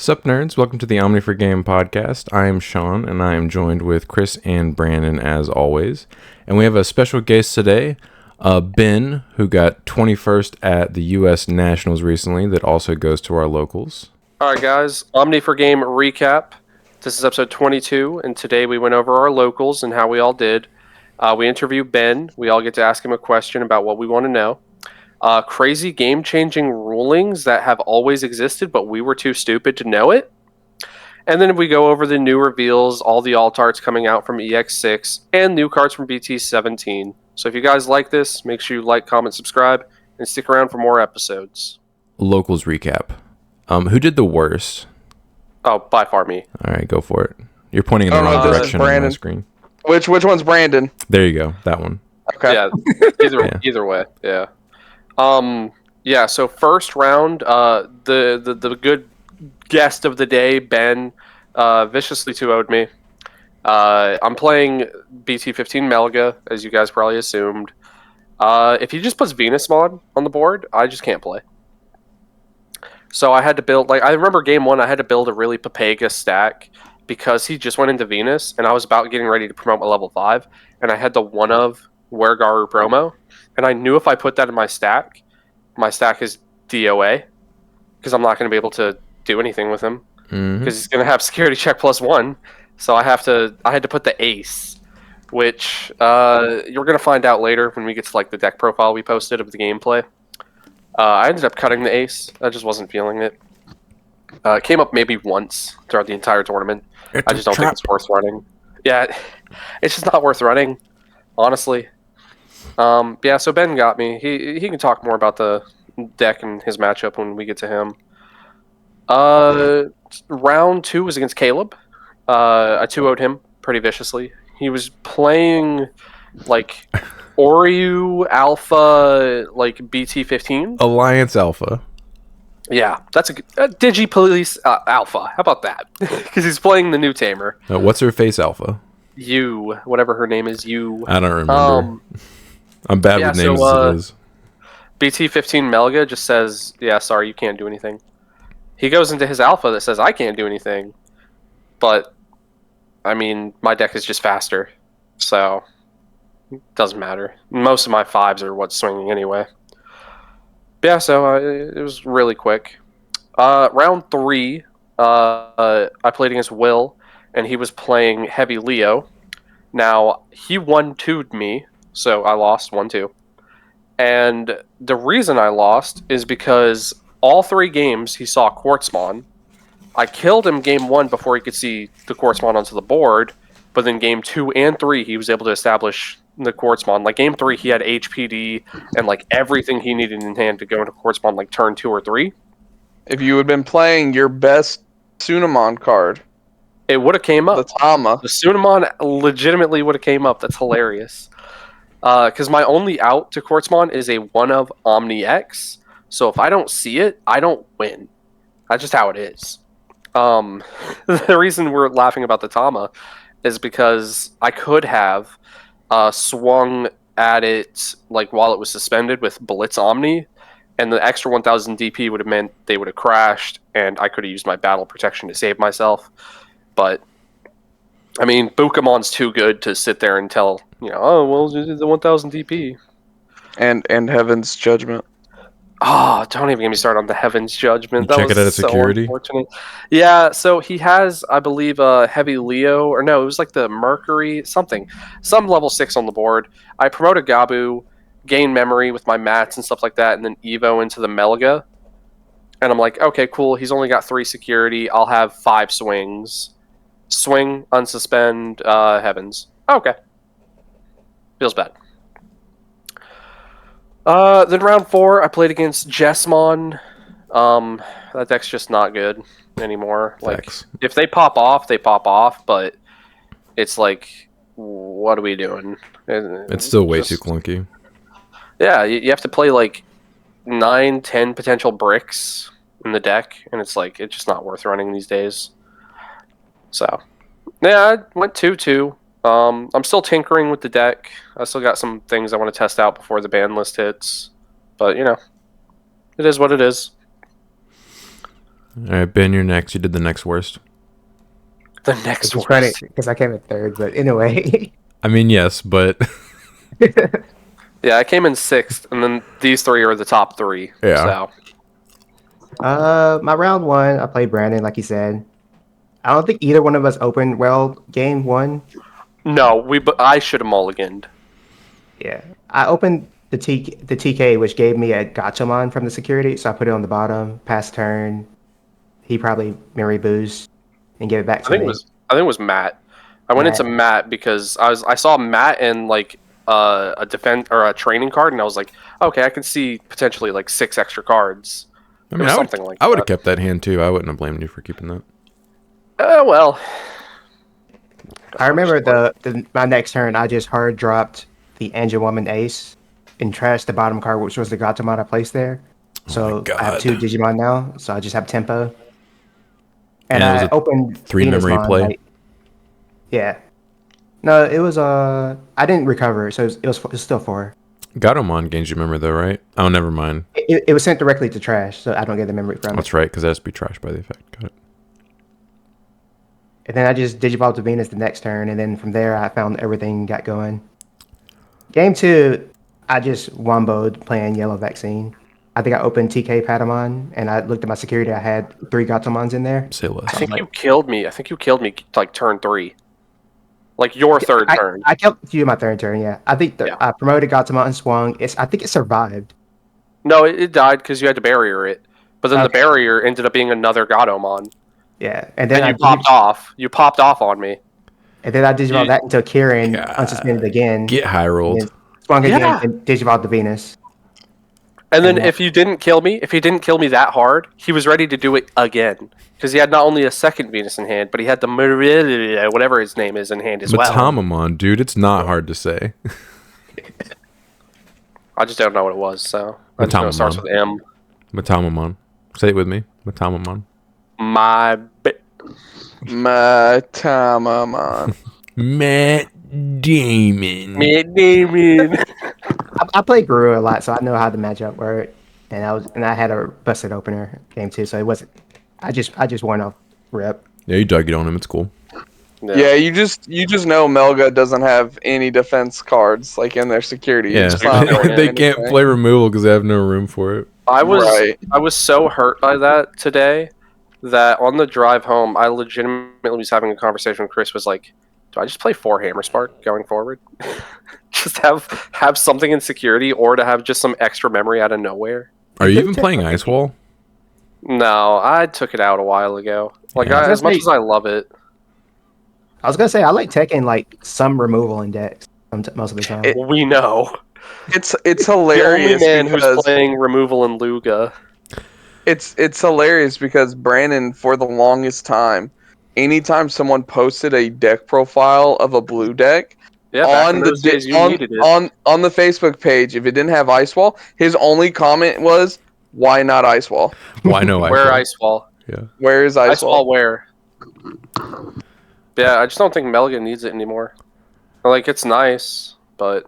Sup, nerds? Welcome to the Omni4Game podcast. I am Sean, and I am joined with Chris and Brandon, as always. And we have a special guest today, Ben, who got 21st at the U.S. Nationals recently, that also goes to our locals. All right, guys. Omni4Game recap. This is episode 22, and today we went over our locals and how we all did. We interviewed Ben. We all get to ask him a question about what we want to know. Crazy game-changing rulings that have always existed, but we were too stupid to know it. And then we go over the new reveals, all the alt arts coming out from EX6, and new cards from BT15. So if you guys like this, make sure you like, comment, subscribe, and stick around for more episodes. Locals recap. Who did the worst? Oh, by far me. All right, go for it. You're pointing in the wrong direction on my screen. Which one's Brandon? There you go. That one. Okay. Yeah, either way, yeah. So first round, the good guest of the day, Ben, viciously 2-0'd me. I'm playing BT15 Melga, as you guys probably assumed. If he just puts Venus mod on the board, I just can't play. So I had to build, I remember game one, I had to build a really Papega stack because he just went into Venus, and I was about getting ready to promote my level 5, and I had the one of Wergaru promo, and I knew if I put that in my stack is DOA, because I'm not going to be able to do anything with him, because he's going to have security check +1, so I had to put the ace, which you're going to find out later when we get to the deck profile we posted of the gameplay. I ended up cutting the ace. I just wasn't feeling it. It came up maybe once throughout the entire tournament. I just don't think it's worth running. Yeah, it's just not worth running, honestly. So Ben got me. He can talk more about the deck and his matchup when we get to him. Round 2 was against Caleb. I 2-0'd him pretty viciously. He was playing Oryu Alpha, BT15. Alliance Alpha. Yeah, that's a Digipolice Alpha. How about that? Because he's playing the new Tamer. What's her face Alpha? You, whatever her name is, you. I don't remember. I'm bad with names as it is. BT15 Melga just says, yeah, sorry, you can't do anything. He goes into his Alpha that says, I can't do anything. But, I mean, my deck is just faster. So, it doesn't matter. Most of my 5s are what's swinging anyway. Yeah, so it was really quick. Round 3, I played against Will, and he was playing Heavy Leo. Now, he 1-2'd me, so I lost 1-2. And the reason I lost is because all 3 games he saw Quartzmon. I killed him game 1 before he could see the Quartzmon onto the board, but then game 2 and 3 he was able to establish the Quartzmon. Game 3 he had HPD and everything he needed in hand to go into Quartzmon turn 2 or 3. If you had been playing your best Sunamon card, it would have came up. The Tama. The Sunamon legitimately would have came up. That's hilarious. Because my only out to Quartzmon is a one of Omni X. So if I don't see it, I don't win. That's just how it is. The reason we're laughing about the Tama is because I could have swung at it while it was suspended with Blitz Omni, and the extra 1000 DP would have meant they would have crashed, and I could have used my battle protection to save myself. But I mean, Bukamon's too good to sit there and tell, oh, well, the 1000 DP. And Heaven's Judgment. Oh, don't even get me started on the Heaven's Judgment. Check it out of security. Unfortunate. Yeah, so he has, I believe, Heavy Leo, or no, it was the Mercury, some level 6 on the board. I promoted Gabu, gain memory with my mats and stuff like that, and then Evo into the Melga. And I'm like, okay, cool, he's only got 3 security, I'll have 5 swings. Swing, unsuspend, Heavens. Okay. Feels bad. Then round 4, I played against Jessmon. That deck's just not good anymore. If they pop off, they pop off, but it's what are we doing? It's still way too clunky. Yeah, you have to play 9, 10 potential bricks in the deck, and it's just not worth running these days. So, yeah, I went 2-2. I'm still tinkering with the deck. I still got some things I want to test out before the ban list hits. But, it is what it is. All right, Ben, you're next. You did the next worst. The next It's just funny worst. because I came in third, but anyway. I mean, yes, but Yeah, I came in 6th, and then these 3 are the top 3. Yeah. So My round 1, I played Brandon, like you said. I don't think either one of us opened well game 1. no, I should have mulliganed. Yeah, I opened the TK, which gave me a Gachamon from the security, so I put it on the bottom. Pass turn, he probably memory boost and give it back I to think me. it was Matt. I went into Matt because I saw Matt in like a defense or a training card, and I was like, okay, I can see potentially like 6 extra cards. I It mean, was I would, something like I would have that. kept that hand too. I wouldn't have blamed you for keeping that. Well, I remember my next turn, I just hard dropped the Angel Woman Ace and trashed the bottom card, which was the Gatomon I placed there. So I have 2 Digimon now, so I just have Tempo. And And it was I a opened 3 memory Venusmon, play. yeah. No, it was I didn't recover, so it was still 4. Gatomon gains you memory though, right? Oh, never mind. It was sent directly to trash, so I don't get the memory from it. That's right, because it has to be trashed by the effect. Got it. And then I just Digivolved to Venus the next turn, and then from there I found everything got going. Game 2, I just womboed playing Yellow Vaccine. I think I opened TK Patamon, and I looked at my security. I had 3 Gatomons in there. Say I less. think you killed me. I think you killed me like turn 3, like your third turn. I killed you my third turn. Yeah, I think Yeah. I promoted Gatomon and swung. I think it survived. No, it died because you had to barrier it, but then the Okay. barrier ended up being another Gatomon, Yeah, and then and I you popped off. You popped off on me. And then I Digivolved that until Kieran God. unsuspended again. Get high rolled. And then swung again Yeah. and Digivolved to Venus. And then And if he didn't kill me that hard, he was ready to do it again. Because he had not only a second Venus in hand, but he had the whatever his name is in hand as well. Matamamon, dude, it's not hard to say. I just don't know what it was, so I just know it starts Matamamon. with M. Matamamon. Say it with me. Matamamon. My Matamamon. Matt Damon. Damien. I played Guru a lot, so I know how the matchup worked. And I had a busted opener game 2, so it wasn't. I just won off rip. Yeah, you dug it on him. It's cool. Yeah, you just know Melga doesn't have any defense cards like in their security. Yeah, It's not doing they can't anything. play removal because they have no room for it. I Right. was so hurt by that today that on the drive home, I legitimately was having a conversation with Chris. Was like, do I just play 4 Hammer Spark going forward? Just have something in security, or to have just some extra memory out of nowhere. Are you even playing Ice Wall? No, I took it out a while ago. Like Yeah. as much as I love it, I was gonna say I like taking like some removal in decks most of the time. we know It's the only hilarious man who's because playing removal in Luga. it's hilarious because Brandon, for the longest time, anytime someone posted a deck profile of a blue deck Yeah, back in on those days you needed it. on the Facebook page, if it didn't have Ice Wall, his only comment was, "Why not Ice Wall? Why no Ice Where Wall? Ice Wall? Yeah. Where is Ice Ice Wall?" Wall where? Yeah, I just don't think Melga needs it anymore. Like, it's nice, but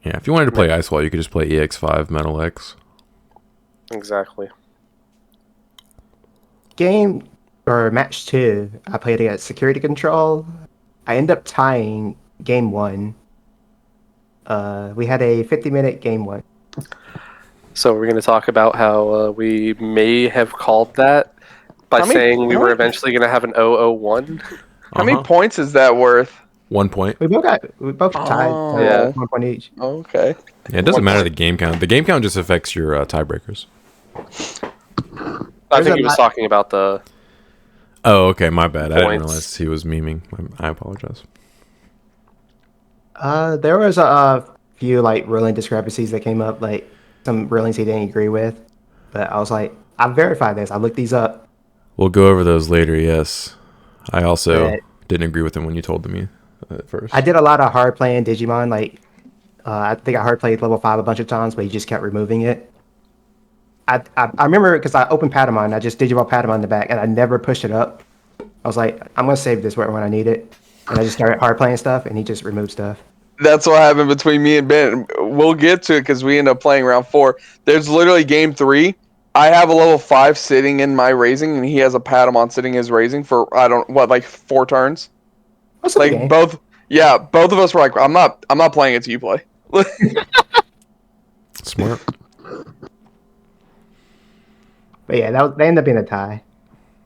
Yeah, if you wanted to play Ice Wall, you could just play EX5 Metal X. exactly. Game or match 2, I played against Security Control. I ended up tying game 1. We had a 50-minute game 1. So we're going to talk about how we may have called that by How many saying we were points? eventually going to have an 001. How many points is that worth? 1 point. We both tied. Oh. Yeah. 1 point each. Okay. Yeah, it doesn't matter the game count. The game count just affects your tiebreakers. I There's think a he was lot- talking about the... Oh, okay, my bad. I didn't Points. realize he was memeing. I apologize. There was a few like ruling discrepancies that came up, like some rulings he didn't agree with. But I was like, I verified this. I looked these up. We'll go over those later, yes. I also But- didn't agree with him when you told me at first. I did a lot of hard playing Digimon. Like, I think I hard played level 5 a bunch of times, but he just kept removing it. I remember because I opened Patamon, I just Digivolved Patamon in the back, and I never pushed it up. I was like, I'm gonna save this when I need it, and I just started hard playing stuff, and he just removed stuff. That's what happened between me and Ben. We'll get to it because we end up playing round 4. There's literally game 3. I have a level 5 sitting in my raising, and he has a Patamon sitting his raising for like 4 turns. What's up, Like game? both of us were like, I'm not playing it till you play. Smart. But yeah, they ended up being a tie.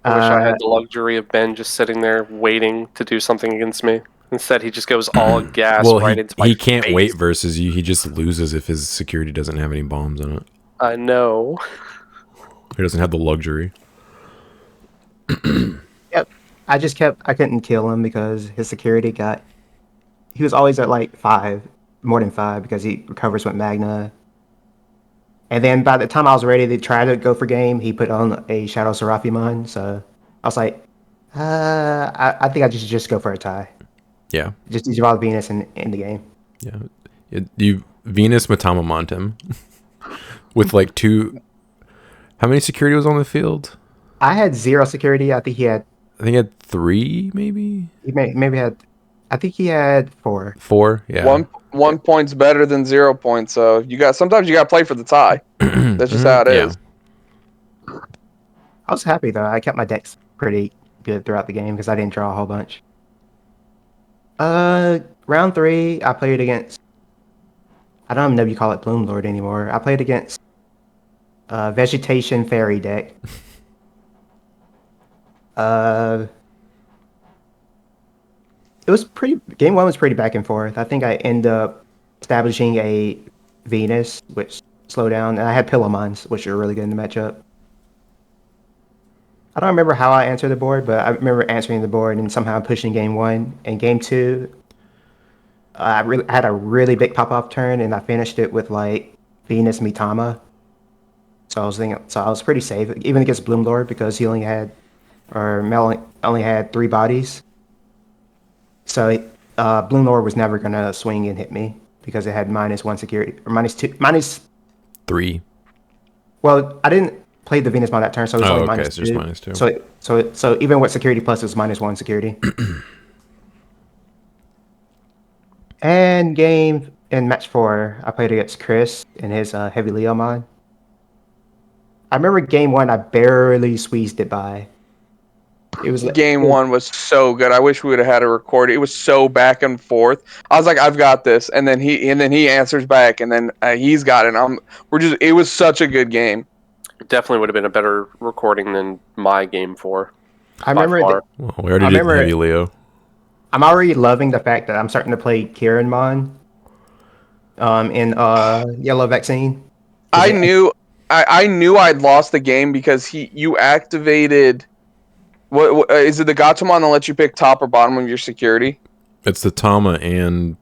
I wish I had the luxury of Ben just sitting there waiting to do something against me. Instead, he just goes all gas Well, right into my he can't face. wait versus you. He just loses if his security doesn't have any bombs in it. I know. He doesn't have the luxury. Yep. I couldn't kill him because his security he was always at like 5, more than 5, because he recovers with Magna. And then by the time I was ready to try to go for game, he put on a Shadow Seraphimon. So I was like, I think I just go for a tie. Yeah. Just Digivolve Venus in the game. Yeah. You Venus Matamamont him with like 2. How many security was on the field? I had 0 security. I think he had 3, maybe? maybe had. I think he had 4. 4, yeah. One point's better than 0 points, so sometimes you got to play for the tie. That's just how it is. I was happy though. I kept my decks pretty good throughout the game because I didn't draw a whole bunch. Round 3, I played against. I don't even know if you call it Bloom Lord anymore. I played against Vegetation Fairy deck. It was pretty. Game 1 was pretty back and forth. I think I ended up establishing a Venus, which slowed down, and I had Pillowmons, which are really good in the matchup. I don't remember how I answered the board, but I remember answering the board and somehow pushing game 1. And game 2, I had a really big pop-off turn, and I finished it with like Venus Mitama. So I was pretty safe, even against Bloom Lord, because he Mel only had 3 bodies. So Bloom Lord was never gonna swing and hit me because it had -1 security or -2 3. Well, I didn't play the Venus on that turn, so it was only okay, so -2. just -2. So even with security plus, it was -1 security. And in match 4, I played against Chris and his Heavy Leomon. I remember game 1, I barely squeezed it by. It was Game 1 was so good. I wish we would have had a record. It was so back and forth. I was like, I've got this, and then he answers back, and then he's got it. It was such a good game. It definitely would have been a better recording than my game 4. I remember Well, we already did Heavy Leo. I'm already loving the fact that I'm starting to play Kieranmon in Yellow Vaccine. I knew I'd lost the game because you activated. What is it? The Gatomon that lets you pick top or bottom of your security? It's the Tama and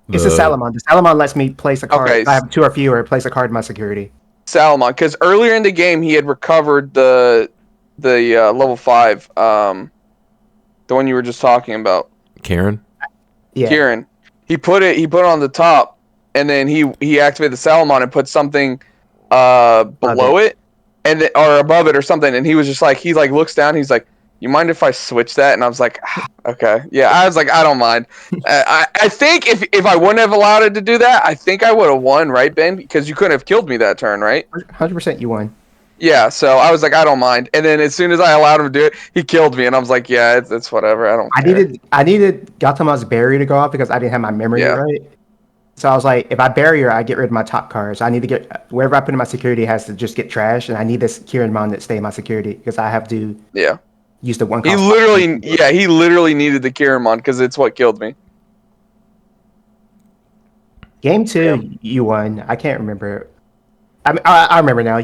it's the Salamon. The Salamon lets me place a card. Okay. If I have 2 or fewer, place a card in my security. Salamon, because earlier in the game he had recovered the level 5, the one you were just talking about. Karen. Yeah. Kieran. He put it on the top, and then he activated the Salamon and put something below it, and or above it or something. And he was just like, he looks down. He's like, "You mind if I switch that?" And I was like, "Okay, yeah." I was like, "I don't mind." I think if I wouldn't have allowed it to do that, I think I would have won, right, Ben? Because you couldn't have killed me that turn, right? 100% you won. Yeah, so I was like, I don't mind. And then as soon as I allowed him to do it, he killed me, and I was like, yeah, it's whatever. I don't care. I needed Gatoma's Barrier to go off because I didn't have my memory right. So I was like, if I Barrier, I get rid of my top cards. I need to get wherever I put in my security has to just get trashed, and I need this Kieranmon that stay in my security because I have to use the one. He literally needed the Kieranmon because it's what killed me. Game 2, you won. I can't remember. I remember now.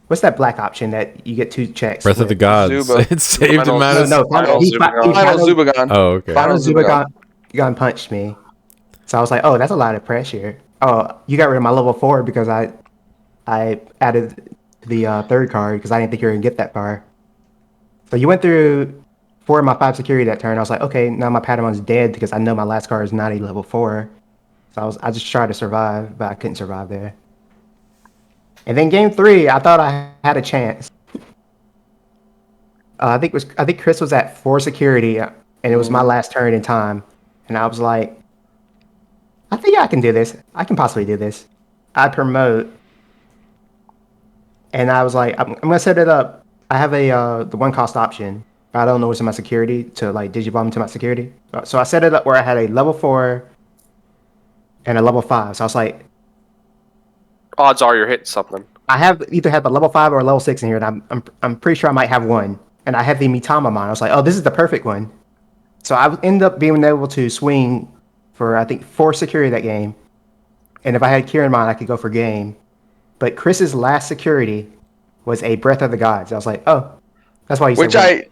What's that black option that you get 2 checks? Breath of the Gods. Zuba. It saved him out of... Final Zubagon. Oh, okay. Final Zubagon punched me. So I was like, oh, that's a lot of pressure. Oh, you got rid of my level 4 because I added the 3rd card because I didn't think you were going to get that far. So you went through 4 of my 5 security that turn. I was like, okay, now my Padamon's dead because I know my last card is not a level 4. So I just tried to survive, but I couldn't survive there. And then game 3, I thought I had a chance. I think Chris was at 4 security, and it was my last turn in time. And I was like, I think I can do this. I can possibly do this. I promote. and I was like, I'm gonna set it up. I have a the one cost option. I don't know what's in my security to like digibomb to my security. So I set it up where I had a level 4 and a level 5. So I was like, Odds are you're hitting something. I have either have a level 5 or a level 6 in here, and I'm pretty sure I might have one. And I have the Mitama mine. I was like, oh, this is the perfect one. So I ended up being able to swing for I think 4 security that game. And if I had Kieran mine, I could go for game. But Chris's last security was a Breath of the Gods. I was like, oh, that's why you said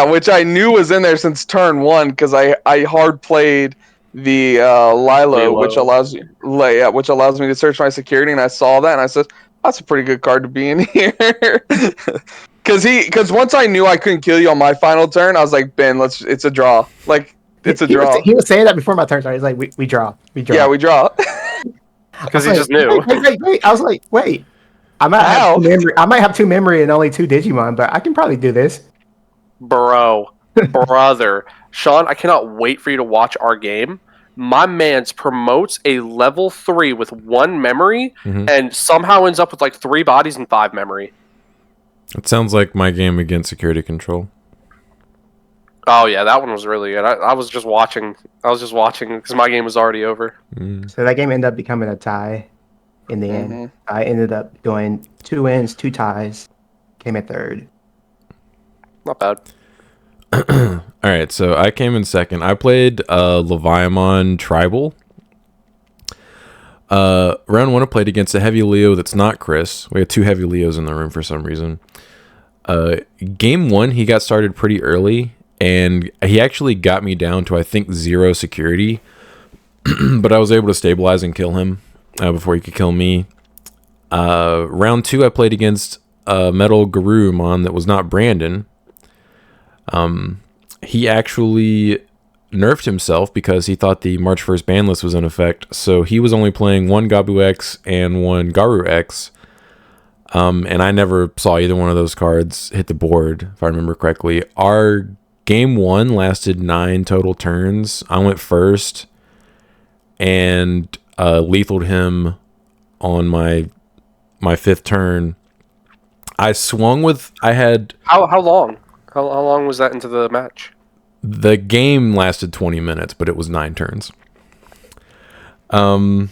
which I knew was in there since turn 1 because I hard played the Lilo, which allows me to search my security, and I saw that and I said that's a pretty good card to be in here. Because once I knew I couldn't kill you on my final turn, I was like, Ben, it's a draw. Like it's a draw. He was saying that before my turn started. He's like, we draw. Yeah, we draw. Because he just knew. Wait. I was like, wait. I might have 2 memory and only 2 Digimon, but I can probably do this. Brother. Sean, I cannot wait for you to watch our game. My man's promotes a level 3 with 1 memory and somehow ends up with like 3 bodies and 5 memory. It sounds like my game against security control. Oh yeah, that one was really good. I was just watching. Because my game was already over. So that game ended up becoming a tie in the end. I ended up doing 2 wins, 2 ties. Came in third. Not bad. All right, so I came in second. I played Leviamon Tribal. Round 1, I played against a heavy Leo that's not Chris. We had 2 heavy Leos in the room for some reason. Game 1, he got started pretty early, and he actually got me down to, I think, 0 security. But I was able to stabilize and kill him before he could kill me. Round 2, I played against Metal Garurumon that was not Brandon. He actually nerfed himself because he thought the March 1st ban list was in effect. So he was only playing 1 Gabu X and 1 Garu X. And I never saw either one of those cards hit the board, if I remember correctly. Our game 1 lasted 9 total turns. I went first and lethaled him on my 5th turn. I swung with... How long? How long was that into the match? The game lasted 20 minutes, but it was 9 turns. My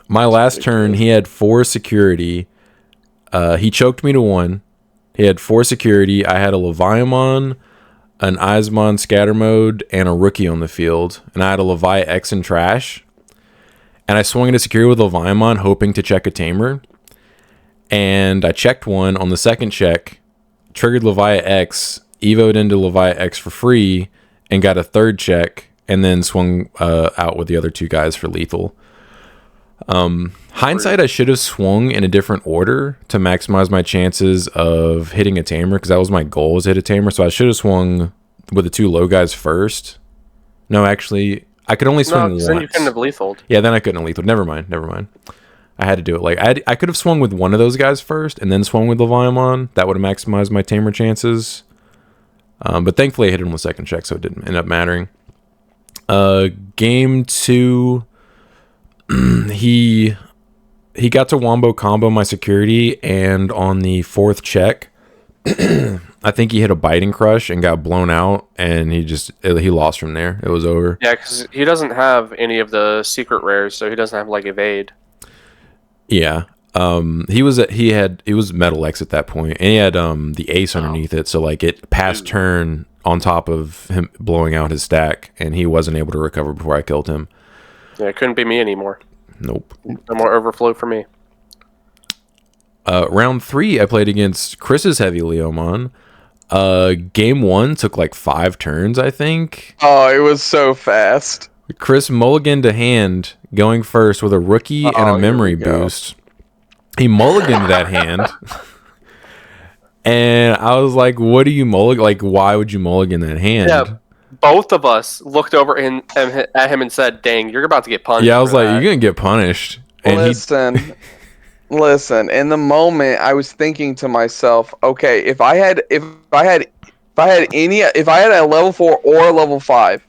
last turn, he had 4 security. He choked me to 1. He had 4 security. I had a Leviamon, an Eismon scatter mode, and a rookie on the field. And I had a Levi X and trash. And I swung into security with Leviamon, hoping to check a tamer. And I checked 1 on the second check, triggered Levi X, evoed into Levi X for free, and got a 3rd check, and then swung out with the other 2 guys for lethal. Hindsight, I should have swung in a different order to maximize my chances of hitting a tamer, because that was my goal, was to hit a tamer. So I should have swung with the 2 low guys first. No, actually, I could only swing once. Then you couldn't have lethaled. Yeah, then I couldn't have lethaled. Never mind. I had to do it. Like I could have swung with one of those guys first, and then swung with Leviamon. That would have maximized my tamer chances. But thankfully, I hit him with 2nd check, so it didn't end up mattering. Game 2, he got to wombo combo my security, and on the 4th check, I think he hit a biting crush and got blown out, and he lost from there. It was over. Yeah, because he doesn't have any of the secret rares, so he doesn't have like evade. Yeah. He was Metal X at that point, and he had the ace underneath it, so like it passed turn on top of him blowing out his stack, and he wasn't able to recover before I killed him. Yeah, it couldn't be me anymore. Nope. No more overflow for me. Round 3, I played against Chris's heavy Leomon. Game 1 took like 5 turns, I think. Oh, it was so fast. Chris mulliganed to hand, going first with a rookie and a memory boost. He mulliganed that hand. And I was like, what do you mulligan? Like, why would you mulligan that hand? Yeah, both of us looked over at him and said, dang, you're about to get punished. Yeah, I was like, you're going to get punished. And listen, in the moment, I was thinking to myself, okay, if I had a level 4 or a level 5,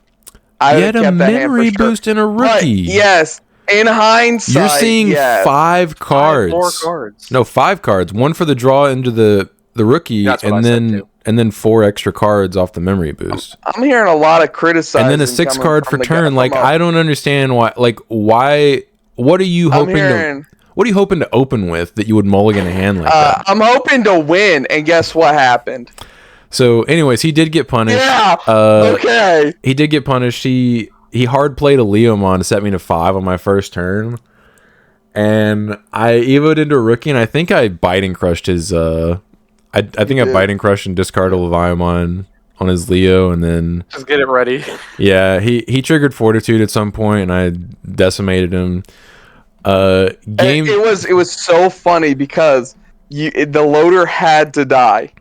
I would have kept that hand for sure. memory boost and a rookie. Yes, In hindsight, You're seeing yes. 5 cards. 4 cards. No, 5 cards. 1 for the draw into the rookie, That's what I and said, then too. and then 4 extra cards off the memory boost. I'm hearing a lot of criticism. And then a 6 card for turn. Like, I don't understand why. Like, why? What are you hoping to? What are you hoping to open with that you would mulligan a hand like that? I'm hoping to win, and guess what happened? So, anyways, he did get punished. Yeah. Okay. He did get punished. He hard played a Leomon to set me to 5 on my first turn, and I evoed into a rookie, and I think I biting crushed his. I think I biting crushed and discarded a Leviamon on his Leo, and then Just get it ready. yeah, he triggered Fortitude at some point, and I decimated him. Game. It was so funny because the loader had to die.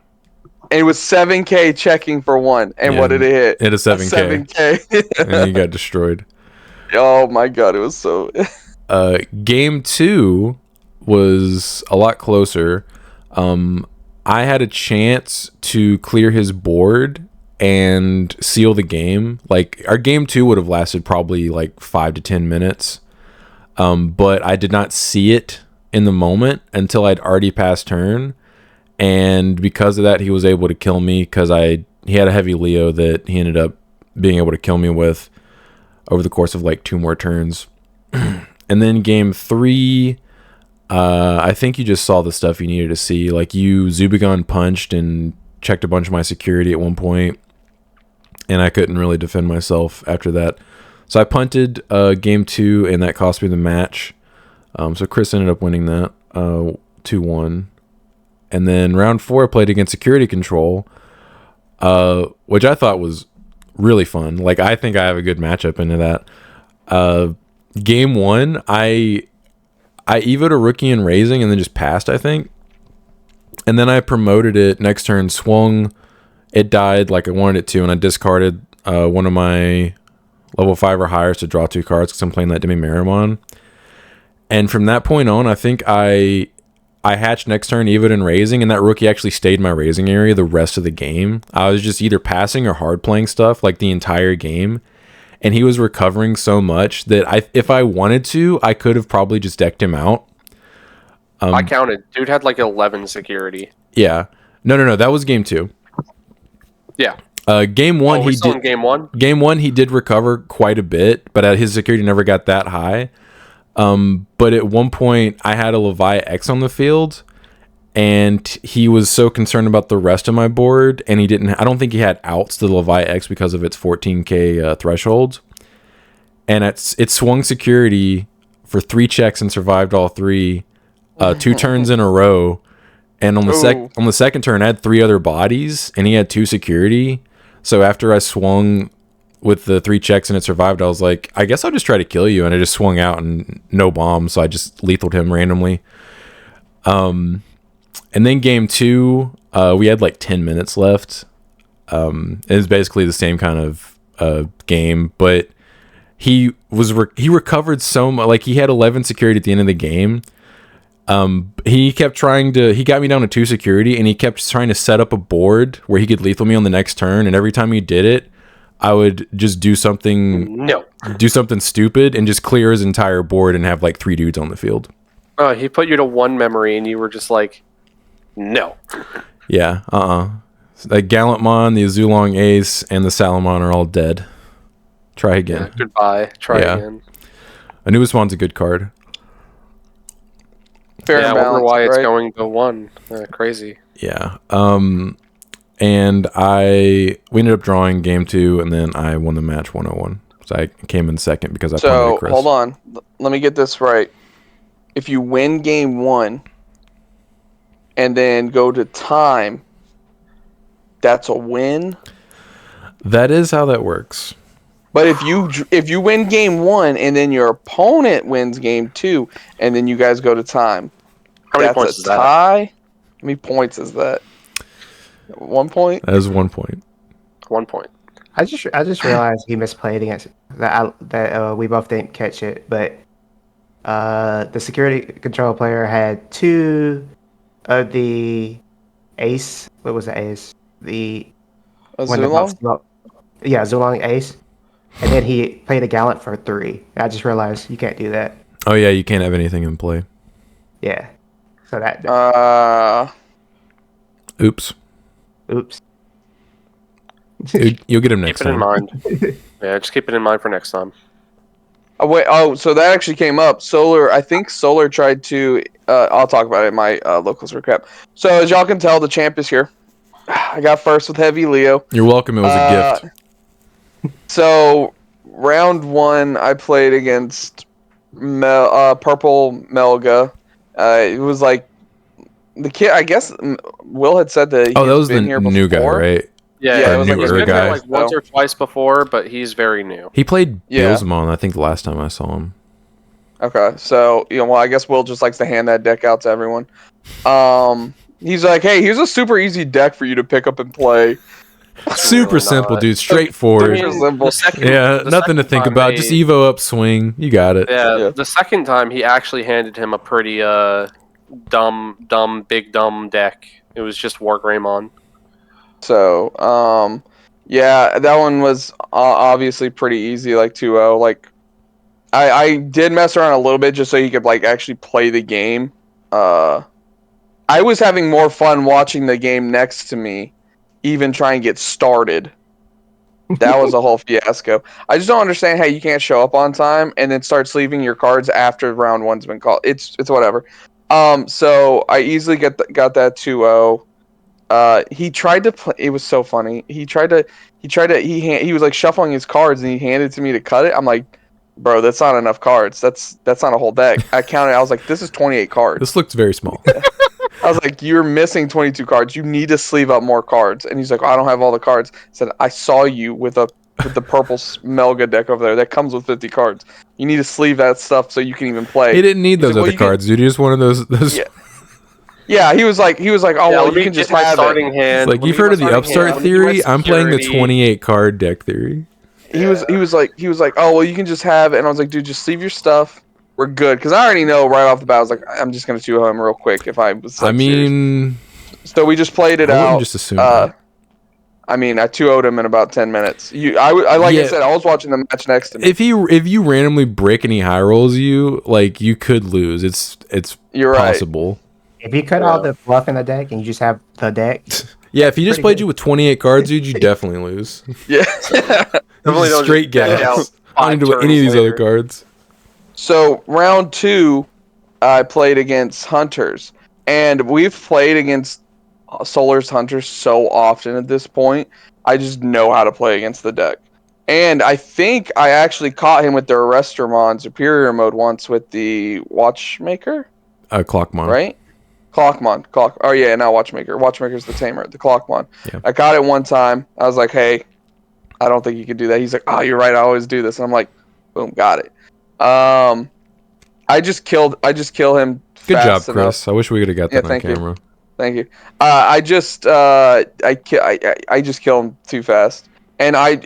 And it was 7K checking for 1, and what did it hit? It hit a 7K. 7K. And he got destroyed. Oh my god, it was so. Game 2 was a lot closer. I had a chance to clear his board and seal the game. Like, our game 2 would have lasted probably like 5 to 10 minutes. But I did not see it in the moment until I'd already passed turn. And because of that, he was able to kill me because he had a heavy Leo that he ended up being able to kill me with over the course of like 2 more turns. And then game 3, I think you just saw the stuff you needed to see. Like, you Zubagon punched and checked a bunch of my security at one point, and I couldn't really defend myself after that. So I punted game 2, and that cost me the match. So Chris ended up winning that 2-1. And then round 4, I played against Security Control, which I thought was really fun. Like, I think I have a good matchup into that. Game 1, I evoed a rookie in Raising and then just passed, I think. And then I promoted it next turn, swung. It died like I wanted it to, and I discarded one of my level 5 or higher to draw 2 cards because I'm playing that Demi-Marimon. And from that point on, I think I hatched next turn, evoed and Raising, and that rookie actually stayed in my Raising area the rest of the game. I was just either passing or hard playing stuff like the entire game. And he was recovering so much that if I wanted to, I could have probably just decked him out. I counted. Dude had like 11 security. Yeah. No. That was game 2. Yeah. Game 1, he did. In game 1. Game 1, he did recover quite a bit, but his security never got that high. But at one point, I had a Levi X on the field, and he was so concerned about the rest of my board, and I don't think he had outs to the Levi X because of its 14k threshold. And it swung security for 3 checks and survived all 3, 2 turns in a row. And on the second turn, I had 3 other bodies, and he had 2 security. So after I swung with the 3 checks and it survived, I was like, I guess I'll just try to kill you. And I just swung out and no bomb, so I just lethaled him randomly. And then game 2, we had like 10 minutes left. It was basically the same kind of game, but he recovered so much. Like, he had 11 security at the end of the game. He got me down to 2 security, and he kept trying to set up a board where he could lethal me on the next turn. And every time he did it, I would just do something stupid and just clear his entire board and have like 3 dudes on the field. He put you to 1 memory, and you were just like, no. Yeah, The Gallantmon, the Azulong Ace, and the Salamon are all dead. Try again. Yeah, goodbye. Try again. Anubismon's a good card. Fair and balanced, I wonder why it's going to 1. Crazy. Yeah. And we ended up drawing game 2, and then I won the match 101. So I came in second because I punted Chris. Hold on. Let me get this right. If you win game 1 and then go to time, that's a win? That is how that works. But if you win game 1 and then your opponent wins game 2 and then you guys go to time, how many points is that? Tie? How many points is that? 1 point? That is 1 point. 1 point. I just realized he misplayed against that. We both didn't catch it, but the security control player had 2 of the ace. What was the ace? The Zulong? Yeah, Zulong Ace. and then he played a Gallant for 3. I just realized you can't do that. Oh yeah, you can't have anything in play. Yeah. So that. Oops. Oops. You'll get him next Keep it in time. mind. Yeah, just keep it in mind for next time. Oh, wait. Oh, so that actually came up. I think Solar tried to. I'll talk about it in my locals recap. So as y'all can tell, the champ is here. I got first with Heavy Leo. You're welcome. It was a gift. So round 1, I played against Purple Melga. It was like the kid. I guess Will had said that. Oh, that he's was the been here new guy, before. right? Yeah, it was he's newer been guy. here like once or twice before, but he's very new. He played Yeah. Billsmon, I think, the last time I saw him. Okay, so well, I guess Will just likes to hand that deck out to everyone. He's like, hey, here's a super easy deck for you to pick up and play. Super really simple, not. dude. Straightforward. Super simple. Yeah, nothing to think about. Just evo up, swing. You got it. Yeah, the second time he actually handed him a pretty big dumb deck. It was just War Greymon. So, yeah, that one was obviously pretty easy, like 2-0. Like, I did mess around a little bit just so you could like actually play the game. I was having more fun watching the game next to me, even trying to get started. That was a whole fiasco. I just don't understand how you can't show up on time and then start sleeving your cards after round 1's been called. It's whatever. So I easily got that 2-0. He tried to play. It was so funny. He was like shuffling his cards and he handed it to me to cut it. I'm like, bro, that's not enough cards. That's not a whole deck. I counted. I was like, this is 28 cards. This looks very small. I was like, you're missing 22 cards. You need to sleeve up more cards. And he's like, I don't have all the cards. I said, I saw you with the purple Melga deck over there that comes with 50 cards. You need to sleeve that stuff so you can even play. He didn't need those other cards, dude. He just wanted those. Yeah. Yeah, he was like, oh, well, you can just have starting it. hand. Like, you've heard of the upstart theory? I'm playing the 28 card deck theory. He was like, oh, well, you can just have it. And I was like, dude, just sleeve your stuff. We're good. Because I already know right off the bat, I was like, I'm just going to 2-0 him real quick if I was serious. So we just played it I out. wouldn't just assume that. I mean, I 2-0'd him in about 10 minutes. I said, I was watching the match next to me. If you randomly break and he high rolls you, like, you could lose. It's You're possible. Right. If you cut all the fluff in the deck and you just have the deck. Yeah, if he just played you with 28 cards, dude, you definitely lose. Yeah. Straight gas. I don't need to do any of these other cards. So, round 2, I played against Hunters. And we've played against Solar's Hunters so often at this point. I just know how to play against the deck. And I think I actually caught him with the Arrestermon Superior mode once with the Watchmaker? Clockmon. Right? Clockmon. Oh, yeah, not Watchmaker. Watchmaker's the tamer. The Clockmon. Yeah. I caught it one time. I was like, hey, I don't think you can do that. He's like, oh, you're right. I always do this. And I'm like, boom, got it. I just kill him. Good job, fast Chris. enough. I wish we could have got that on camera. Thank you. I just kill him too fast. And I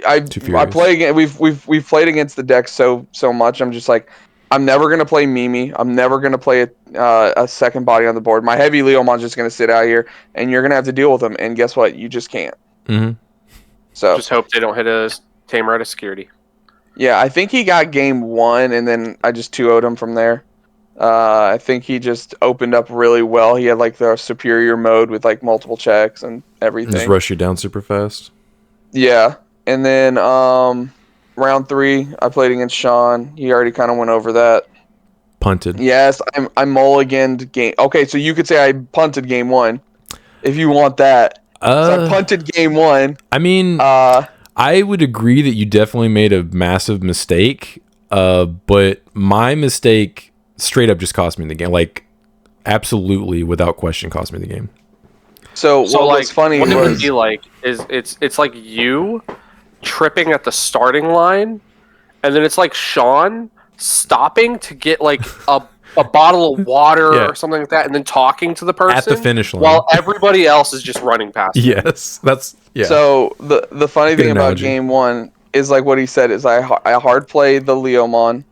play again. We've played against the deck so much. I'm just like, I'm never gonna play Mimi. I'm never gonna play a second body on the board. My heavy Leomon's just gonna sit out here, and you're gonna have to deal with him. And guess what? You just can't. Mm-hmm. So just hope they don't hit a tamer out of security. Yeah, I think he got game 1, and then I just 2-0'd him from there. I think he just opened up really well. He had like the superior mode with like multiple checks and everything. Just rush you down super fast. Yeah, and then round 3, I played against Sean. He already kind of went over that. Punted. Yes, I mulliganed game. Okay, so you could say I punted game 1, if you want that. So I punted game 1. I mean, I would agree that you definitely made a massive mistake. But my mistake straight up just cost me the game. Like, absolutely, without question, cost me the game. So what's funny what was... it would be like is it's like you tripping at the starting line, and then it's like Sean stopping to get like a bottle of water or something like that, and then talking to the person at the finish line while everybody else is just running past him. Yes, that's So the funny thing about game 1 is like what he said is I hard play the Leomon,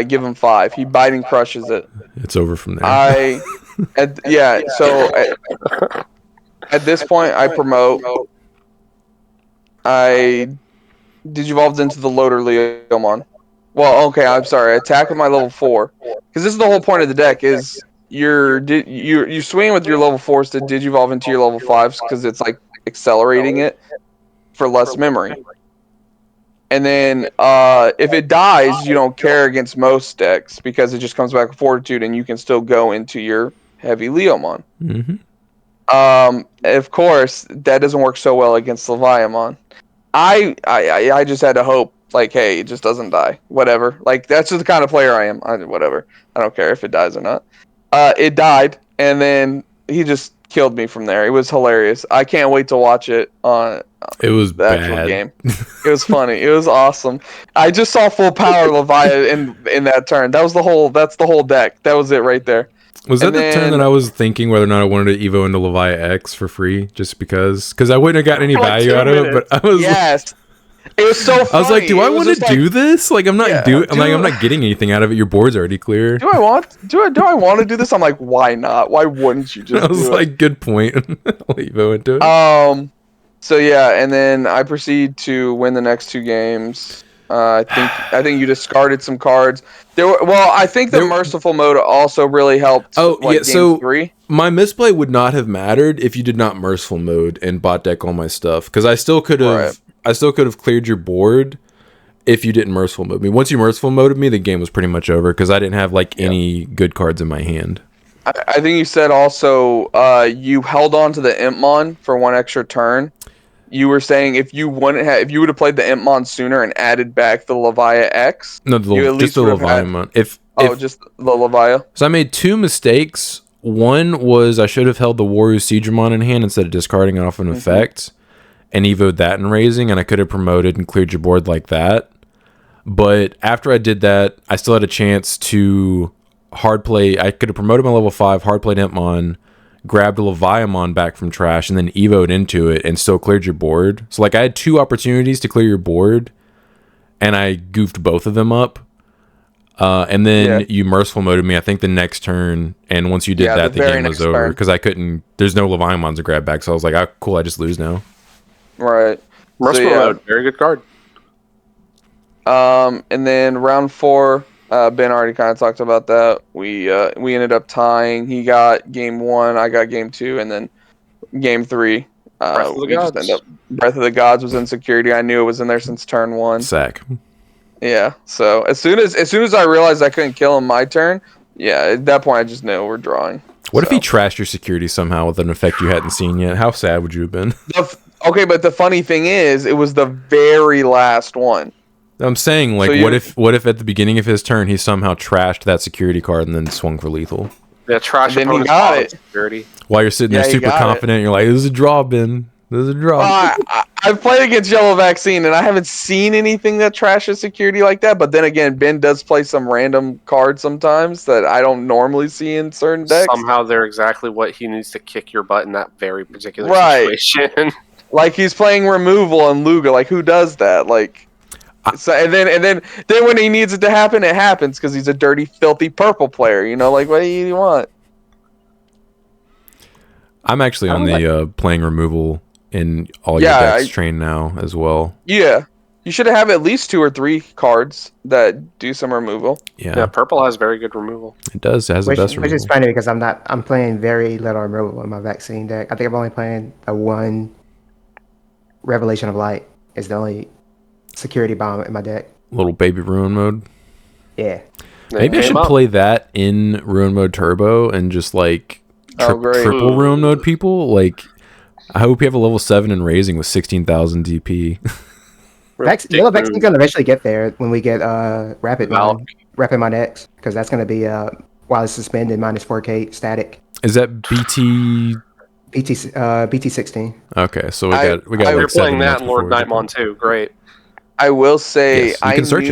give him 5. He biting crushes it. It's over from there. At this point I promote. I digivolved into the loader Leomon. Well, okay, I'm sorry. I attack with my level 4. Because this is the whole point of the deck, is you swing with your level 4s to digivolve into your level 5s, because it's like accelerating it for less memory. And then if it dies, you don't care against most decks, because it just comes back with Fortitude, and you can still go into your heavy Leomon. Mm-hmm. Of course, that doesn't work so well against Leviamon. I just had to hope, like, hey, it just doesn't die. Whatever. Like, that's just the kind of player I am. Whatever. I don't care if it dies or not. It died, and then he just killed me from there. It was hilarious. I can't wait to watch it on It was the actual bad. game. It was funny. It was awesome. I just saw full power Leviah in that turn. That's the whole deck. That was it right there. Was that And the turn then- that I was thinking whether or not I wanted to Evo into Leviah X for free, just because? Because I wouldn't have gotten any For like value 2 out of it, minutes. but I was Yes. It was so funny. I was like, do I It was want to just do like, this? Like, I'm not Yeah, I'm not getting anything out of it. Your board's already clear. do I want to do this? I'm like, why not? Why wouldn't you just I was do like, good point. I'll Evo into it. it? So yeah, and then I proceed to win the next 2 games. I think you discarded some cards. I think the merciful mode also really helped. Oh, yeah, game so 3. My misplay would not have mattered if you did not merciful mode and bot deck all my stuff, because I still could have Right. cleared your board if you didn't merciful mode me. Once you merciful moded me, the game was pretty much over because I didn't have like any good cards in my hand. I think you said also you held on to the Impmon for 1 extra turn. You were saying if you would have played the Impmon sooner and added back the Leviah X. No, You at just least the would have had- Leviathan. just the Leviah. So I made 2 mistakes. One was I should have held the Waru Siegramon in hand instead of discarding it off an effect and evoed that in raising, and I could have promoted and cleared your board like that. But after I did that, I still had a chance to hard play. I could have promoted my level 5, hard played Impmon, grabbed a Leviamon back from trash, and then evoed into it and still cleared your board. So like I had 2 opportunities to clear your board, and I goofed both of them up. And then you merciful moded me, I think, the next turn. And once you did that, the game was over. Because I couldn't... There's no Leviamons to grab back. So I was like, oh, cool, I just lose now. Right. Merciful mode, very good card. And then round 4, Ben already kind of talked about that. We ended up tying. He got game 1, I got game 2, and then game 3. Breath of the Gods. Breath of the Gods was in security. I knew it was in there since turn 1. Sack. Yeah. So as soon as I realized I couldn't kill him my turn, yeah, at that point I just knew we're drawing. What if he trashed your security somehow with an effect you hadn't seen yet? How sad would you have been? Okay, but the funny thing is, it was the very last one. I'm saying, like, So what if at the beginning of his turn he somehow trashed that security card and then swung for lethal? Yeah, trash And then he opponent's got bottom it. security. While you're sitting there Yeah, he super got it. confident, you're like, this is a draw, Ben. This is a draw. I've played against Yellow Vaccine, and I haven't seen anything that trashes security like that. But then again, Ben does play some random cards sometimes that I don't normally see in certain decks. Somehow they're exactly what he needs to kick your butt in that very particular Right. situation. Like he's playing removal and Luga. Like who does that? Like, so and then when he needs it to happen, it happens because he's a dirty, filthy purple player. You know, like what do you want? I'm actually on the playing removal in all your decks train now as well. Yeah, you should have at least 2 or 3 cards that do some removal. Yeah, purple has very good removal. It does. It has the best removal. Which is funny because I'm playing very little removal in my vaccine deck. I think I'm only playing a 1 Revelation of Light is the only security bomb in my deck. Little baby ruin mode. Yeah. Maybe I should play that in ruin mode turbo and just like triple ruin mode people. Like, I hope you have a level 7 and raising with 16,000 DP. Yellow Vaccine's gonna eventually get there when we get Rapidmon X, because that's gonna be while it's suspended -4K static. Is that BT16. Okay, so we got. You're like playing that in before Lord Nightmon too. Great. I will say, Yes, you can search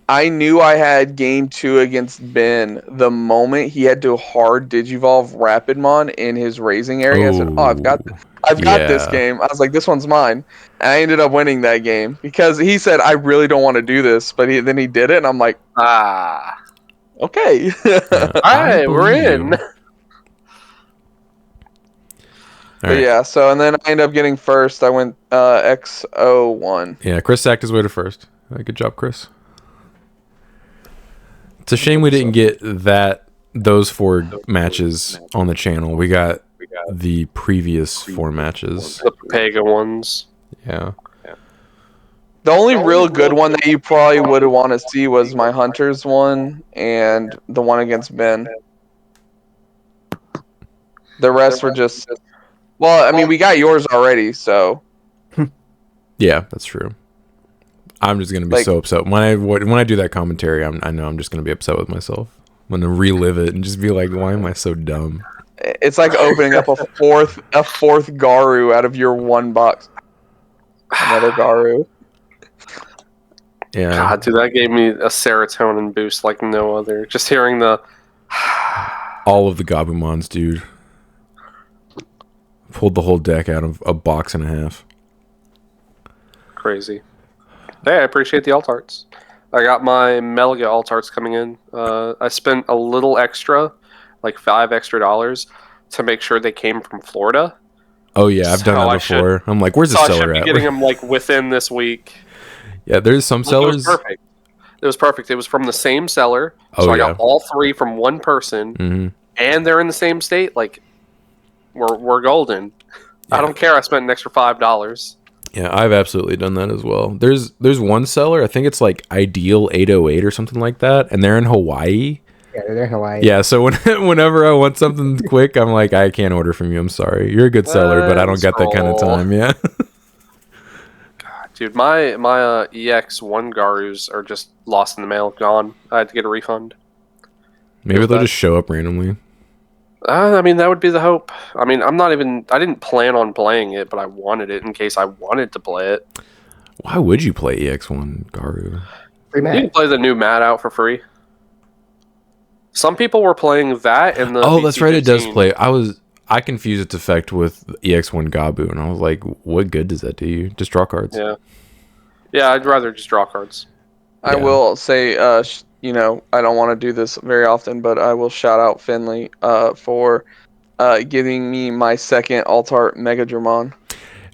I knew I had game 2 against Ben the moment he had to hard Digivolve Rapidmon in his raising area. I said, "Oh, I've got this game." I was like, "This one's mine," and I ended up winning that game because he said, "I really don't want to do this," but then he did it, and I'm like, "Okay, all right, we're in." But yeah, so and then I ended up getting first. I went XO1. Yeah, Chris sacked his way to first. Good job, Chris. It's a shame we didn't get those 4 matches on the channel. We got the previous 4 matches. The Pega ones. Yeah. The only real good one that you probably would want to see was my Hunters one and the one against Ben. The rest were just... Well, I mean, we got yours already, so... Yeah, that's true. I'm just gonna be so upset when I do that commentary. I know I'm just gonna be upset with myself. I'm gonna relive it and just be like, why am I so dumb? It's like opening up a fourth Garu out of your 1 box. Another Garu. Yeah. God, dude, that gave me a serotonin boost like no other. Just hearing the all of the Gabumons, dude. Pulled the whole deck out of a box and a half. Crazy. Hey, I appreciate the alt arts. I got my Melga alt arts coming in. I spent a little extra, like $5 extra to make sure they came from Florida. Oh yeah, I've done that before. I'm like, where's the seller I should be at? getting them like within this week. Yeah, there's some sellers. It was perfect. It was from the same seller, so I got all 3 from one person, and they're in the same state. Like, we're golden. Yeah. I don't care. I spent an extra $5. Yeah, I've absolutely done that as well. There's one seller, I think it's like Ideal 808 or something like that, and they're in Hawaii. Yeah, they're in Hawaii. Yeah, so whenever I want something quick, I'm like, I can't order from you. I'm sorry. You're a good seller, but I don't got that kind of time. Yeah. God, dude, my EX1 Garus are just lost in the mail, gone. I had to get a refund. Maybe they'll just show up randomly. I mean, that would be the hope. I mean, I didn't plan on playing it, but I wanted it in case I wanted to play it. Why would you play EX1 Garu? Free mat. You can play the new mat out for free. Some people were playing that in the Oh, that's right, it does BT15. play. I confused its effect with EX1 Gabu, and I was like, what good does that do you? Just draw cards. Yeah, I'd rather just draw cards. I will say, you know, I don't want to do this very often, but I will shout out Finley for giving me my second alt art Mega Dramon.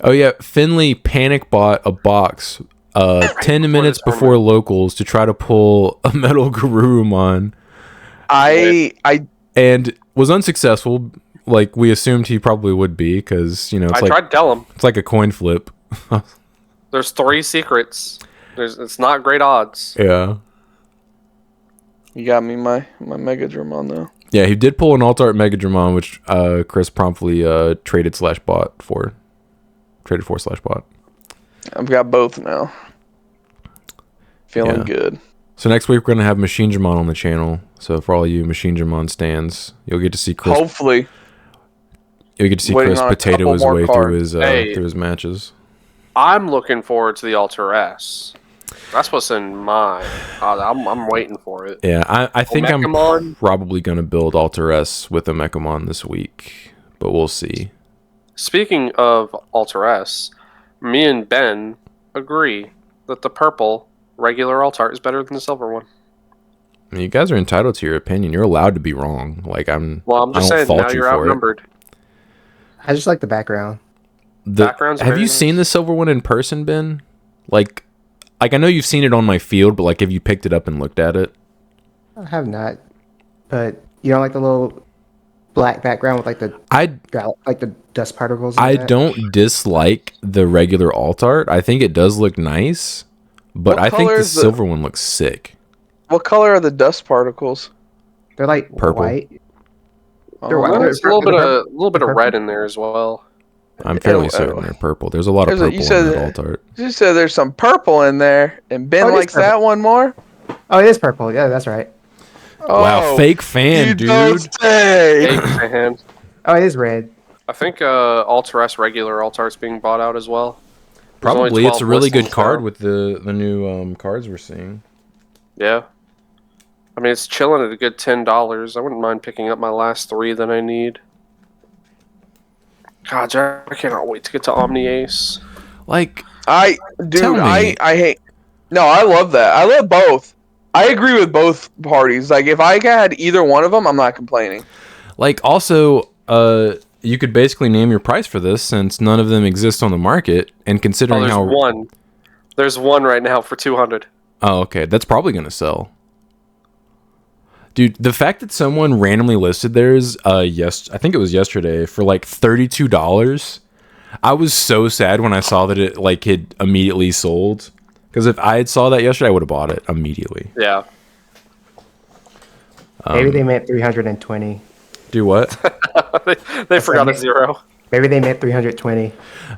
Oh yeah, Finley panic bought a box 10 minutes before locals to try to pull a Metal Garurumon. And was unsuccessful. Like we assumed he probably would be, because I tried to tell him it's like a coin flip. there's 3 secrets. It's not great odds. Yeah. You got me my Mega Dramon though. Yeah, he did pull an alt art Mega Dramon, which Chris promptly traded/bought for. Traded/bought. I've got both now. Feeling good. So next week we're gonna have Machine Dramon on the channel. So for all you Machine Dramon stands, you'll get to see Chris. Hopefully. You'll get to see Chris potato his way through his matches. I'm looking forward to the Alter S. That's what's in mine. I'm waiting for it. Yeah, I think Omecamon? I'm probably going to build Alter S with Omecamon this week, but we'll see. Speaking of Alter S, me and Ben agree that the purple regular Alter is better than the silver one. I mean, you guys are entitled to your opinion. You're allowed to be wrong. Like I'm just saying, now you're outnumbered. I just like the background. Have you seen the silver one in person, Ben? Like I know you've seen it on my field, but like, have you picked it up and looked at it? I have not, but you don't like the little black background with like the dust particles. I don't dislike the regular alt art. I think it does look nice, but I think the silver one looks sick. What color are the dust particles? They're like purple. white. They're white. There's a little bit of red in there as well. I'm fairly certain they're purple. There's a lot of purple in that alt art. You said there's some purple in there, and Ben likes that one more? Oh, it is purple. Yeah, that's right. Wow, fake fan, dude. Fake fan. Oh, it is red. I think Alter S regular Alter Art's being bought out as well. Probably. It's a really good card with the new cards we're seeing. Yeah. I mean, it's chilling at a good $10. I wouldn't mind picking up my last 3 that I need. God, Jack, I cannot wait to get to Omni Ace. Like, I hate. No, I love that. I love both. I agree with both parties. Like, if I had either one of them, I'm not complaining. Like, also, you could basically name your price for this since none of them exist on the market. And considering there's how one. There's one right now for 200. Oh, okay. That's probably going to sell. Dude, the fact that someone randomly listed theirs, I think it was yesterday, for like $32, I was so sad when I saw that it like had immediately sold. Because if I had saw that yesterday, I would have bought it immediately. Yeah. Maybe they meant 320. Do what? they forgot a zero. Maybe they meant 320.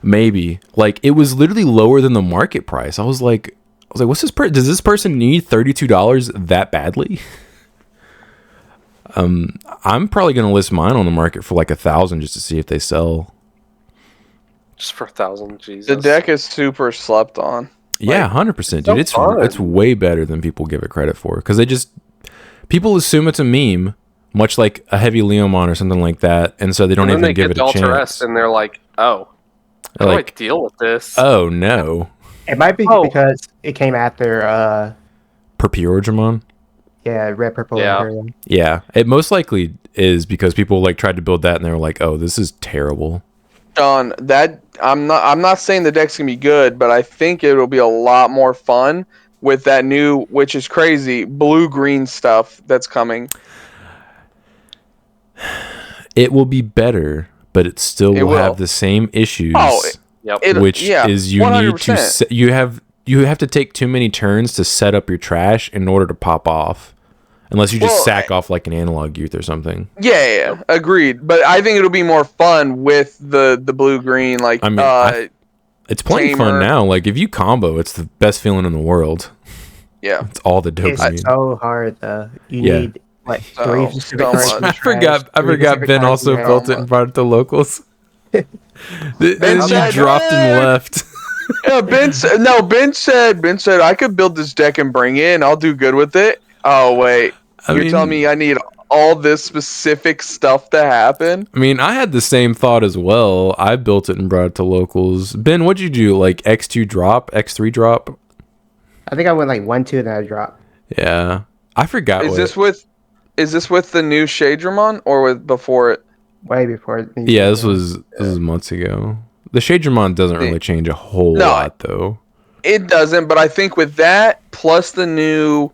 Maybe. Like, it was literally lower than the market price. I was like, what's this does this person need $32 that badly? I'm probably gonna list mine on the market for like 1,000 just to see if they sell. Just for 1,000, Jesus. The deck is super slept on. Yeah, 100%, dude. It's way better than people give it credit for because people assume it's a meme, much like a heavy Leomon or something like that, and so they don't even give it a chance. And they're like, oh, how do I deal with this? Oh no. It might be because it came after Perpurogramon? Yeah, red, purple, Yeah. Imperial. Yeah, it most likely is because people like tried to build that and they were like, "Oh, this is terrible." John, I'm not saying the deck's gonna be good, but I think it'll be a lot more fun with that new, which is crazy, blue-green stuff that's coming. It will be better, but it still will have the same issues. Oh, Yep. Which is you 100%. need to you have to take too many turns to set up your trash in order to pop off. Unless you just sack off like an analog youth or something. Yeah, agreed. But I think it'll be more fun with the blue green. Like, I mean, it's plenty fun now. Like, if you combo, it's the best feeling in the world. Yeah, it's all the dopamine. It's so hard though. You need like 3 specific cards. I forgot Ben also built it and brought it to locals. Then you dropped and left. Yeah, Ben said I could build this deck and bring it and I'll do good with it. Oh wait. You're telling me I need all this specific stuff to happen? I mean, I had the same thought as well. I built it and brought it to locals. Ben, what'd you do? Like X2 drop, X3 drop? I think I went like 1-2 and then I dropped. Yeah, I forgot. Is this with the new Shadramon or with before it? Way before. Yeah, this was months ago. The Shadramon doesn't really change a whole lot though. It doesn't, but I think with that plus the new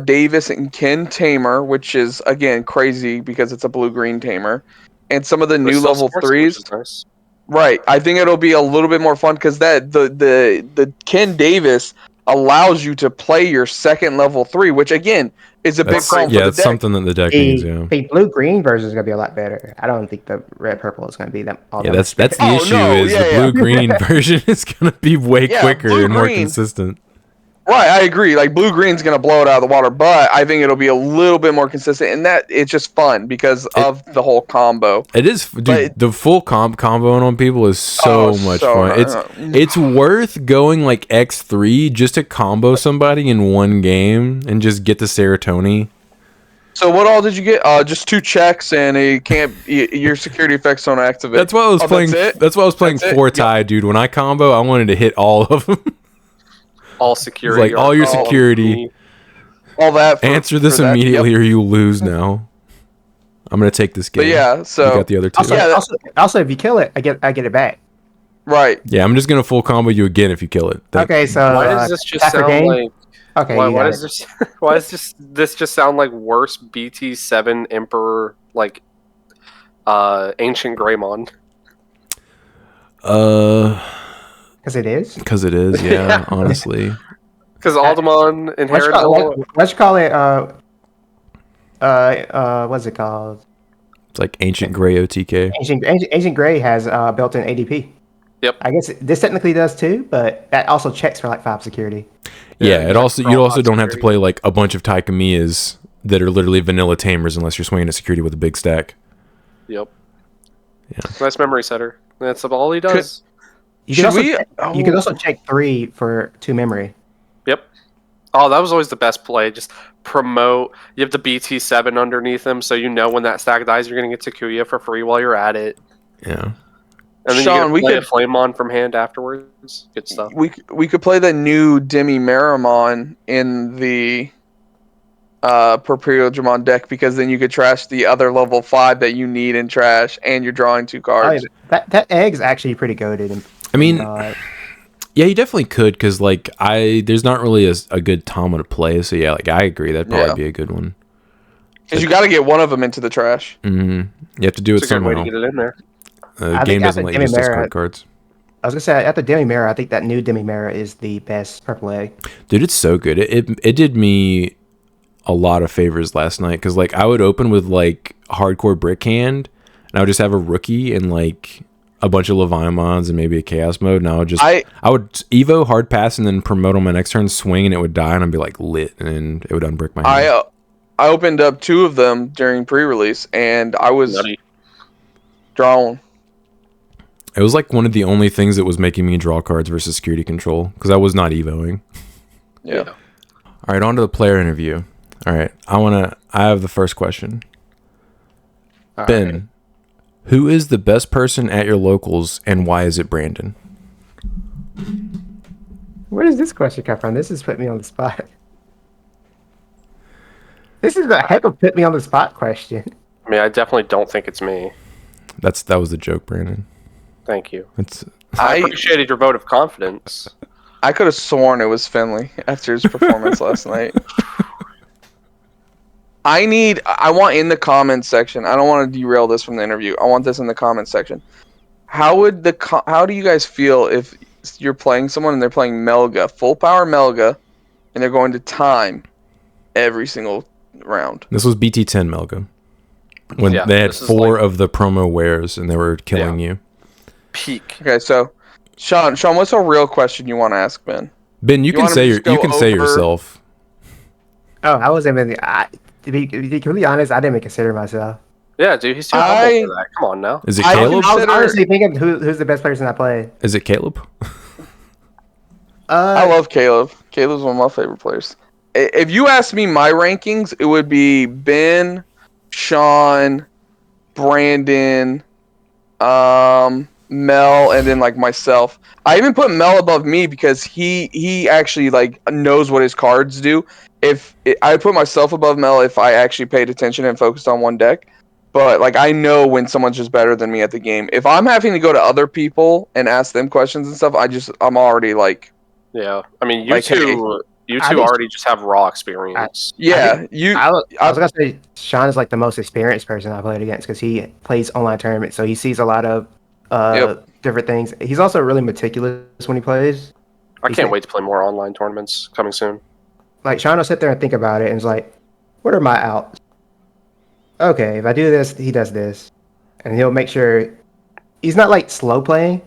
Davis and Ken Tamer, which is again crazy because it's a blue-green Tamer, and some of the new level 3s. Nice. Right, I think it'll be a little bit more fun because that the Ken Davis allows you to play your second level 3, which again is a big problem. Yeah, it's something that the deck needs. Yeah, the blue-green version is gonna be a lot better. I don't think the red-purple is gonna be that. That's the issue. The blue-green version is gonna be way quicker and more consistent. Right, I agree. Like blue-green's gonna blow it out of the water, but I think it'll be a little bit more consistent, and that it's just fun because of the whole combo. It is, dude. The full comboing on people is so much fun. It's worth going like X3 just to combo somebody in one game and just get the serotonin. So what all did you get? Just 2 checks and your security effects don't activate. That's why I was playing. That's why I was playing 4 tie, dude. When I combo, I wanted to hit all of them. All security. Like all your security. All that. Answer this immediately or you lose now. I'm going to take this game. But yeah, so. You got the other 2. Also, if you kill it, I get it back. Right. Yeah, I'm just going to full combo you again if you kill it. Okay, so. Why does this just sound like. Okay, why does this just sound like worse BT7 Emperor, like, Ancient Greymon? Because it is? Because it is, yeah, honestly. Because Aldemon inherited Let's call it, what's it called? It's like Ancient Grey OTK. Ancient Grey has built-in ADP. Yep. I guess this technically does too, but that also checks for like 5 security. Yeah, you also don't have to play like a bunch of Taikamiyas that are literally vanilla tamers unless you're swinging a security with a big stack. Yep. Yeah. Nice memory setter. That's all he does. You can also check 3 for 2 memory. Yep. Oh, that was always the best play. Just promote. You have the BT7 underneath him, so you know when that stack dies, you're going to get Takuya for free while you're at it. Yeah. And then you can play a Flamemon from hand afterwards. Good stuff. We could play the new Demi Maramon in the per Digimon deck, because then you could trash the other level 5 that you need in trash, and you're drawing 2 cards. That egg's actually pretty goated. I mean, yeah, you definitely could, because like there's not really a good Tama to play. So yeah, like I agree, that'd probably be a good one. Because you got to get one of them into the trash. Mm-hmm. You have to do it somehow. It's a good way to get it in there. The game doesn't let you just discard cards. I was gonna say at the Demi Mirror, I think that new Demi Mirror is the best purple egg. Dude, it's so good. It did me a lot of favors last night, because like I would open with like hardcore brick hand, and I would just have a rookie and like a bunch of Leviamons and maybe a chaos mode, and I would Evo hard pass and then promote on my next turn, swing, and it would die, and I'd be like lit, and it would unbrick my hand. I opened up 2 of them during pre-release, and I was drawing. It was like one of the only things that was making me draw cards versus security control, because I was not evoing. Yeah. All right, on to the player interview. All right, I have the first question. All Ben, right. who is the best person at your locals, and why is it Brandon? Where does this question come from? This has put me on the spot. This is a heck of put me on the spot question. I mean, I definitely don't think it's me. That was the joke, Brandon. Thank you. I appreciated your vote of confidence. I could have sworn it was Finley after his performance last night. I want in the comments section. I don't want to derail this from the interview. I want this in the comments section. How do you guys feel if you're playing someone and they're playing Melga, full power Melga, and they're going to time every single round? This was BT10 Melga. When they had 4 of the promo wares and they were killing you. Peak. Okay, so Sean, what's a real question you want to ask Ben? Ben, you can say yourself. Oh, I wasn't even. To be completely honest, I didn't even consider myself. Yeah, dude, he's too humble for that. Come on now. Is it Caleb? I was honestly thinking who's the best person I play. Is it Caleb? I love Caleb. Caleb's one of my favorite players. If you ask me my rankings, it would be Ben, Sean, Brandon, Mel, and then like myself. I even put Mel above me because he actually like knows what his cards do. I put myself above Mel if I actually paid attention and focused on one deck. But like I know when someone's just better than me at the game. If I'm having to go to other people and ask them questions and stuff, I'm already like. Yeah, I mean like, you two already just have raw experience. I was gonna say Sean is like the most experienced person I played against because he plays online tournaments, so he sees a lot of different things. He's also really meticulous when he plays. I can't wait to play more online tournaments coming soon. Like Sean will sit there and think about it and is like, "What are my outs? Okay, if I do this, he does this," and he'll make sure he's not like slow playing,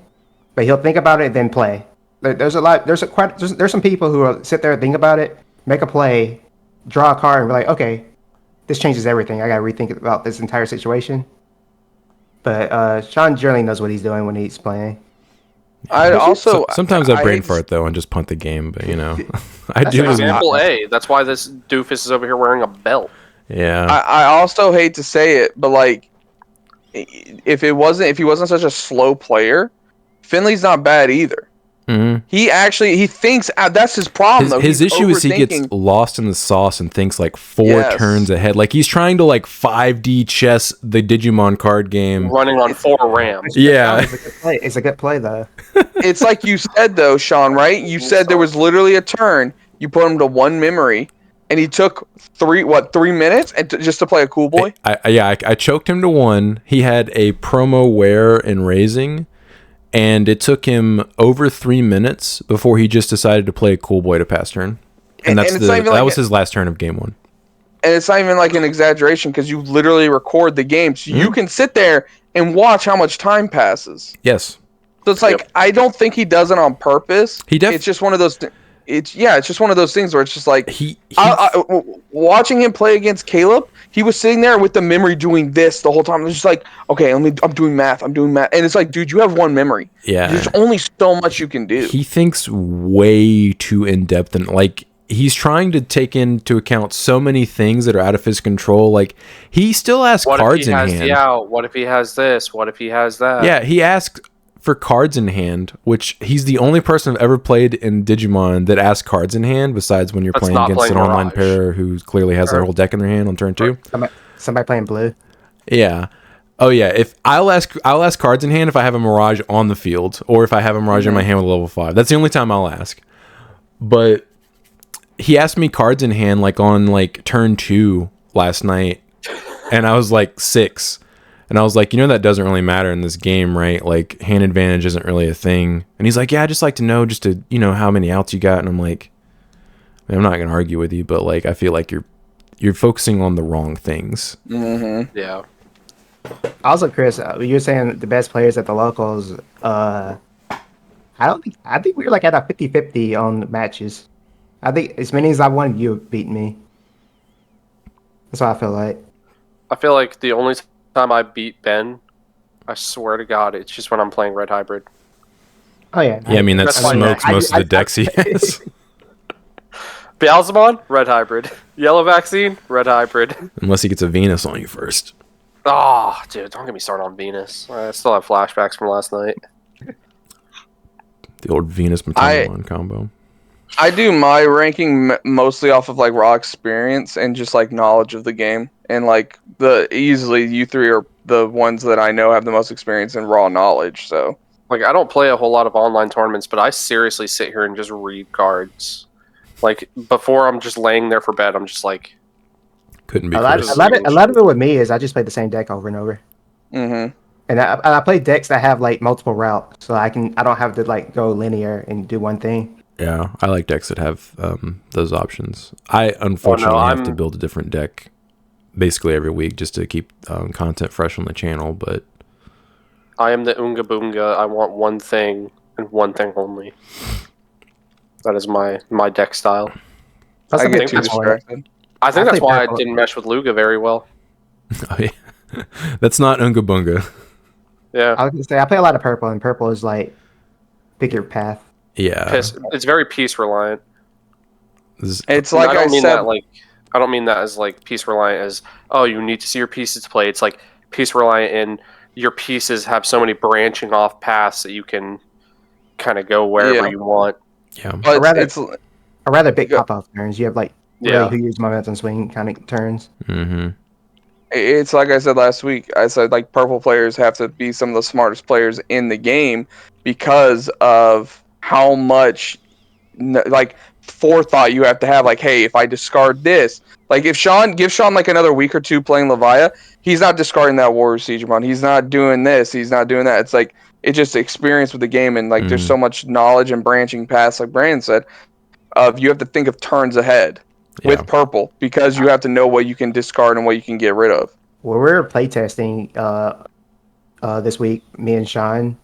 but he'll think about it and then play. There's some people who will sit there and think about it, make a play, draw a card, and be like, okay, this changes everything. I gotta rethink about this entire situation. But Sean generally knows what he's doing when he's playing. Sometimes I brain fart though and just punt the game, but you know, I do. Example A. That's why this doofus is over here wearing a belt. Yeah. I also hate to say it, but like, if he wasn't such a slow player, Finley's not bad either. Mm-hmm. He thinks that's his problem. Though. His issue is he gets lost in the sauce and thinks like 4 turns ahead. Like he's trying to like 5D chess the Digimon card game, running on 4 rams. Yeah, it's a good play though. It's like you said though, Sean. Right? You said there was literally a turn. You put him to 1 memory, and he took 3 minutes and just to play a cool boy. I choked him to 1. He had a promo wear and raising. And it took him over 3 minutes before he just decided to play a cool boy to pass turn. And that was his last turn of game 1. And it's not even like an exaggeration because you literally record the game. So you can sit there and watch how much time passes. Yes. So it's like, I don't think he does it on purpose. It's just one of those... It's just one of those things where it's just like watching him play against Caleb. He was sitting there with the memory doing this the whole time. It's just like, okay, I'm doing math, and it's like, dude, you have 1 memory. Yeah, there's only so much you can do. He thinks way too in depth, and like he's trying to take into account so many things that are out of his control. Like he still has cards in hand. What if he has this? What if he has that? Yeah, he asks for cards in hand, which he's the only person I've ever played in Digimon that asks cards in hand, besides when you're That's playing not against an playing online Mirage. pair who clearly has their whole deck in their hand on turn 2. Somebody playing blue. Yeah. Oh yeah. If I'll ask cards in hand if I have a Mirage on the field, or if I have a Mirage in my hand with a level 5. That's the only time I'll ask. But he asked me cards in hand like on like turn 2 last night, and I was like 6. And I was like, that doesn't really matter in this game, right? Like, hand advantage isn't really a thing. And he's like, yeah, I just like to know just to, how many outs you got. And I'm like, I'm not going to argue with you, but like, I feel like you're focusing on the wrong things. Mm-hmm. Yeah. Also, Chris, you were saying the best players at the locals. I think we were like at a 50-50 on matches. I think as many as I won, you beat me. That's what I feel like. I feel like the only time I beat Ben, I swear to God, it's just when I'm playing Red Hybrid. Oh yeah. Yeah, I mean, that That's fine. smokes most of the decks he has. Beelzebub, Red Hybrid. Yellow Vaccine, Red Hybrid. Unless he gets a Venus on you first. Oh, dude, don't get me started on Venus. I still have flashbacks from last night. The old Venus Matamon combo. I do my ranking mostly off of like raw experience and just like knowledge of the game, and like easily you three are the ones that I know have the most experience and raw knowledge. So Like, I don't play a whole lot of online tournaments, but I seriously sit here and just read cards. Like, before I'm just laying there for bed, I'm just like... Couldn't be A lot of it with me is I just play the same deck over and over. mm-hmm. And I play decks that have like multiple routes, so I don't have to like go linear and do one thing. Yeah, I like decks that have those options. I unfortunately have to build a different deck basically every week just to keep content fresh on the channel, but... I am the Oonga Boonga. I want one thing and one thing only. That is my deck style. I get too that's distracted. I think I that's play why I purple. didn't mesh with Luga very well. Oh, yeah. That's not Unga Bunga. Yeah. I was gonna say I play a lot of purple, and purple is like pick your path. Yeah. It's very piece reliant. It's like I I don't mean said. that like I don't mean that as like piece reliant as you need to see your pieces play. It's like piece reliant in your pieces have so many branching off paths that you can kind of go wherever you want. Yeah. But Or rather big pop off turns. You have like Yeah. who use momentum swing kind of turns. Mm-hmm. It's like I said last week. I said like purple players have to be some of the smartest players in the game because of how much like forethought you have to have. Like, hey, if I discard this, like if give Sean like another week or two playing Levia, he's not discarding that Warrior Siegemon. He's not doing this. He's not doing that. It's like it's just experience with the game, and like there's so much knowledge and branching paths, like Brandon said, of you have to think of turns ahead. Yeah. With purple, because you have to know what you can discard and what you can get rid of. Well, we were playtesting this week, me and Sean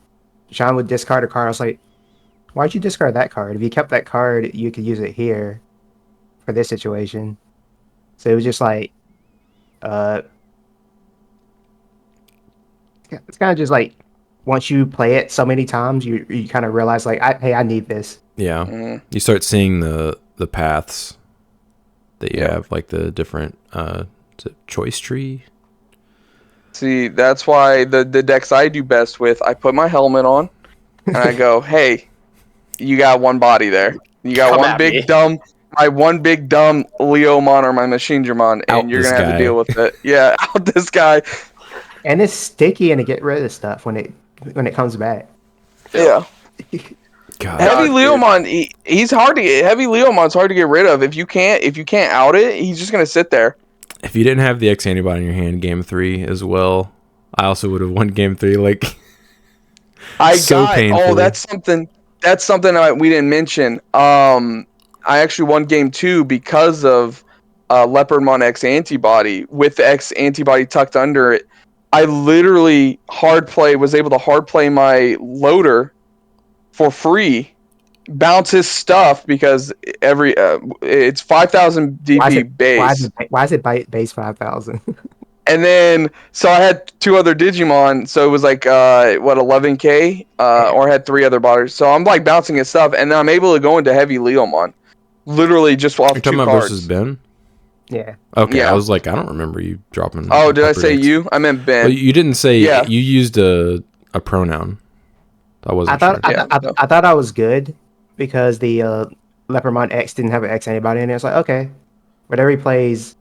would discard a card. I was like, why'd you discard that card? If you kept that card, you could use it here for this situation. So it was just like it's kind of just like once you play it so many times, you kind of realize like, hey, I need this. Yeah. Mm-hmm. You start seeing the paths that you have, like the different choice tree. See, that's why the decks I do best with, I put my helmet on, and I go, hey, you got one body there. You got one big dumb Leomon or my Machinedramon, and you're going to have to deal with it. Yeah, out this guy. And it's sticky and it get rid of stuff when it comes back. Yeah. God. Heavy Leomon, Heavy Leomon's hard to get rid of. If you can't out it, he's just gonna sit there. If you didn't have the X antibody in your hand game 3 as well, I also would have won game 3. Like, painfully. Oh, that's something we didn't mention. I actually won game 2 because of Leopardmon X antibody. With the X antibody tucked under it, I literally was able to hard play my loader for free, bounce his stuff because it's 5,000 DP base. Why is it base 5,000? And then so I had 2 other Digimon, so it was like 11k, or I had 3 other bodies. So I'm like bouncing his stuff, and then I'm able to go into Heavy Leomon, literally just off 2 talking about cards. versus Ben. Yeah. Okay, Yeah. I was like, I don't remember you dropping. Oh, did I say Pepper X. you? I meant Ben. Well, you didn't say. Yeah. You used a pronoun. I wasn't sure. I thought I was good because the Leopardmon X didn't have an X antibody in it. It's like, okay, whatever he plays,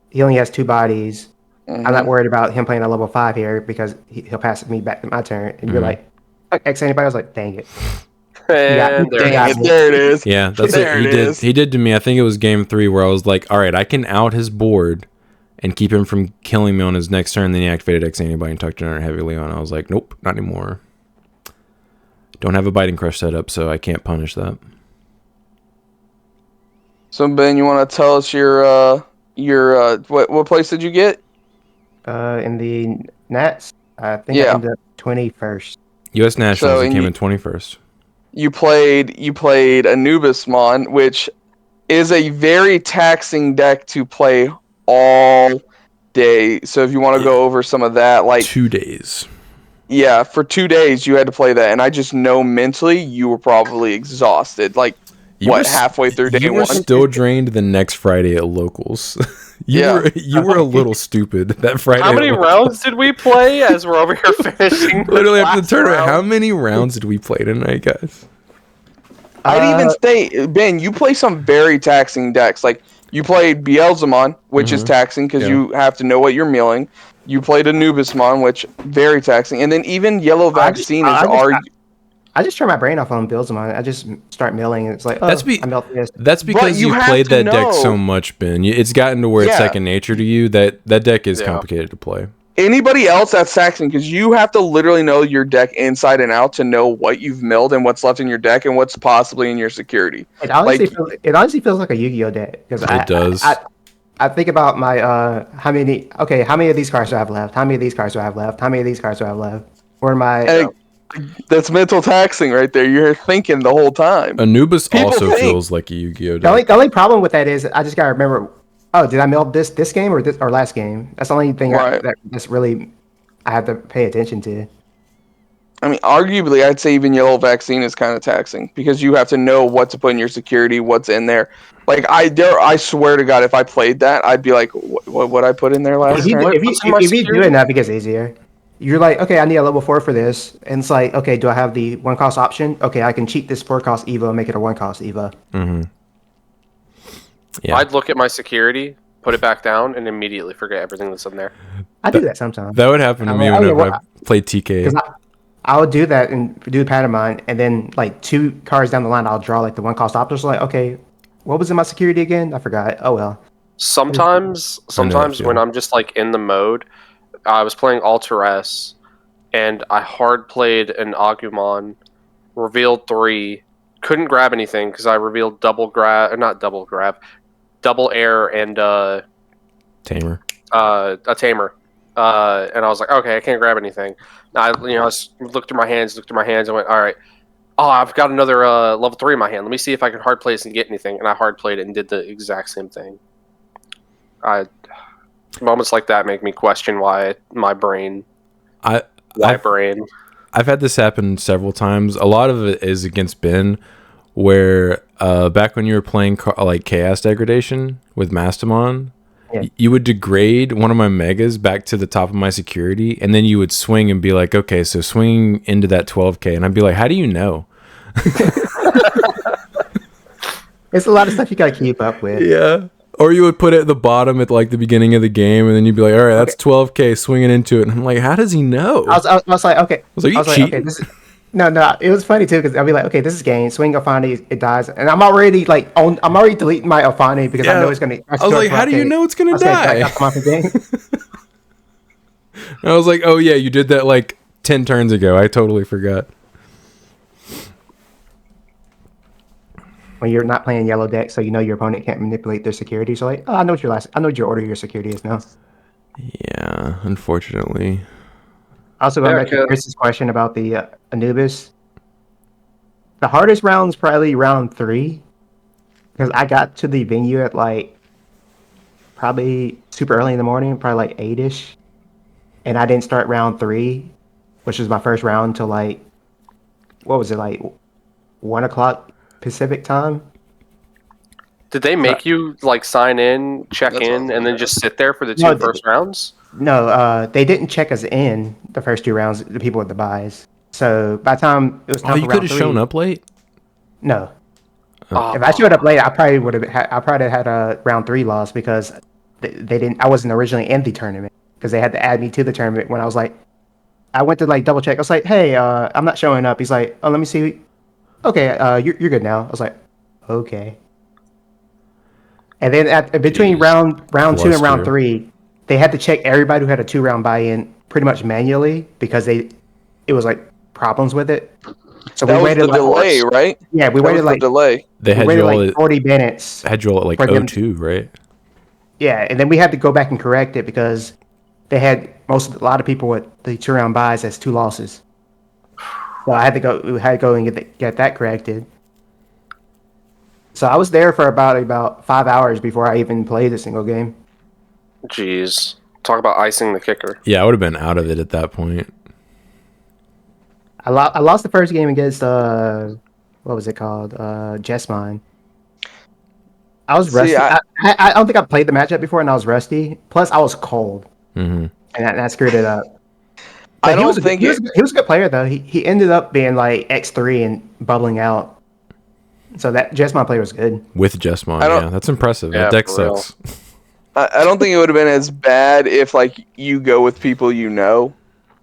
he only has 2 bodies. I'm not worried about him playing a level 5 here because he'll pass me back to my turn. And you're like, X antibody. I was like, dang it. And There it is. Yeah, that's There what he it did. is. He did to me. I think it was game 3 where I was like, all right, I can out his board and keep him from killing me on his next turn. Then he activated X antibody and tucked it under Heavy Leon. I was like, nope, not anymore. Don't have a Biting Crush set up, so I can't punish that. So Ben, you want to tell us your what place did you get? In the Nats, I think I ended up 21st. U.S. Nationals, So, he came in 21st. You played Anubismon, which is a very taxing deck to play all day. So if you want to go over some of that, like 2 days. Yeah, for 2 days you had to play that, and I just know mentally you were probably exhausted. Like halfway through day you were 1? still drained the next Friday at locals. you were a little stupid that Friday. How many rounds did we play as we're over here finishing? Literally after the tournament, how many rounds did we play tonight, guys? I'd even say, Ben, you play some very taxing decks. Like you played Beelzemon, which is taxing because you have to know what you're milling. You played Anubismon, which very taxing, and then even Yellow Vaccine I just turn my brain off on Beelzemon. I just start milling, and it's like, I melt this. That's because you played that deck so much, Ben. It's gotten to where it's second nature to you. That deck is complicated to play. Anybody else that's taxing because you have to literally know your deck inside and out to know what you've milled and what's left in your deck and what's possibly in your security. It honestly feels like a Yu-Gi-Oh deck because it does. I think about my how many of these cards do I have left? How many of these cards do I have left? How many of these cards do I have left? Or my that's mental taxing right there. You're thinking the whole time. Anubis also feels like a Yu-Gi-Oh deck. The only problem with that is I just gotta remember. Oh, did I mill this game or last game? That's the only thing that's really I have to pay attention to. I mean, arguably, I'd say even Yellow Vaccine is kind of taxing because you have to know what to put in your security, what's in there. Like I swear to God, if I played that, I'd be like, what would I put in there last turn? If you do it enough, it gets easier. You're like, okay, I need a level 4 for this, and it's like, okay, do I have the 1 cost option? Okay, I can cheat this 4 cost Eva and make it a 1 cost Eva. Mm-hmm. Yeah. I'd look at my security, put it back down, and immediately forget everything that's in there. I do that sometimes. That would happen to me whenever I played TK. I would do that and do Patamon, and then like 2 cards down the line, I'll draw like the 1 cost option. So like, okay, what was in my security again? I forgot. Oh well. Sometimes when I'm just like in the mode, I was playing Alter S, and I hard played an Agumon, revealed 3, couldn't grab anything because I revealed double air and Tamer. A Tamer. And I was like, okay, I can't grab anything. I looked through my hands and went, all right. Oh, I've got another level 3 in my hand. Let me see if I can hard play this and get anything. And I hard played it and did the exact same thing. Moments like that make me question why my brain. I've had this happen several times. A lot of it is against Ben, where back when you were playing like Chaos Degradation with Mastamon, you would degrade one of my megas back to the top of my security, and then you would swing and be like, okay, so swing into that 12k, and I'd be like, how do you know? It's a lot of stuff you gotta keep up with. Yeah. Or you would put it at the bottom at like the beginning of the game, and then you'd be like, all right, that's 12k, swinging into it. And I'm like, how does he know? I was like, okay. Okay, this is... No, it was funny too because I'll be like, okay, this is game. Swing Alfani, it dies, and I'm already deleting my Alfani because I know it's gonna. I was like, how do you know it's gonna die? I was like, oh yeah, you did that like 10 turns ago. I totally forgot. When you're not playing yellow deck, so you know your opponent can't manipulate their security. So like, I know what your order of your security is now. Yeah, unfortunately. Also, going back to Chris's question about the Anubis, the hardest round is probably round 3, because I got to the venue at like probably super early in the morning, probably like 8ish, and I didn't start round 3, which was my first round, until like, what was it, like 1 o'clock Pacific time. Did they make you like sign in, check in, and then just sit there for the 2 first rounds? No, they didn't check us in the first 2 rounds, the people with the buys. So by the time it was time Oh, for you round could have 3, shown up late? No. Oh. If I showed up late, I probably would have. I probably had a round 3 loss because they didn't. I wasn't originally in the tournament because they had to add me to the tournament when I was like. I went to like double check. I was like, "Hey, I'm not showing up." He's like, "Oh, let me see." Okay, you're good now. I was like, "Okay." And then between Jeez. round 2 and round Cluster. 3, they had to check everybody who had a 2-round buy-in pretty much manually because it was like problems with it. So That we was waited the like delay, right? yeah, we That waited was like the delay. They we had waited you all like 40 minutes. at like for them 02, right? Yeah, and then we had to go back and correct it because they had a lot of people with the 2-round buys as 2 losses. So I had to go. We had to go and get that corrected. So I was there for about 5 hours before I even played a single game. Jeez. Talk about icing the kicker. Yeah, I would have been out of it at that point. I lost the first game against what was it called? Jessmine. I was rusty. See, I don't think I played the matchup before, and I was rusty. Plus, I was cold, Mm-hmm. and that screwed it up. But I don't think he was a good player though. He ended up being like X3 and bubbling out. So that Jessmine player was good. With Jessmon, I don't- yeah, that's impressive. Yeah, that deck for real. sucks. I don't think it would have been as bad if like you go with people you know.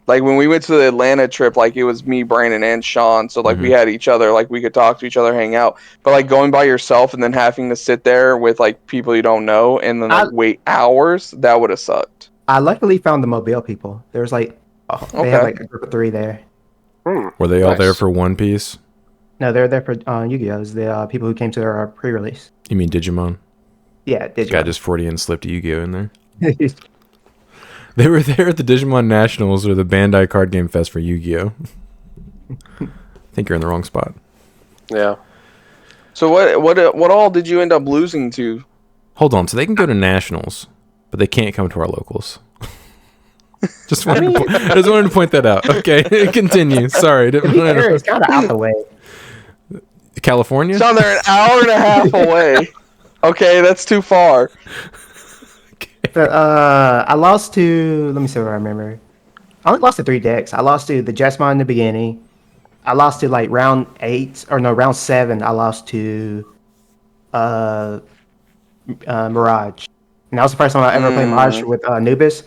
Like when we went to the Atlanta trip, like it was me, Brandon, and Sean. So like we had each other, like we could talk to each other, hang out. But like going by yourself and then having to sit there with like people you don't know and then like wait hours, that would have sucked. I luckily found the Mobile people. There was like they had Okay. like a group of 3 there. Were they all there for One Piece? No, they're there for Yu-Gi-Oh's. The people who came to our pre-release. You mean Digimon? Yeah, Guy Digimon. just 40 and slipped a Yu-Gi-Oh in there. They were there at the Digimon Nationals or the Bandai Card Game Fest for Yu-Gi-Oh. I think you're in the wrong spot. Yeah. So what all did you end up losing to? Hold on, so they can go to Nationals, but they can't come to our locals. just wanted to point that out. Okay, continue. Sorry. It's kind of out the way. California? Sean, they're an hour and a half away. Okay, that's too far. But I lost to. Let me see what I remember. I only lost to 3 decks. I lost to the Jessmon in the beginning. I lost to like round 7. I lost to Mirage, and that was the first time I ever played Mirage with Anubis.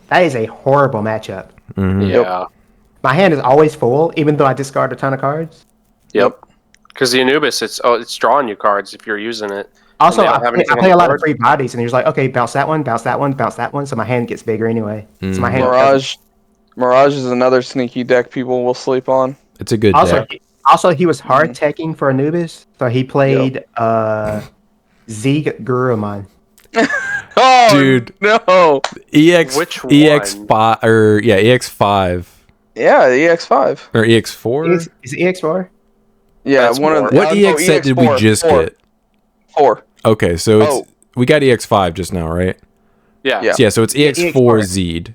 That is a horrible matchup. Yeah. My hand is always full, even though I discard a ton of cards. Yep. Because the Anubis, it's drawing you cards if you're using it. Also, And they I don't have anything play on a the lot of board. free bodies, and you're just like, okay, bounce that one, bounce that one, bounce that one, so my hand gets bigger anyway. So my hand Mirage is another sneaky deck people will sleep on. It's a good also, deck. he was hard teching for Anubis, so he played Zeeg Gurumon. Oh, Dude. no. Which one? EX5 or EX5 Yeah, the EX5. or EX4. Is it EX4? Yeah, That's one more. of the. What EX set did we just get? 4. Okay, so we got EX5 just now, right? Yeah. Yeah. So it's EX4 EX4. Z'd.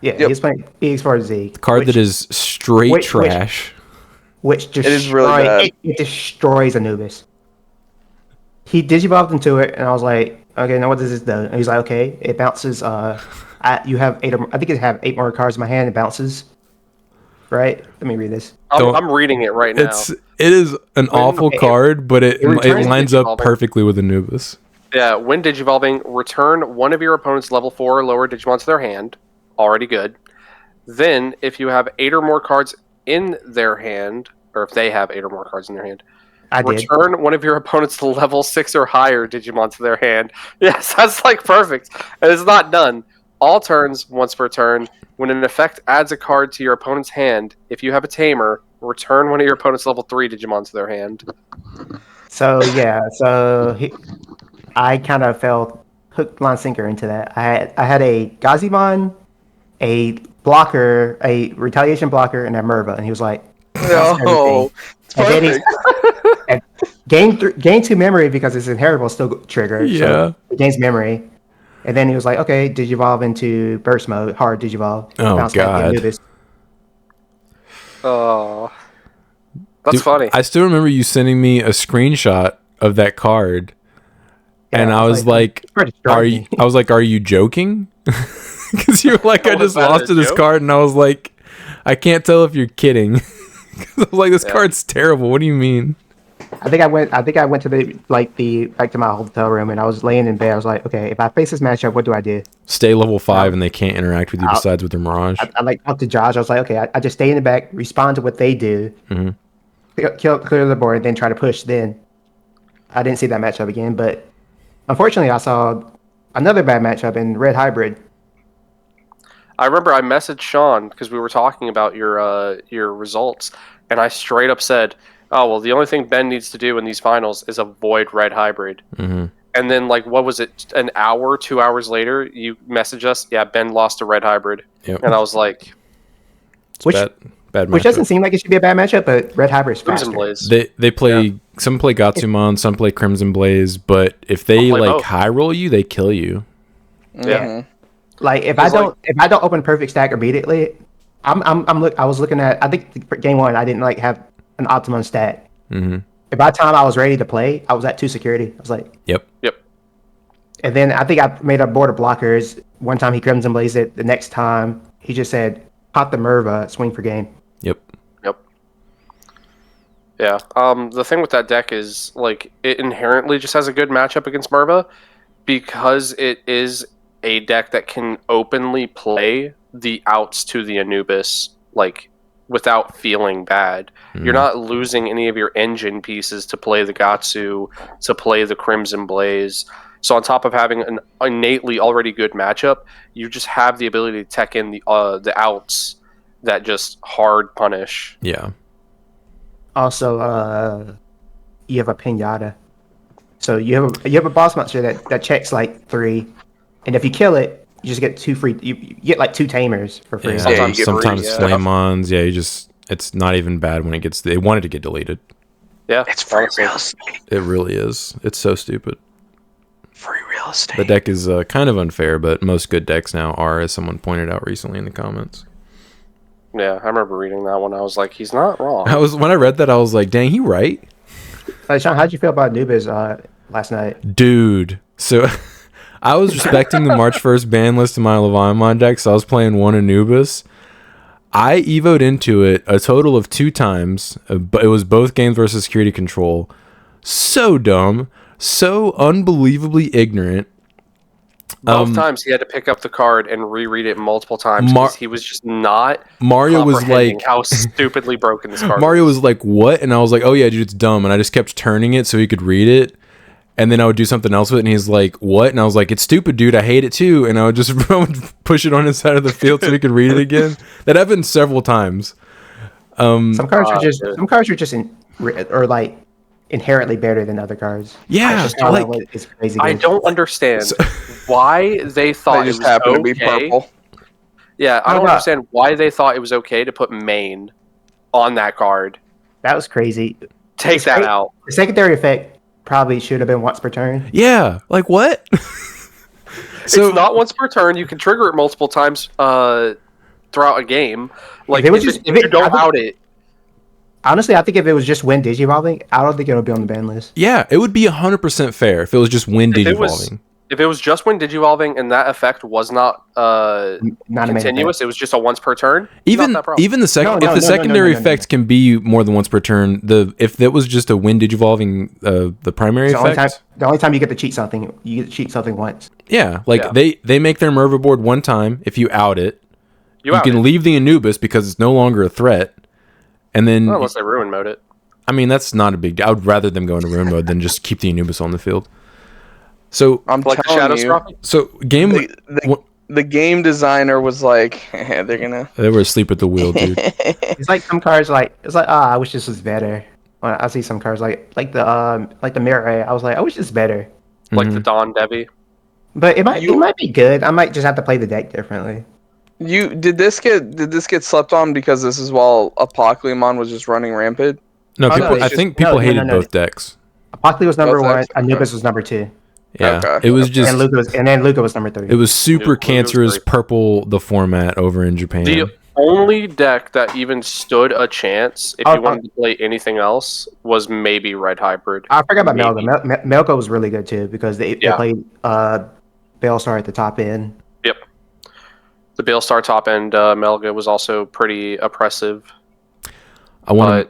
Yeah, Yep. he's playing EX4 Zeeg. Card that is straight trash. Which is really bad. It destroys Anubis. He digivolved into it, and I was like, okay, now what does this do? And he's like, okay, it bounces. You have 8. I think it have 8 more cards in my hand. It bounces. Right? Let me read this. I'm reading it right now. It is an awful card, but it returns lines up Digivolving. perfectly with Anubis. Yeah, when Digivolving, return one of your opponent's level 4 or lower Digimon to their hand. Already good. Then, if you have 8 or more cards in their hand, or if they have 8 or more cards in their hand, I did. return one of your opponent's level 6 or higher Digimon to their hand. Yes, that's like perfect. And it's not done. All turns, once per turn, when an effect adds a card to your opponent's hand, if you have a tamer, return one of your opponent's level 3 Digimon to their hand. So yeah, I kind of fell hook, line, sinker into that. I had a Gazimon, a blocker, a retaliation blocker, and a Merva, and he was like, No. It's and then perfect. gain 2 memory because it's inheritable still triggered. Yeah. So it gains memory. And then he was like, okay, digivolve into burst mode, hard digivolve. Oh, Bounce back God. into this. Oh, that's Dude, funny. I still remember you sending me a screenshot of that card, and Yeah, I was like, pretty "Are you?" I was like, "Are you joking?" Because you were like, "I Was just that lost a to this joke? card," and I was like, I can't tell if you're kidding. I was like, this card's terrible. What do you mean? I think I went to back to my hotel room, and I was laying in bed. I was like, okay, if I face this matchup, what do I do? Stay level 5 and they can't interact with you besides with their Mirage. I like talked to Josh. I was like, okay, I just stay in the back, respond to what they do, clear the board, and then try to push. Then I didn't see that matchup again, but unfortunately, I saw another bad matchup in Red Hybrid. I remember I messaged Sean because we were talking about your results, and I straight up said, "Oh well, the only thing Ben needs to do in these finals is avoid Red Hybrid." Mm-hmm. And then, like, what was it? An hour, 2 hours later, you message us, "Yeah, Ben lost to Red Hybrid," and I was like, "Bad matchup." Which doesn't seem like it should be a bad matchup, but Red Hybrid is faster. Crimson Blaze. They play some play Gatsumon, some play Crimson Blaze, but if they like both. High roll you, they kill you. Yeah. Like if I don't open perfect stack immediately, I was looking at, I think for game 1 I didn't like have an optimum stat. Mm-hmm. By the time I was ready to play, I was at 2 security. I was like, Yep. And then I think I made a board of blockers. One time he Crimson Blazed it. The next time he just said, "Pop the Merva, swing for game." Yep. Yeah. The thing with that deck is, like, it inherently just has a good matchup against Merva because it is a deck that can openly play the outs to the Anubis, like, without feeling bad. You're not losing any of your engine pieces to play the Gatsu, to play the Crimson Blaze. So on top of having an innately already good matchup, you just have the ability to tech in the outs that just hard punish. Yeah. Also, you have a Pinata. So you have a boss monster that checks like 3, and if you kill it, you just get 2 free. You get like 2 tamers for free. Yeah, sometimes Flamons. Yeah, it's not even bad when it gets. They want it to get deleted. Yeah, it's free real estate. It really is. It's so stupid. Free real estate. The deck is kind of unfair, but most good decks now are, as someone pointed out recently in the comments. Yeah, I remember reading that one. I was like, he's not wrong. When I read that, I was like, dang, he right. Sean, how'd you feel about Anubis last night? Dude, so I was respecting the March 1st ban list in my Leviathan deck, so I was playing one Anubis. I evoed into it a total of 2 times, but it was both games versus security control. So dumb, so unbelievably ignorant. Both times he had to pick up the card and reread it multiple times because he was just not. Mario was like, how stupidly broken this card. Mario was like, "What?" And I was like, "Oh yeah, dude, it's dumb." And I just kept turning it so he could read it, and then I would do something else with it, and he's like, "What?" And I was like, "It's stupid, dude. I hate it too." And I would just push it on his side of the field so he could read it again. That happened several times. Some cards are just inherently better than other cards. Yeah, it's crazy. I don't understand why they thought they just it was happened okay. to be purple. Yeah, I don't understand why they thought it was okay to put main on that card. That was crazy. Take that out. The secondary effect probably should have been once per turn. Yeah, like what? It's not once per turn. You can trigger it multiple times throughout a game. Like if you don't out it. Honestly, I think if it was just Wind Digivolving, I don't think it would be on the ban list. Yeah, it would be 100% fair if it was just Wind Digivolving. If it was just Wind Digivolving and that effect was not continuous, it was just a once per turn. Even the secondary effect can be more than once per turn. If that was just a Wind Digivolving, the primary effect. The only time you get to cheat something, you get to cheat something once. Yeah, they make their Merva board one time. If you out it, you can leave the Anubis because it's no longer a threat. And then, unless they ruin mode it. I mean, that's not a big deal. I would rather them go into ruin mode than just keep the Anubis on the field. So I'm like telling you. So the game designer was like, they were asleep at the wheel, dude. It's like some cards I wish this was better. When I see some cards like the Mirror, I was like, I wish this was better. Like the Dawn Devi. But it might be good. I might just have to play the deck differently. Did this get slept on because this is while Apocalypse was just running rampant? No, I think people hated both decks. Apocalypse was number 1, Anubis was number 2. Yeah, okay. It was just and then Luca was number 3. It was super cancerous purple, the format over in Japan. The only deck that even stood a chance if you wanted to play anything else was maybe Red Hybrid. I forgot about Melko. Melko was really good too because they played Bellstar at the top end. Yep. The Baelstar top end Melga was also pretty oppressive. I want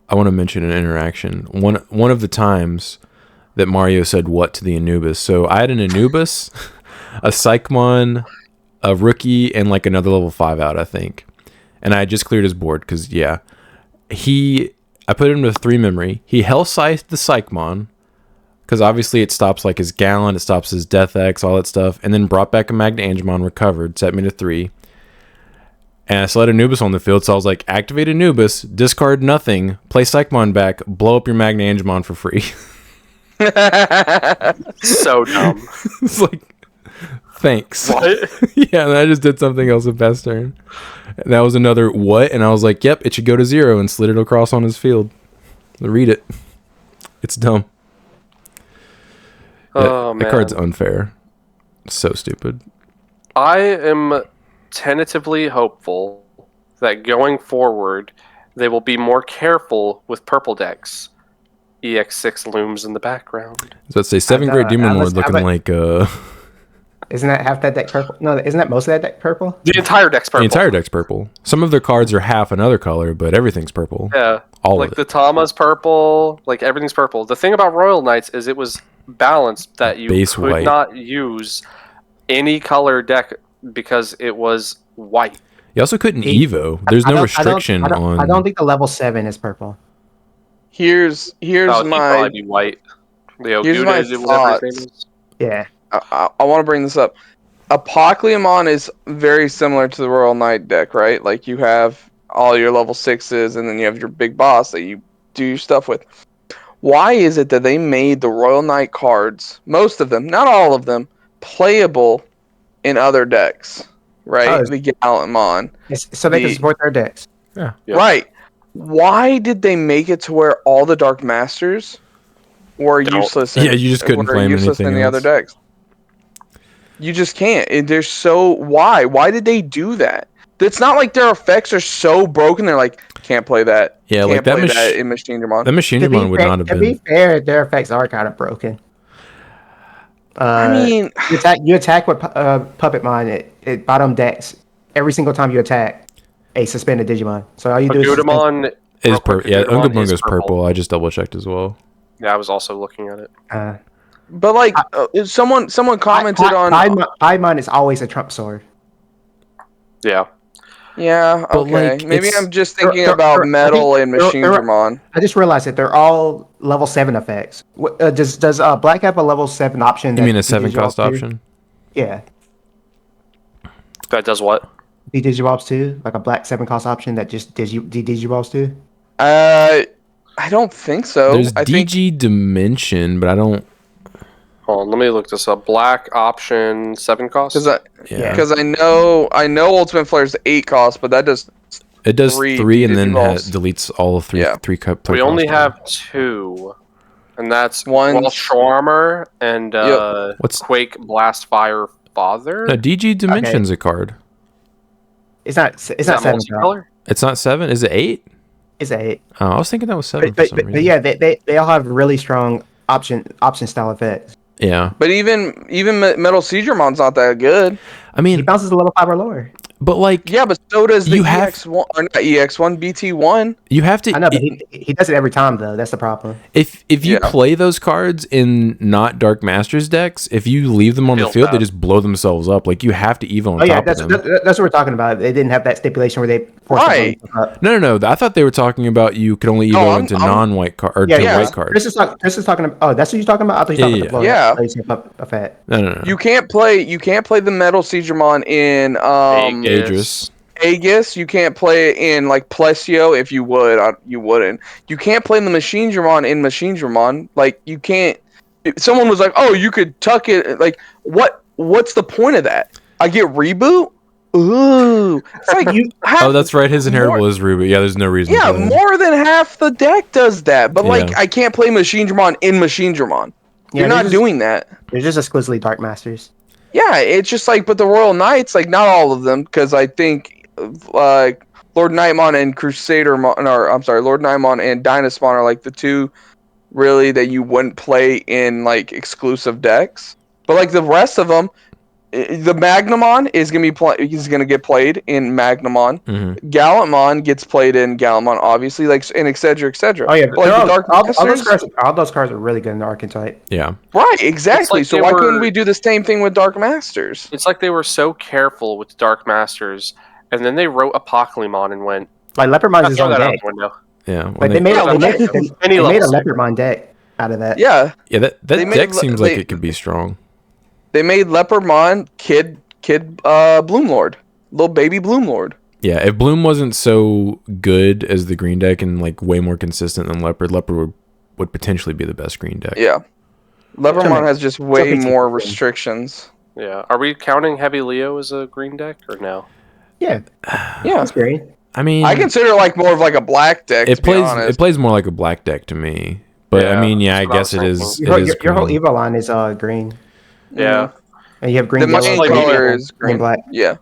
to mention an interaction. One of the times that Mario said what to the Anubis. So I had an Anubis, a Psychmon, a Rookie, and like another level 5 out, I think. And I just cleared his board because, yeah. I put him to 3 memory. He hell scythed the Psychmon because obviously it stops like his Gallon, it stops his Death X, all that stuff. And then brought back a Magna Angemon, recovered, set me to 3. And I still had Anubis on the field, so I was like, activate Anubis, discard nothing, play Psychmon back, blow up your Magna Angemon for free. So dumb. It's like, thanks. What? Yeah, and I just did something else at best turn. And that was another what? And I was like, yep, it should go to 0 and slid it across on his field. Read it. It's dumb. Oh, that man. card's unfair. So stupid. I am tentatively hopeful that going forward, they will be more careful with purple decks. EX6 looms in the background. I was about to say, 7 Great Demon Lord looking like... Isn't that half that deck purple? No, isn't that most of that deck purple? The entire deck's purple. The entire deck's purple. Some of their cards are half another color, but everything's purple. Yeah. All like of it. the Tama's purple, like everything's purple. The thing about Royal Knights is it was balanced that you Base could white. not use any color deck because it was white. You also couldn't Evo. There's no restriction on... I don't think the level 7 is purple. Here's Oh, he'd my probably be white. The here's my Oguda, whatever his name thoughts. is. Yeah. I want to bring this up. Apocleamon is very similar to the Royal Knight deck, right? Like you have all your level 6s, and then you have your big boss that you do your stuff with. Why is it that they made the Royal Knight cards, most of them, not all of them, playable in other decks, right? Oh, the Gallantmon. So they can support their decks. Yeah. Yeah. Right. Why did they make it to where all the Dark Masters were useless? Yeah, you just couldn't were play useless anything in the else. other decks. You just can't. There's so why? Why did they do that? It's not like their effects are so broken. They're like, can't play that. Yeah, can't like that, play that in Machine Dramon. that Machine To be Dramon would fair- not have To been... be fair, their effects are kind of broken. I mean, You attack with Puppetmon. It bottom decks every single time you attack a suspended Digimon. So all you do is Ogudamon is purple. Yeah, Ogudamon Ungabunga's is purple. I just double checked as well. Yeah, I was also looking at it. but like someone commented on. Piedmon is always a trump sword. Yeah. Yeah, But, okay. like, Maybe it's- I'm just thinking They're- about they're- Metal I think and they're- Machine they're- Dramon. I just realized that they're all level 7 effects. Does Black have a level 7 option? You mean a that 7 cost Digivolves to? option? Yeah. That does what? Digivolves too? Like a black 7 cost option that just Digivolves to? I don't think so. There's I think DG Dimension, but I don't... Hold on, let me look this up. Black option 7 cost? because I know Ultimate Flare is 8 cost, but that does It does 3 3 and then Digivolves. deletes all of 3. Yeah. 3 cup. We only have 2. And that's One- Welsh Armor and What's... Quake Blast Fire Father. No, DG Dimension's a card. It's not. It's Is not that 7. multicolor? It's not 7. Is it 8? It's 8. Oh, I was thinking that was 7 But, for but, some but reason. yeah, they all have really strong option style effects. Yeah. But even Metal Seizuremon's not that good. I He mean, bounces a level 5 or lower. but like, Yeah, but so does the You have- EX1 or not EX1 BT1. you have to... I know, but he does it every time though. That's the problem. If you Yeah. play those cards in not Dark Masters decks, if you leave them on the Feels field, they bad. just blow themselves up. Like, you have to Evo on Oh yeah, top that's of them. what we're talking about. They didn't have that stipulation where they forced Right. them up. No. I thought they were talking about you could only Evo No, I'm- into I'm- non-white card or Yeah, to yeah. white cards. Chris is talking about. Oh, that's what you're talking about. I thought you were talking Yeah, about yeah. a fat. No. You can't play the Metal Seizuremon in Aegis. Aegis. You can't play it in like Plesio. If you would, you wouldn't. You can't play the Machine Dramon in Machine Dramon. Like you can't. Someone was like, "Oh, you could tuck it." Like what's the point of that? I get reboot. Ooh, it's like you. Oh, that's right. His inheritable is Ruby. Yeah, there's no reason. Yeah, for that. more than half the deck does that. But like, Yeah. I can't play Machine Dramon in Machine Dramon. Yeah, You're not doing that. They're just exquisitely Dark Masters. Yeah, it's just like, but the Royal Knights, like not all of them, because I think Lord Nightmon and Lord Nightmon and Dynasmon are like the two really that you wouldn't play in like exclusive decks. But like the rest of them, the Magnamon is gonna be he's gonna get played in Magnamon. Mm-hmm. Gallantmon gets played in Gallantmon, obviously, like, and et cetera, et cetera. Oh yeah, But, like, the Dark Masters, all those cards are really good in the Archetype. Yeah. right? Exactly. like So they why were- couldn't we do the same thing with Dark Masters? It's like they were so careful with Dark Masters, and then they wrote Apocalypon and went, Like Leopardmon's his throw own that out deck. the window. Yeah. Like when they made Yeah, they made any they made a level six. Leopardmon deck out of that. Yeah, that they made deck le- seems like they- it could be strong. they made Leopardmon Kid Bloomlord, little baby Bloomlord. Yeah, if Bloom wasn't so good as the green deck and like way more consistent than Leopard would potentially be the best green deck. Yeah, Leopardmon has just way Something more to- restrictions. Yeah. Are we counting Heavy Leo as a green deck or no? Yeah, Yeah, that's great. I mean, I consider it like more of like a black deck. it to be honest. It plays more like a black deck to me. But I Yeah, mean, yeah, I that's guess what it I was is. thinking. It is Your whole green. Evo line is green, Yeah. and you have green, The yellow, main like green, color and is green. black. Yeah,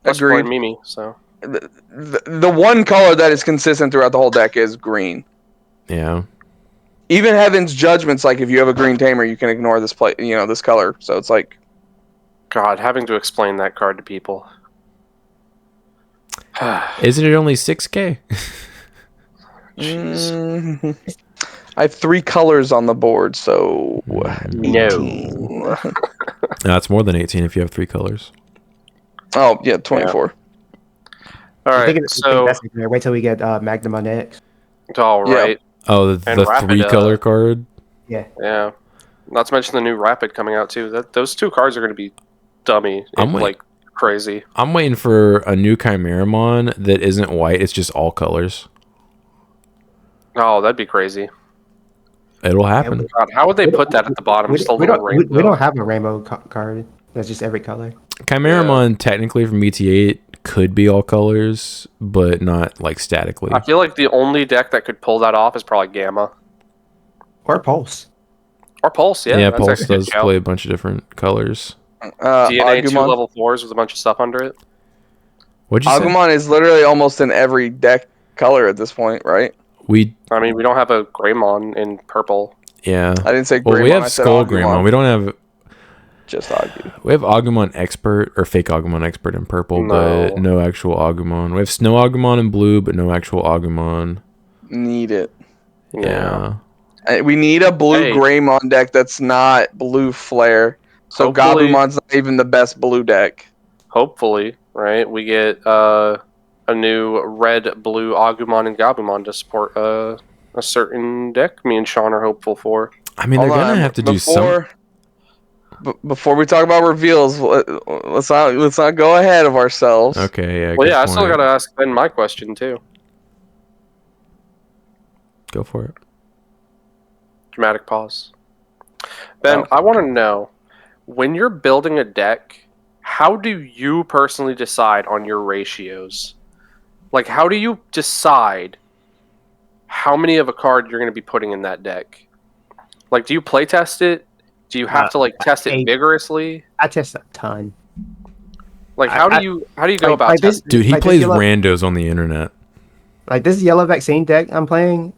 Plus agreed. playing Mimi, so. The one color that is consistent throughout the whole deck is green. Yeah. Even Heaven's Judgment's like, if you have a green tamer, you can ignore this this color. So it's like, God, having to explain that card to people. Isn't it only 6K? I have 3 colors on the board, so No. 18. No, it's more than 18 if you have 3 colors. Oh yeah, 24. All I right, think so that's there. Wait till we get Magnamon X. all right, Oh, And the Rapid, 3 color card. Yeah, yeah. Not to mention the new Rapid coming out too. Those 2 cards are going to be dummy, I'm like crazy. I'm waiting for a new Chimeramon that isn't white. It's just all colors. Oh, that'd be crazy. It'll happen. God, how would they put that at the bottom? Just a little rainbow. we don't have a rainbow card. That's just every color. Chimeramon technically from BT8 could be all colors, but not like statically. I feel like the only deck that could pull that off is probably Gamma Or Pulse. or Pulse. Yeah, Yeah, that's Pulse actually a good does shout. play a bunch of different colors. DNA 2 Agumon. level 4s with a bunch of stuff under it. What'd you say? Agumon is literally almost in every deck color at this point, right? We I mean, we don't have a Greymon in purple. yeah. I didn't say Greymon. Well, we I have said Skull Agumon. Greymon. We don't have. Just Agu. We have Agumon Expert or fake Agumon Expert in purple, No. but no actual Agumon. We have Snow Agumon in blue, but no actual Agumon. Need it. Yeah. We need a blue Hey. Greymon deck that's not blue flare. So Hopefully- Gabumon's not even the best blue deck. Hopefully, right? We get a new red, blue Agumon and Gabumon to support a certain deck. Me and Sean are hopeful for. I mean, they're Hold gonna on, have to do some. Before we talk about reveals, let's not go ahead of ourselves. Okay, yeah. Well, good yeah, I still point. gotta ask Ben my question too. Go for it. Dramatic pause. Ben, Oh. I want to know, when you're building a deck, how do you personally decide on your ratios? Like, how do you decide how many of a card you're going to be putting in that deck? Like, do you play test it? Do you have to like test it I- vigorously? I test a ton. Like, how do you go about like this, testing? Dude, he like this plays yellow, randos on the internet. like this yellow vaccine deck I'm playing.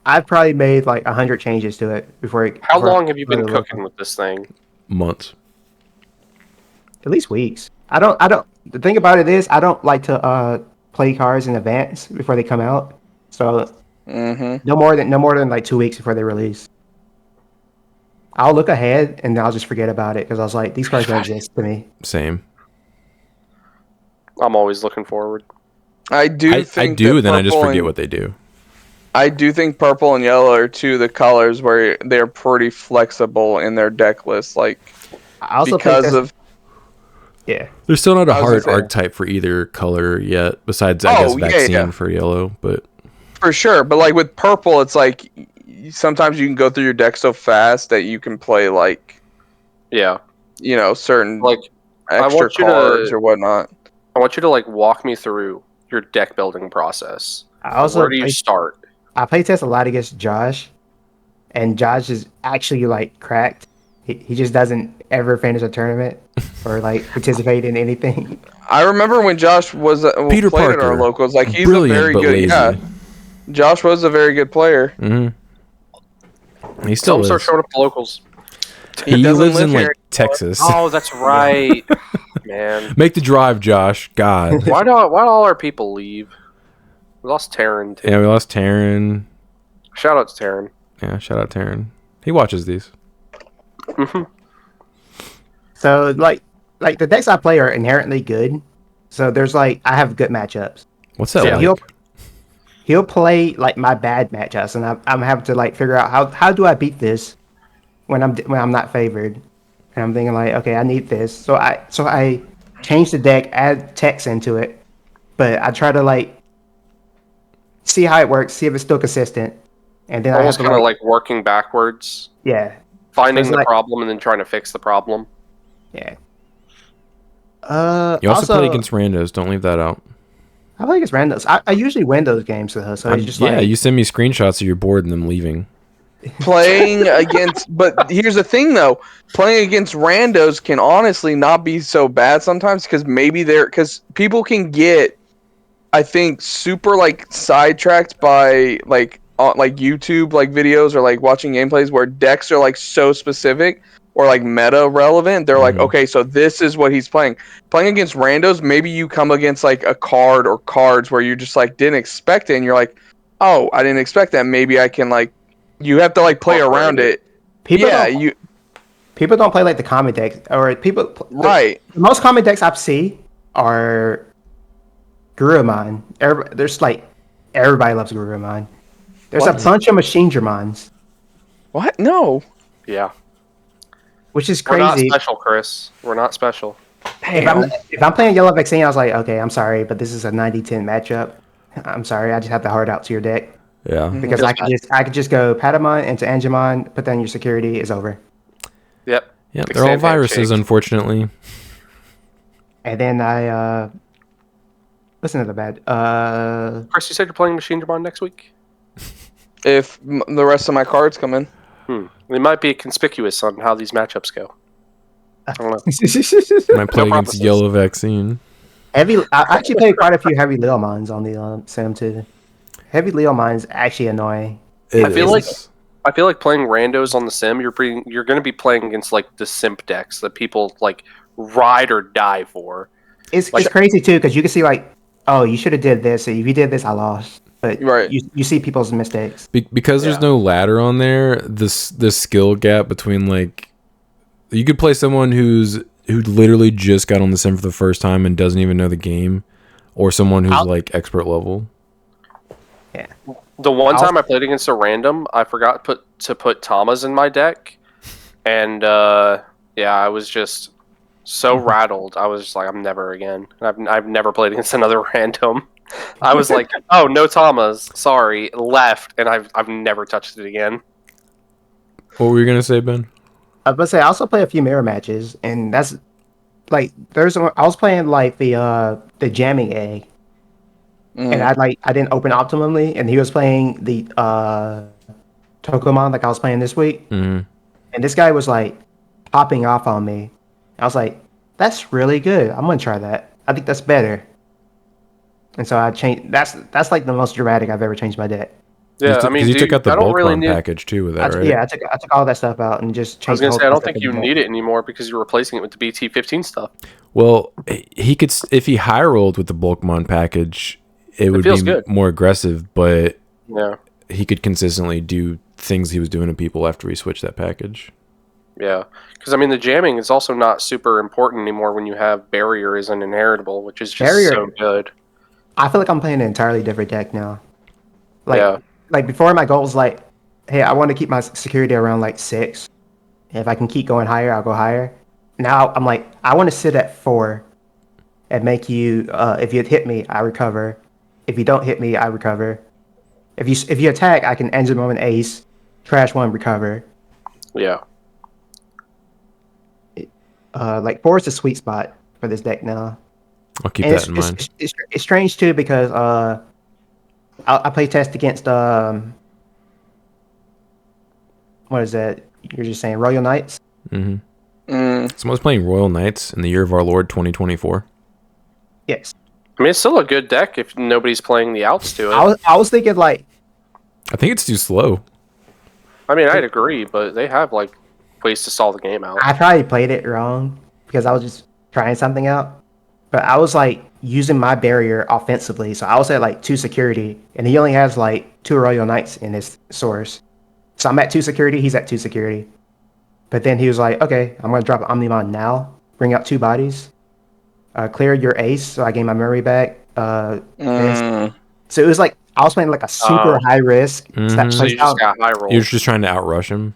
I've probably made like 100 changes to it before it. How before- long have you been before it- cooking with this thing? Months. At least weeks. I don't. The thing about it is, I don't like to play cards in advance before they come out. So Mm-hmm. no more than like 2 weeks before they release. I'll look ahead and then I'll just forget about it because I was like, these cards don't exist to me. Same. I'm always looking forward. I do I think do, that then I just purple forget and- what they do. I do think purple and yellow are two of the colors where they're pretty flexible in their deck list, like I also because think of yeah. There's still not a I was hard gonna say- archetype for either color yet, besides I guess Oh, yeah, vaccine yeah. for yellow. But for sure. But like with purple, it's like sometimes you can go through your deck so fast that you can play like Yeah, certain like extra want you to- cards or whatnot. I want you to like walk me through your deck building process. I also Where do you start? I play test a lot against Josh, and Josh is actually like cracked. He just doesn't ever finish a tournament or like participate in anything. I remember when Josh was Peter played at our Parker. locals, like he's Brilliant, a very but good. lazy. Yeah, Josh was a very good player. He Tell still them is. start showing up to locals. He doesn't lives live in like here Texas. Oh, that's right. Man. Make the drive, Josh. God. Why all our people leave? We lost Taryn too. Yeah, we lost Taryn. Shout out to Taryn. Yeah, shout out Taryn. He watches these. Mhm. So like the decks I play are inherently good. So there's like I have good matchups. What's that So like? he'll play like my bad matchups, and I'm having to like figure out how do I beat this when I'm not favored. And I'm thinking like, okay, I need this. So I change the deck, add text into it, but I try to like see how it works, see if it's still consistent, and then Almost I have kind to of like working backwards, yeah, finding it's the like- problem and then trying to fix the problem. yeah. You also play against randos. Don't leave that out. I play against randos. I usually win those games though, so it's just Yeah, like you send me screenshots of your board and them leaving. playing against. But here's the thing, though: playing against randos can honestly not be so bad sometimes because because people can get, I think, super like sidetracked by like YouTube like videos or like watching gameplays where decks are like so specific or like meta relevant. They're like, Mhm. okay, so this is what he's playing. Playing against randos, maybe you come against like a card or cards where you just like didn't expect it, and you're like, oh, I didn't expect that. Maybe I can like. You have to like play around it. people Yeah, don't people don't play like the common decks or people right. The most common decks I see are Gurumon. There's like everybody loves Gurumon. There's What? a bunch of Machine Dramons, What? No. Yeah. which is We're not crazy. special, Chris. We're not special. If I'm playing Yellow Vaccine, I was like, okay, I'm sorry, but this is a 90-10 matchup. I'm sorry, I just have to hard out to your deck Yeah. because Feels I could just go Patamon into Angemon, put down your security, it's over. Yep. Yeah, Big they're all Sam viruses, handshake. unfortunately. And then I listen to the bad. Chris, you said you're playing Machine Dramon next week? If the rest of my cards come in. It might be conspicuous on how these matchups go. I don't know. And I play No against promises. Yellow Vaccine. I actually played quite a few heavy Leomons on the Sim too. Heavy Leomons actually annoying. It I feel is. I feel like playing randos on the sim, you're going to be playing against like the simp decks that people like ride or die for. It's Like- crazy too because you can see like, oh, you should have did this. If you did this, I lost. But Right. you see people's mistakes. Because there's Yeah. no ladder on there, this skill gap between like you could play someone who literally just got on the sim for the first time and doesn't even know the game, or someone who's like expert level. Yeah. The one time I played against a random, I forgot to put Tamas in my deck, and yeah, I was just so rattled. I was just like, I'm never again. I've never played against another random. I was like, oh, no Tamas, sorry, left, and I've never touched it again. What were you gonna say, Ben? I was about to say I also play a few mirror matches, and that's like I was playing like the jamming egg, and I didn't open optimally, and he was playing the Tokomon like I was playing this week, Mm-hmm. and this guy was like popping off on me. I was like, that's really good. I'm gonna try that. I think that's better. And so I changed. That's like the most dramatic I've ever changed my deck. Yeah, I mean, you took out the I don't bulk really run need. package too with that, right? Yeah, I took all that stuff out and just I was changed. gonna the say, I whole don't think concept you of the need deck. it anymore because you're replacing it with the BT15 stuff. Well, he could if he high rolled with the bulkmon package, it would feels be good. more aggressive, but Yeah, he could consistently do things he was doing to people after he switched that package. yeah. Because I mean, the jamming is also not super important anymore when you have barrier is an inheritable, which is just Barrier- so good. I feel like I'm playing an entirely different deck now. Yeah. Like before, my goal was like, hey, I want to keep my security around like 6. If I can keep going higher, I'll go higher. Now I'm like, I want to sit at 4 and make you. If you hit me, I recover. If you don't hit me, I recover. If you attack, I can end the moment ace, trash 1, recover. Yeah. Like 4 is the sweet spot for this deck now. I'll keep And that in mind. It's strange too because I play test against what is that? You're just saying Royal Knights? Mm-hmm. Someone's playing Royal Knights in the year of our Lord 2024. Yes. I mean, it's still a good deck if nobody's playing the outs to it. I was thinking like I think it's too slow. I mean, I'd agree, but they have like ways to stall the game out. I probably played it wrong because I was just trying something out. But I was like using my barrier offensively, so I was at like 2 security, and he only has like 2 Royal Knights in his source. So I'm at 2 security, he's at 2 security. But then he was like, okay, I'm gonna drop Omnimon now, bring out 2 bodies, clear your ace, so I gain my memory back. So it was like I was playing like a super high risk. So you just got high roll. You're just trying to outrush him.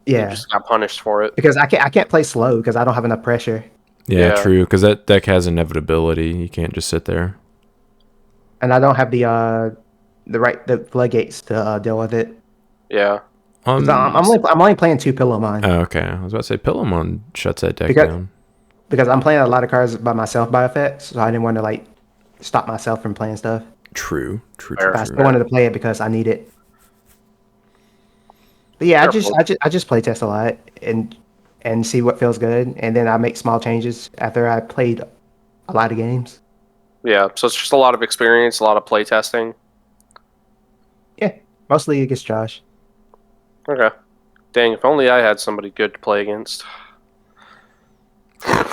You Yeah, just got punished for it. because I can't play slow because I don't have enough pressure, Yeah, true. Because that deck has inevitability. You can't just sit there. and I don't have the floodgates to deal with it. Yeah. 'Cause I'm only playing 2 Pillowmon Oh, okay. I was about to say Pillowmon shuts that deck down. because I'm playing a lot of cards by myself by effects, so I didn't want to like stop myself from playing stuff. True. But I still wanted to play it because I need it. But yeah, I just play test a lot and see what feels good, and then I make small changes after I played a lot of games. Yeah, so it's just a lot of experience, a lot of play testing. Yeah, mostly against Josh. Okay. Dang, if only I had somebody good to play against.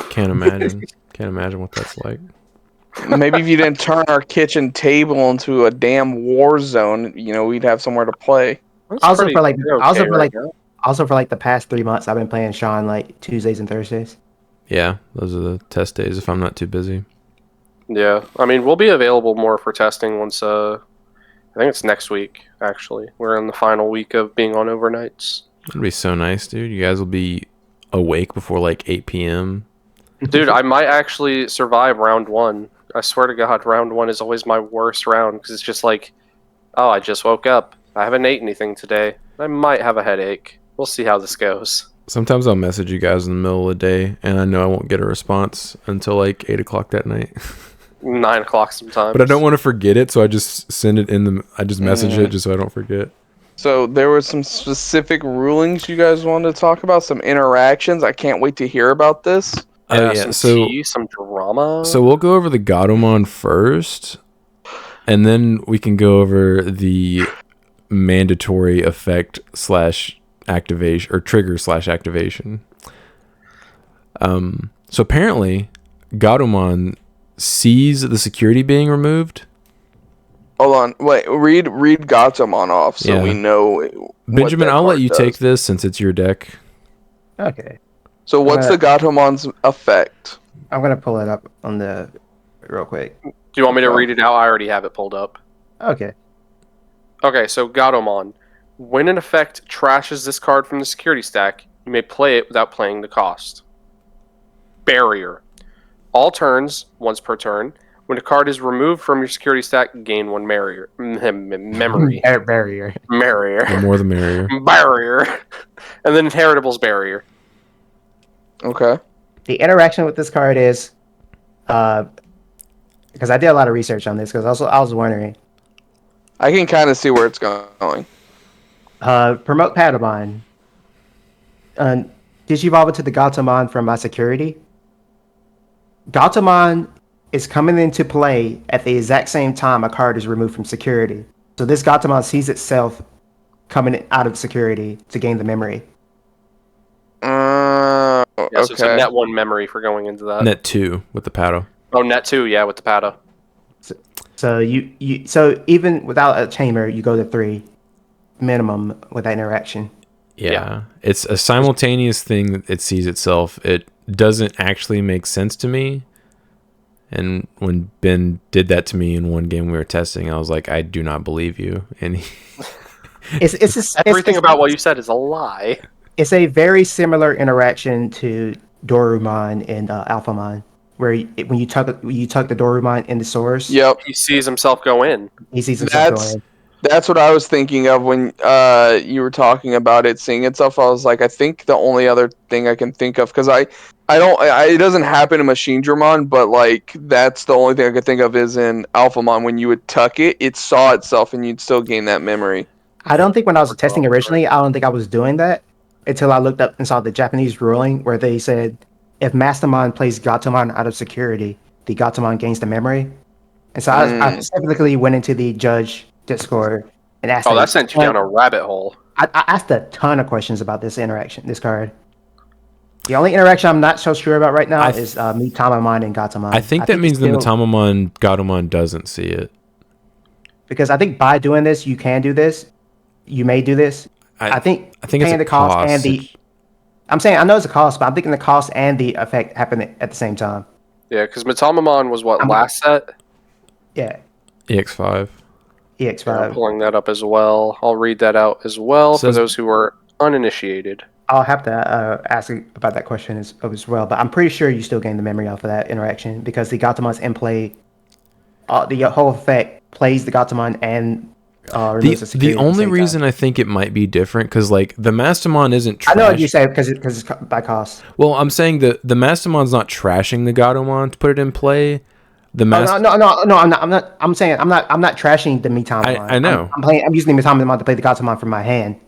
Can't imagine. Can't imagine what that's like. Maybe if you didn't turn our kitchen table into a damn war zone, we'd have somewhere to play. Also for like the past 3 months, I've been playing Sean like Tuesdays and Thursdays. Yeah, those are the test days if I'm not too busy. Yeah, I mean, we'll be available more for testing once, I think it's next week, actually. We're in the final week of being on overnights. That'd be so nice, dude. You guys will be awake before like 8 p.m. Dude, I might actually survive round 1. I swear to God, round 1 is always my worst round, because it's just like, oh, I just woke up. I haven't ate anything today. I might have a headache. We'll see how this goes. Sometimes I'll message you guys in the middle of the day, and I know I won't get a response until like 8 o'clock that night. 9 o'clock sometimes. But I don't want to forget it, so I just send it I just message it just so I don't forget. So there were some specific rulings you guys wanted to talk about, some interactions. I can't wait to hear about this. Some drama. So we'll go over the Gatomon first, and then we can go over the mandatory effect / activation or trigger / activation. So apparently, Gatomon sees the security being removed. Hold on, wait. Read Gatomon off so we know. Benjamin, I'll let you take this since it's your deck. Okay. So what's the Gatomon's effect? I'm gonna pull it up on the real quick. Do you want me to read it out? I already have it pulled up. Okay. Okay, so Gatomon. When an effect trashes this card from the security stack, you may play it without paying the cost. Barrier. All turns, once per turn, when a card is removed from your security stack, gain 1 memory. Barrier. The more the merrier. Barrier. And then Inheritable's Barrier. Okay. The interaction with this card is, because I did a lot of research on this, because I was wondering. I can kind of see where it's going. Promote Patamon. Digivolve into the Gatomon from my security. Gatomon is coming into play at the exact same time a card is removed from security. So this Gatomon sees itself coming out of security to gain the memory. Yeah, so it's a net 1 memory for going into that. Net 2 with the Pato. Oh, net 2, yeah, with the Pato. So even without a chamber, you go to 3 minimum with that interaction. Yeah. It's a simultaneous thing that it sees itself. It doesn't actually make sense to me. And when Ben did that to me in one game we were testing, I was like, I do not believe you. And everything about what you said is a lie. It's a very similar interaction to Dorumon and Alphamon, where when you tuck the Dorumon in the source, yep, he sees himself go in. He sees himself go in. That's what I was thinking of when you were talking about it seeing itself. I was like, I think the only other thing I can think of, because it doesn't happen in Machine Dramon, but like that's the only thing I could think of is in Alphamon when you would tuck it, it saw itself and you'd still gain that memory. I don't think when I was testing originally, I don't think I was doing that until I looked up and saw the Japanese ruling where they said if Mastermon plays Gatomon out of security, the Gatomon gains the memory. And so I specifically went into the judge Discord and asked. Oh, that sent you down a rabbit hole. I asked a ton of questions about this interaction, this card. The only interaction I'm not so sure about right now is Mitamamon and Gatomon. I think that means the Mitamamon Gatomon doesn't see it. Because I think by doing this, you can do this. You may do this. I think paying it's the cost and the. I'm saying I know it's a cost, but I'm thinking the cost and the effect happen at the same time. Yeah, because Mitamamon was what last set. Yeah. EX5. EX5. Yeah, I'm pulling that up as well. I'll read that out as well for those who are uninitiated. I'll have to ask about that question as well, but I'm pretty sure you still gain the memory off of that interaction because the Gatomon's in play. The whole effect plays the Gatomon and removes the security. The only reason I think it might be different because like the Mastamon isn't. I know what you say because it's by cost. Well, I'm saying the Mastamon's not trashing the Gatomon to put it in play. No, I'm not. I'm saying I'm not trashing the Mitamon. I know. I'm using the Mitamon to play the Gatomon from my hand.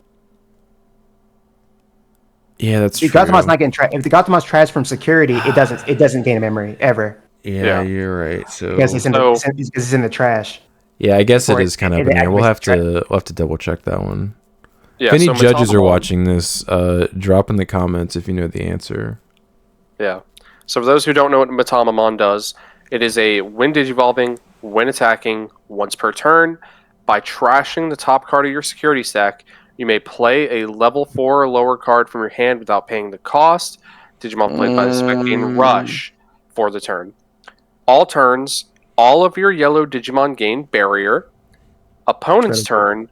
Yeah, that's true. Gatomon's not getting if the Gatomon's trashed from security, it doesn't gain a memory ever. Yeah, you're right. So because it's in the trash. Yeah, I guess it is kind of in there. We'll have to double check that one. Yeah, if any judges are watching this, drop in the comments if you know the answer. Yeah. So for those who don't know what Mitamamon does, it is a when digivolving, when attacking, once per turn. By trashing the top card of your security stack, you may play a level 4 or lower card from your hand without paying the cost. Digimon played by the spec gain Rush for the turn. All turns, all of your yellow Digimon gain Barrier. Opponent's turn,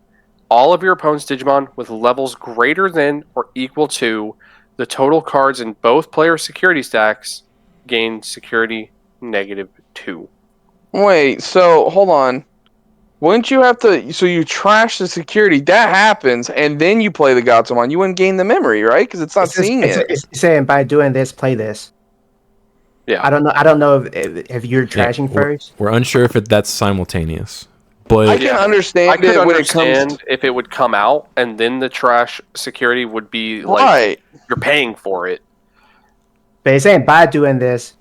all of your opponent's Digimon with levels greater than or equal to the total cards in both player security stacks gain security -2. Wait, so hold on. Wouldn't you have to? So you trash the security. That happens, and then you play the Gatomon. You wouldn't gain the memory, right? Because it's not seeing it. It's saying by doing this, play this. Yeah. I don't know if you're trashing first. We're unsure if that's simultaneous. But I can understand. I could understand if it would come out, and then the trash security would be like you're paying for it. But it's saying by doing this.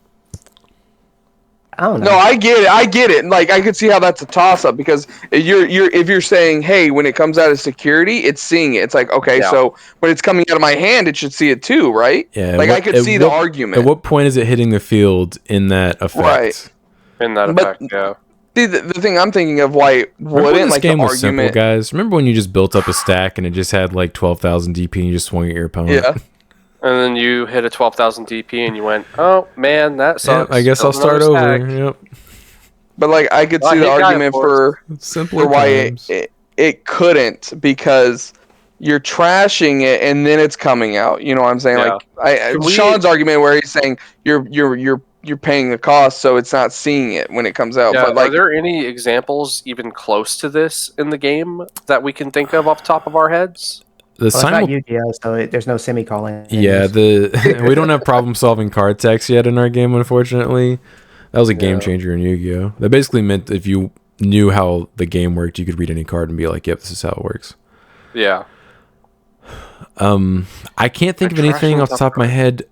I don't know. No, I get it. Like I could see how that's a toss up because if you're saying, hey, when it comes out of security, it's seeing it. It's like, okay, so when it's coming out of my hand, it should see it too, right? Yeah. Like I could see the argument. At what point is it hitting the field in that effect? Right. In that effect, yeah. The thing I'm thinking of why wouldn't like game the was argument, simple, guys. Remember when you just built up a stack and it just had like 12,000 DP and you just swung at your opponent? Yeah. And then you hit a 12,000 DP and you went, oh man, that sucks. I guess I'll start over. Yep. But like I could see the argument for why it couldn't because you're trashing it and then it's coming out. You know what I'm saying? Yeah. Like Sean's argument where he's saying you're paying the cost, so it's not seeing it when it comes out. Yeah, but like, are there any examples even close to this in the game that we can think of off the top of our heads? It's not Yu-Gi-Oh, so there's no semicolon. Yeah, we don't have problem-solving card text yet in our game, unfortunately. That was a game changer in Yu-Gi-Oh. That basically meant if you knew how the game worked, you could read any card and be like, yep, this is how it works. Yeah. I can't think of anything off the top of my head.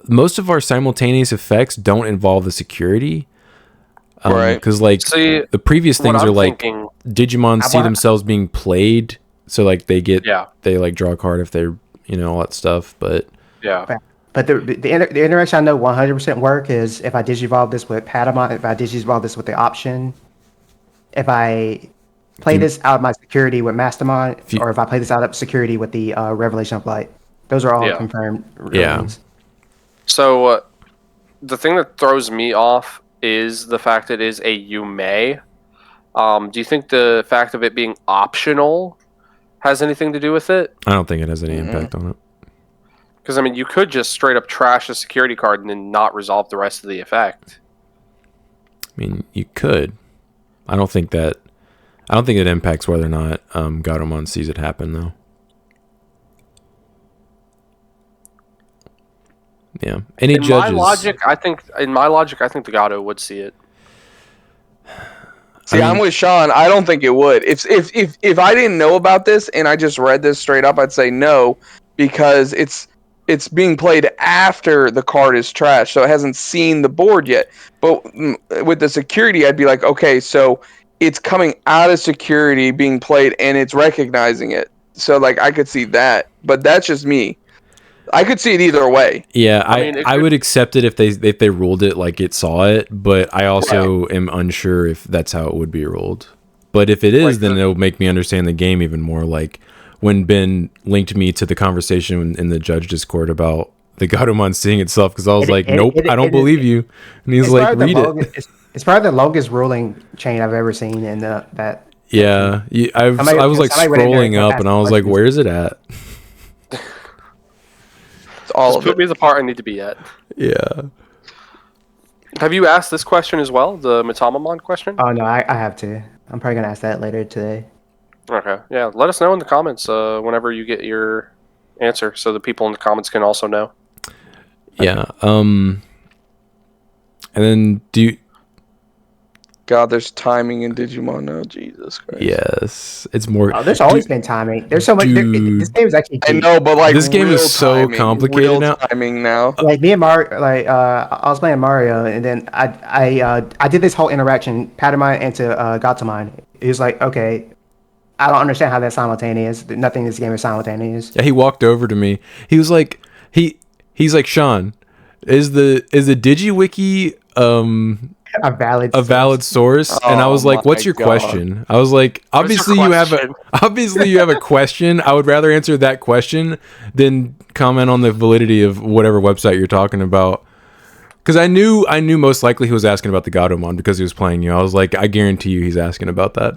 Most of our simultaneous effects don't involve the security. Right. Because like the previous things are like Digimon see themselves being played. So like they like draw a card if they're, all that stuff. But But the interaction I know 100% work is if I digivolve this with Patamon, if I digivolve this with the option, if I play this out of my security with Mastamon, or if I play this out of security with the Revelation of Light. Those are all confirmed. Ones. So the thing that throws me off is the fact it is a you may. Do you think the fact of it being optional has anything to do with it? I don't think it has any impact on it. Because, I mean, you could just straight up trash a security card and then not resolve the rest of the effect. I mean, you could. I don't think it impacts whether or not Gatomon sees it happen, though. Yeah. Any judges? In my logic, I think the Gato would see it. See, I'm with Sean. I don't think it would. If I didn't know about this and I just read this straight up, I'd say no, because it's being played after the card is trashed, so it hasn't seen the board yet. But with the security, I'd be like, okay, so it's coming out of security, being played, and it's recognizing it. So like I could see that, but that's just me. I could see it either way. Yeah, I mean, it I could- would accept it if they ruled it like it saw it, but I also am unsure if that's how it would be ruled. But if it is, Like then it'll make me understand the game even more. Like when Ben linked me to the conversation in the judge Discord about the Gatomon seeing itself, because I was like, nope, I don't believe you. And he's like, read it. It's probably the longest ruling chain I've ever seen in that. Yeah, I was like somebody went in there scrolling and up, asked and I was like, questions. where is it at? It's all Just of put it. me the part I need to be at. Yeah. Have you asked this question as well, the Matamamon question? Oh no, I have to. I'm probably gonna ask that later today. Okay, yeah. Let us know in the comments whenever you get your answer, so the people in the comments can also know. Yeah. And then God, there's timing in Digimon now. Jesus Christ. yes, it's more. Oh, there's always been timing. There's so much. Dude. This game is actually. I know, but like This game is real so timing, complicated real now. timing now. Like me and Mario, I was playing Mario, and then I did this whole interaction, Patamon into Gatomon. It was like, okay, I don't understand how that's simultaneous. Nothing in this game is simultaneous. Yeah, he walked over to me. He was like, he's like, Sean, is the DigiWiki A valid source? And I was Oh like, what's my your God. question? I was like, What's your obviously question? you have a question. I would rather answer that question than comment on the validity of whatever website you're talking about. Because I knew most likely he was asking about the Gatomon because he was playing you. I was like, I guarantee you he's asking about that.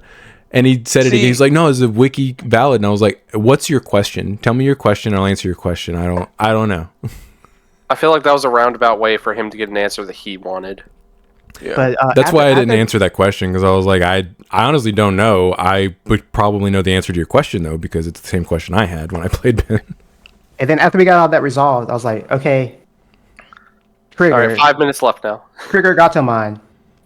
And he said it again. He's like, no, is the wiki valid? And I was like, what's your question? Tell me your question. I'll answer your question. I don't know. I feel like that was a roundabout way for him to get an answer that he wanted. Yeah. But That's why I didn't answer that question, because I was like, I honestly don't know. I would probably know the answer to your question though, because it's the same question I had when I played Ben. And then after we got all that resolved, I was like, okay, trigger, All right, 5 minutes left now. trigger Gatomon,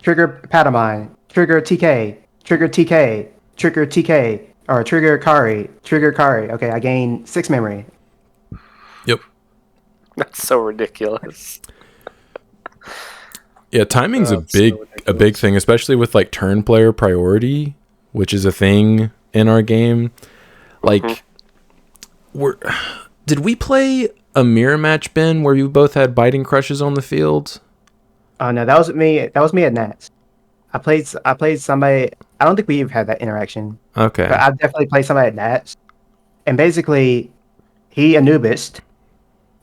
trigger Patamon, trigger TK, trigger TK, trigger TK, or trigger Kari, trigger Kari. Okay, I gained 6 memory. Yep. That's so ridiculous. Yeah, timing's That's so a ridiculous. big thing, especially with like turn player priority, which is a thing in our game. Like, did we play a mirror match, Ben, where you both had biting crushes on the field? Oh no, that was me. That was me at Nats. I played somebody. I don't think we even had that interaction. Okay. But I've definitely played somebody at Nats, and basically, he Anubis.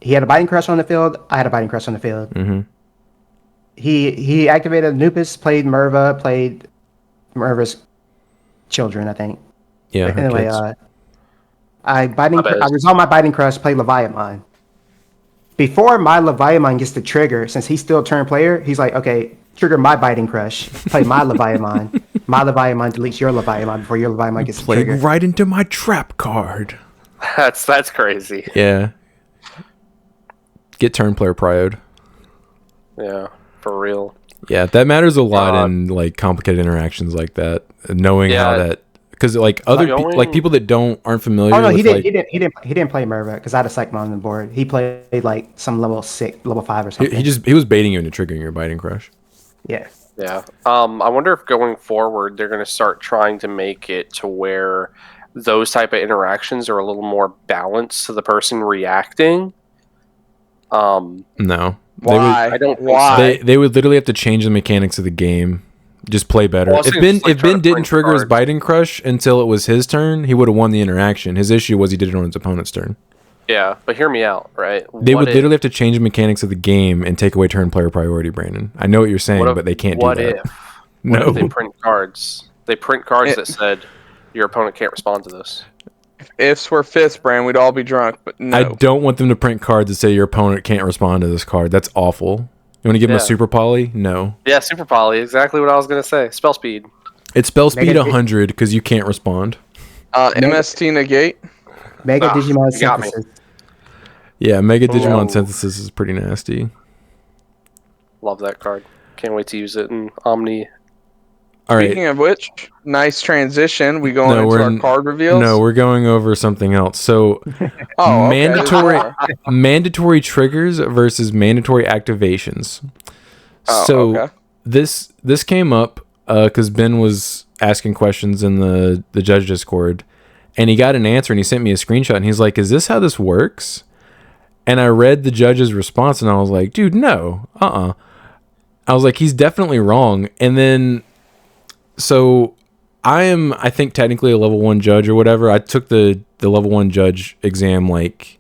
He had a biting crush on the field. I had a biting crush on the field. Mm-hmm. He activated Anubis, played Merva's children, I think. Yeah. But her anyway, kids. bad. I resolved my biting crush, played Leviathan. Before my Leviathan gets the trigger, since he's still turn player, he's like, okay, trigger my biting crush, play my Leviathan. My Leviathan deletes your Leviathan before your Leviathan gets the Played trigger. right into my trap card. That's crazy. Yeah. Get turn player prioed. Yeah, for real. Yeah, that matters a lot God. in like complicated interactions like that. Knowing how Yeah. that, because like other Going- like people that aren't familiar. Oh no, with, he didn't. like, He didn't play Merva because I had a Psychmon on the board. He played like some level 6, level 5 or something. he was baiting you into triggering your biting crush. Yeah. Yeah. I wonder if going forward they're going to start trying to make it to where those type of interactions are a little more balanced to the person reacting. No, Why? I don't think Why? they would literally have to change the mechanics of the game. Just play better. Well, I was If saying Ben just, like, if try Ben to didn't print trigger his cards. biting crush until it was his turn, he would have won the interaction. His issue was he did it on his opponent's turn. Yeah, but hear me out, right? They What would if- literally have to change the mechanics of the game and take away turn player priority, Brandon. I know what you're saying, what if- but they can't do what that. If, what No. if they print cards? They print cards It- that said your opponent can't respond to this. Ifs were fifths, Brand, we'd all be drunk. But no. I don't want them to print cards that say your opponent can't respond to this card. That's awful. You want to give them a Yeah. super poly? No. Yeah, super poly. Exactly what I was going to say. Spell speed. It's spell speed Negative- 100 because you can't respond. MST negate. Mega Ah, Digimon you got me. synthesis. Yeah, Mega Digimon Ooh. Synthesis is pretty nasty. Love that card. Can't wait to use it in Omni. All right. Speaking of which, nice transition. We going No, into we're our n- card reveals. No, we're going over something else. So Oh, okay. mandatory mandatory triggers versus mandatory activations. Oh, So okay. this came up because Ben was asking questions in the judge Discord, and he got an answer, and he sent me a screenshot, and he's like, "Is this how this works?" And I read the judge's response, and I was like, dude, no, I was like, he's definitely wrong. And then, so I think technically a level 1 judge or whatever. I took the level 1 judge exam like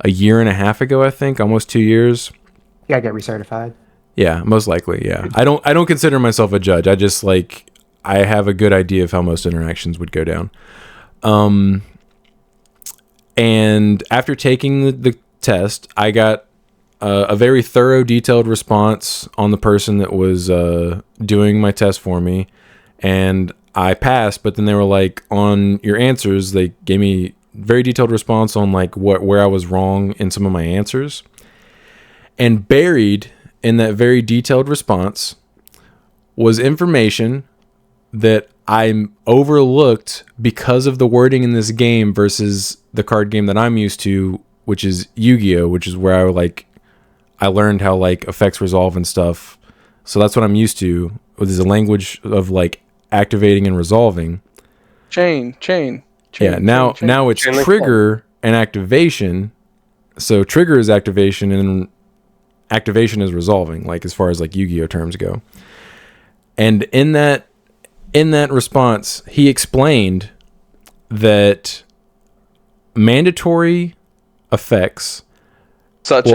a year and a half ago, I think, almost 2 years. You gotta get recertified. Yeah, most likely. Yeah, I don't consider myself a judge. I just like I have a good idea of how most interactions would go down. And after taking the test, I got a very thorough, detailed response on the person that was doing my test for me, and I passed. But then they were like, on your answers, they gave me very detailed response on like where I was wrong in some of my answers, and buried in that very detailed response was information that I overlooked because of the wording in this game versus the card game that I'm used to, which is Yu-Gi-Oh, which is where I learned how like effects resolve and stuff. So that's what I'm used to. There's a language of like activating and resolving. Chain. Yeah. Now it's Chain link trigger and activation. So trigger is activation and activation is resolving, like as far as like Yu-Gi-Oh terms go. And in that response, he explained that mandatory effects Such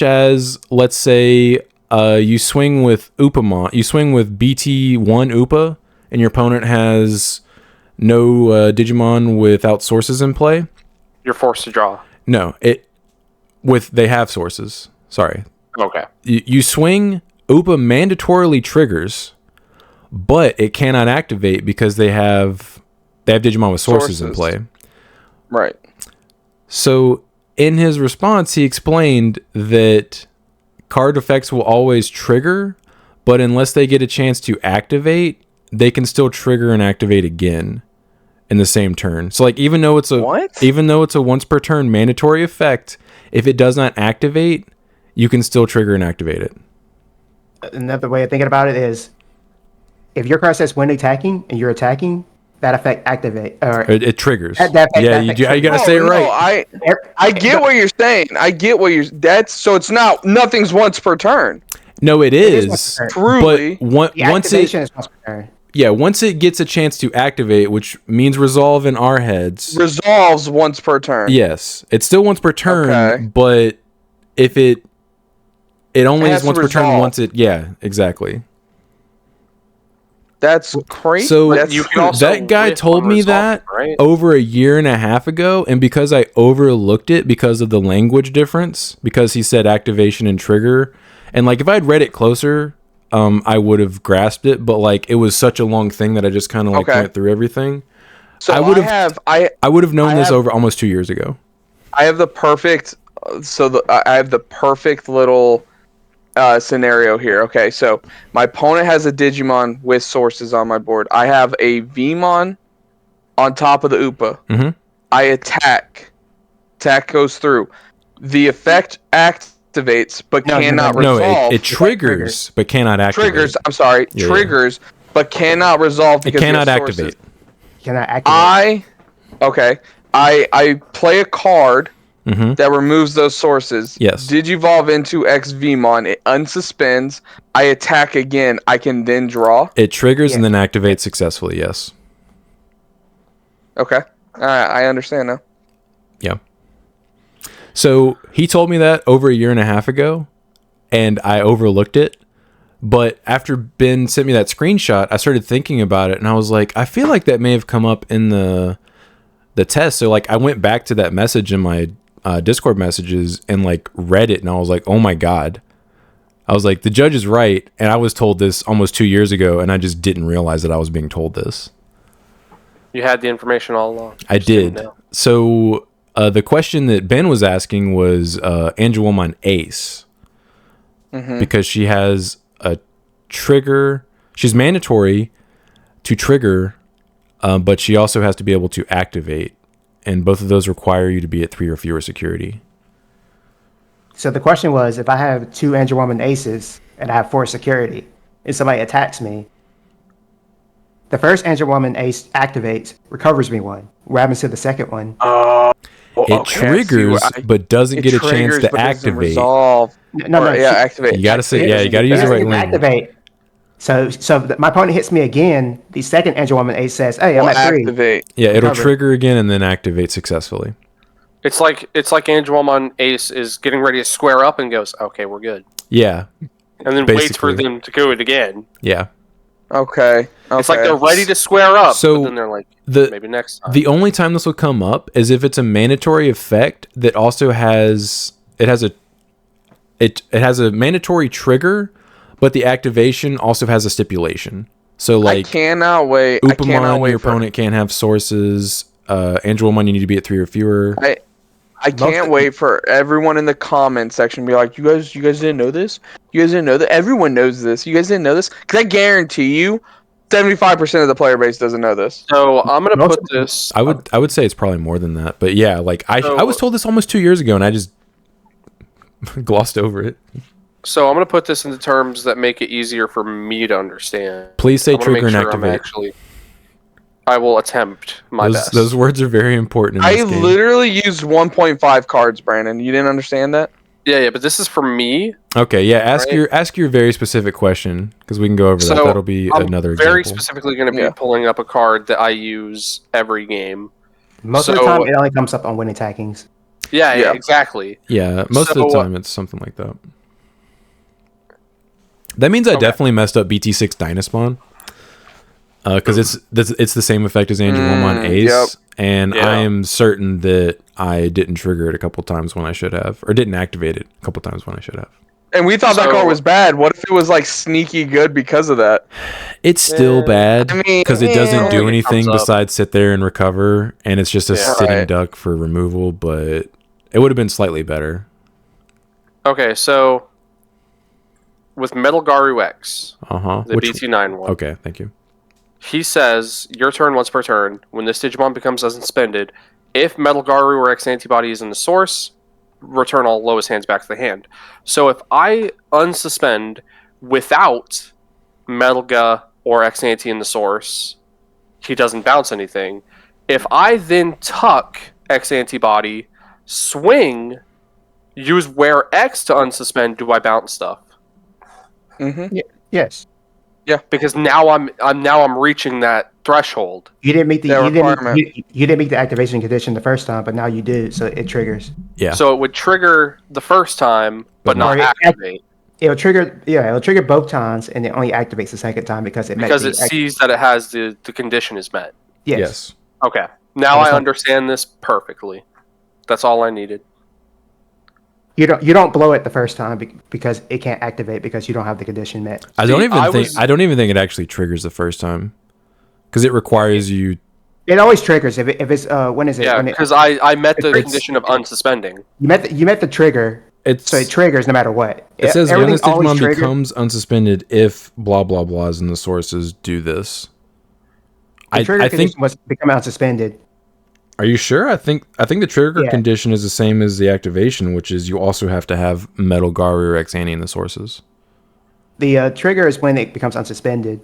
as let's say you swing with Upamon, you swing with BT1 Upa, and your opponent has no Digimon without sources in play. You're forced to draw. No, they have sources. Sorry. Okay. You swing, Upa mandatorily triggers, but it cannot activate because they have Digimon with sources in play. Right. So in his response, he explained that card effects will always trigger, but unless they get a chance to activate, they can still trigger and activate again in the same turn. So like even though it's a once per turn mandatory effect, if it does not activate, you can still trigger and activate it. Another way of thinking about it is, if your card says when attacking and you're attacking, that effect activate or it triggers. You gotta say it right. I get what you're saying. So it's nothing's once per turn. No, it is. Truly. But once is once per turn. Yeah, once it gets a chance to activate, which means resolve in our heads. Resolves once per turn. Yes. It's still once per turn, but if it only is once per turn once it... Yeah, exactly. That's crazy. So that guy told me that over a year and a half ago, and because I overlooked it because of the language difference, because he said activation and trigger, and like if I'd read it closer... I would have grasped it, but like it was such a long thing that I just kind of like went through everything. So I would have known this over almost 2 years ago. I have the perfect, I have the perfect little scenario here. Okay, so my opponent has a Digimon with sources on my board. I have a Vmon on top of the Upa. Mm-hmm. I attack. Attack goes through. The effect activates but cannot resolve. No, it triggers but cannot activate. Triggers but cannot resolve because it cannot activate. Cannot activate. I play a card mm-hmm. that removes those sources. Yes. Digivolve into XVmon. It unsuspends. I attack again. I can then draw. It triggers and then activates successfully. Yes. Okay. I understand now. Yeah. So he told me that over a year and a half ago, and I overlooked it. But after Ben sent me that screenshot, I started thinking about it, and I was like, I feel like that may have come up in the test. So like I went back to that message in my Discord messages and like read it, and I was like, oh my God. I was like, the judge is right, and I was told this almost 2 years ago, and I just didn't realize that I was being told this. You had the information all along. I did. So... the question that Ben was asking was Angelwoman Ace. Mm-hmm. Because she has a trigger. She's mandatory to trigger, but she also has to be able to activate. And both of those require you to be at 3 or fewer security. So the question was, if I have 2 Angelwoman Aces and I have 4 security, and somebody attacks me, the first Angelwoman Ace activates, recovers me 1. What happens to the second one? Well, It okay, I see triggers, what but doesn't it get a chance triggers, to but doesn't activate. Resolve. No, Or, yeah, activate. You gotta say, Activate yeah, doesn't you gotta do use the that. right It doesn't language. activate. So my opponent hits me again. The second Angel Woman Ace says, "Hey, I'm Well, at 3." activate. Yeah, it'll Recover. trigger again and then activate successfully. It's like Angelomon Ace is getting ready to square up and goes, "Okay, we're good," Yeah, and then waits for Basically. them to go it again. yeah. Okay. It's like they're ready to square up, So, but then they're like, the maybe next time. the only time this will come up is if it's a mandatory effect that also has it has a mandatory trigger, but the activation also has a stipulation. So I like cannot wait. I cannot Upamon, wait your for. opponent can't have sources. Angelomon, you need to be at 3 or fewer. I can't wait for everyone in the comment section to be like, you guys didn't know this? You guys didn't know that? Everyone knows this. You guys didn't know this? Because I guarantee you, 75% of the player base doesn't know this. So I'm gonna Most put of- this. I would say it's probably more than that, but yeah, like I was told this almost 2 years ago, and I just glossed over it. So I'm gonna put this into terms that make it easier for me to understand. Please say I wanna make trigger and sure I'm activate. actually, I will attempt my best. Those words are very important in I this game. literally used 1.5 cards, Brandon. You didn't understand that? Yeah, but this is for me. Okay, yeah. Ask Right. your very specific question because we can go over that. So That'll be I'm another very example. specifically going to be Yeah. pulling up a card that I use every game. Most of the So- time, it only comes up on winning attackings. Yeah, Yeah. exactly. Yeah, most of the So, time it's something like that. That means I Okay. definitely messed up BT6 Dynaspawn. Because it's the same effect as Angelomon Ace, yep. and Yeah. I am certain that I didn't trigger it a couple times when I should have, or didn't activate it a couple times when I should have. And we thought that So- card was bad. What if it was like sneaky good because of that? It's still bad I mean, because it I doesn't don't do think it anything comes up. besides sit there and recover, and it's just a Yeah. sitting Right. duck for removal. But it would have been slightly better. Okay, so with Metal Garu X, the Which BT9 one, okay, thank you. he says your turn once per turn. When this Digimon becomes unsuspended, if Metal Garu or X antibody is in the source, return all lowest hands back to the hand. So if I unsuspend without Metalga or X anti in the source, he doesn't bounce anything. If I then tuck X antibody, swing, use wear X to unsuspend, do I bounce stuff? Mm-hmm. Yes. Because now I'm reaching that threshold. You didn't meet the That you didn't, requirement. you didn't meet the activation condition the first time, but now you do, so it triggers. Yeah, So it would trigger the first time, but not Or it- activate. It'll trigger both times, and it only activates the second time because it met Because the it sees that it has the condition is met. yes. Okay. Now It's I like- understand this perfectly. That's all I needed. You don't blow it the first time because it can't activate because you don't have the condition met. I don't even I think was- I don't even think it actually triggers the first time because it requires you. It always triggers if it's when is it? Yeah, When it, because I met the It's- condition of unsuspending. you met the trigger, It's so it triggers no matter what. it says Everything youngest always Digimon triggers. becomes unsuspended if blah blah blahs in the sources do this. The trigger I think. condition was become unsuspended. Are you sure? I think the trigger Yeah. condition is the same as the activation, which is you also have to have Metal Garu or X Anti in the sources. The trigger is when it becomes unsuspended.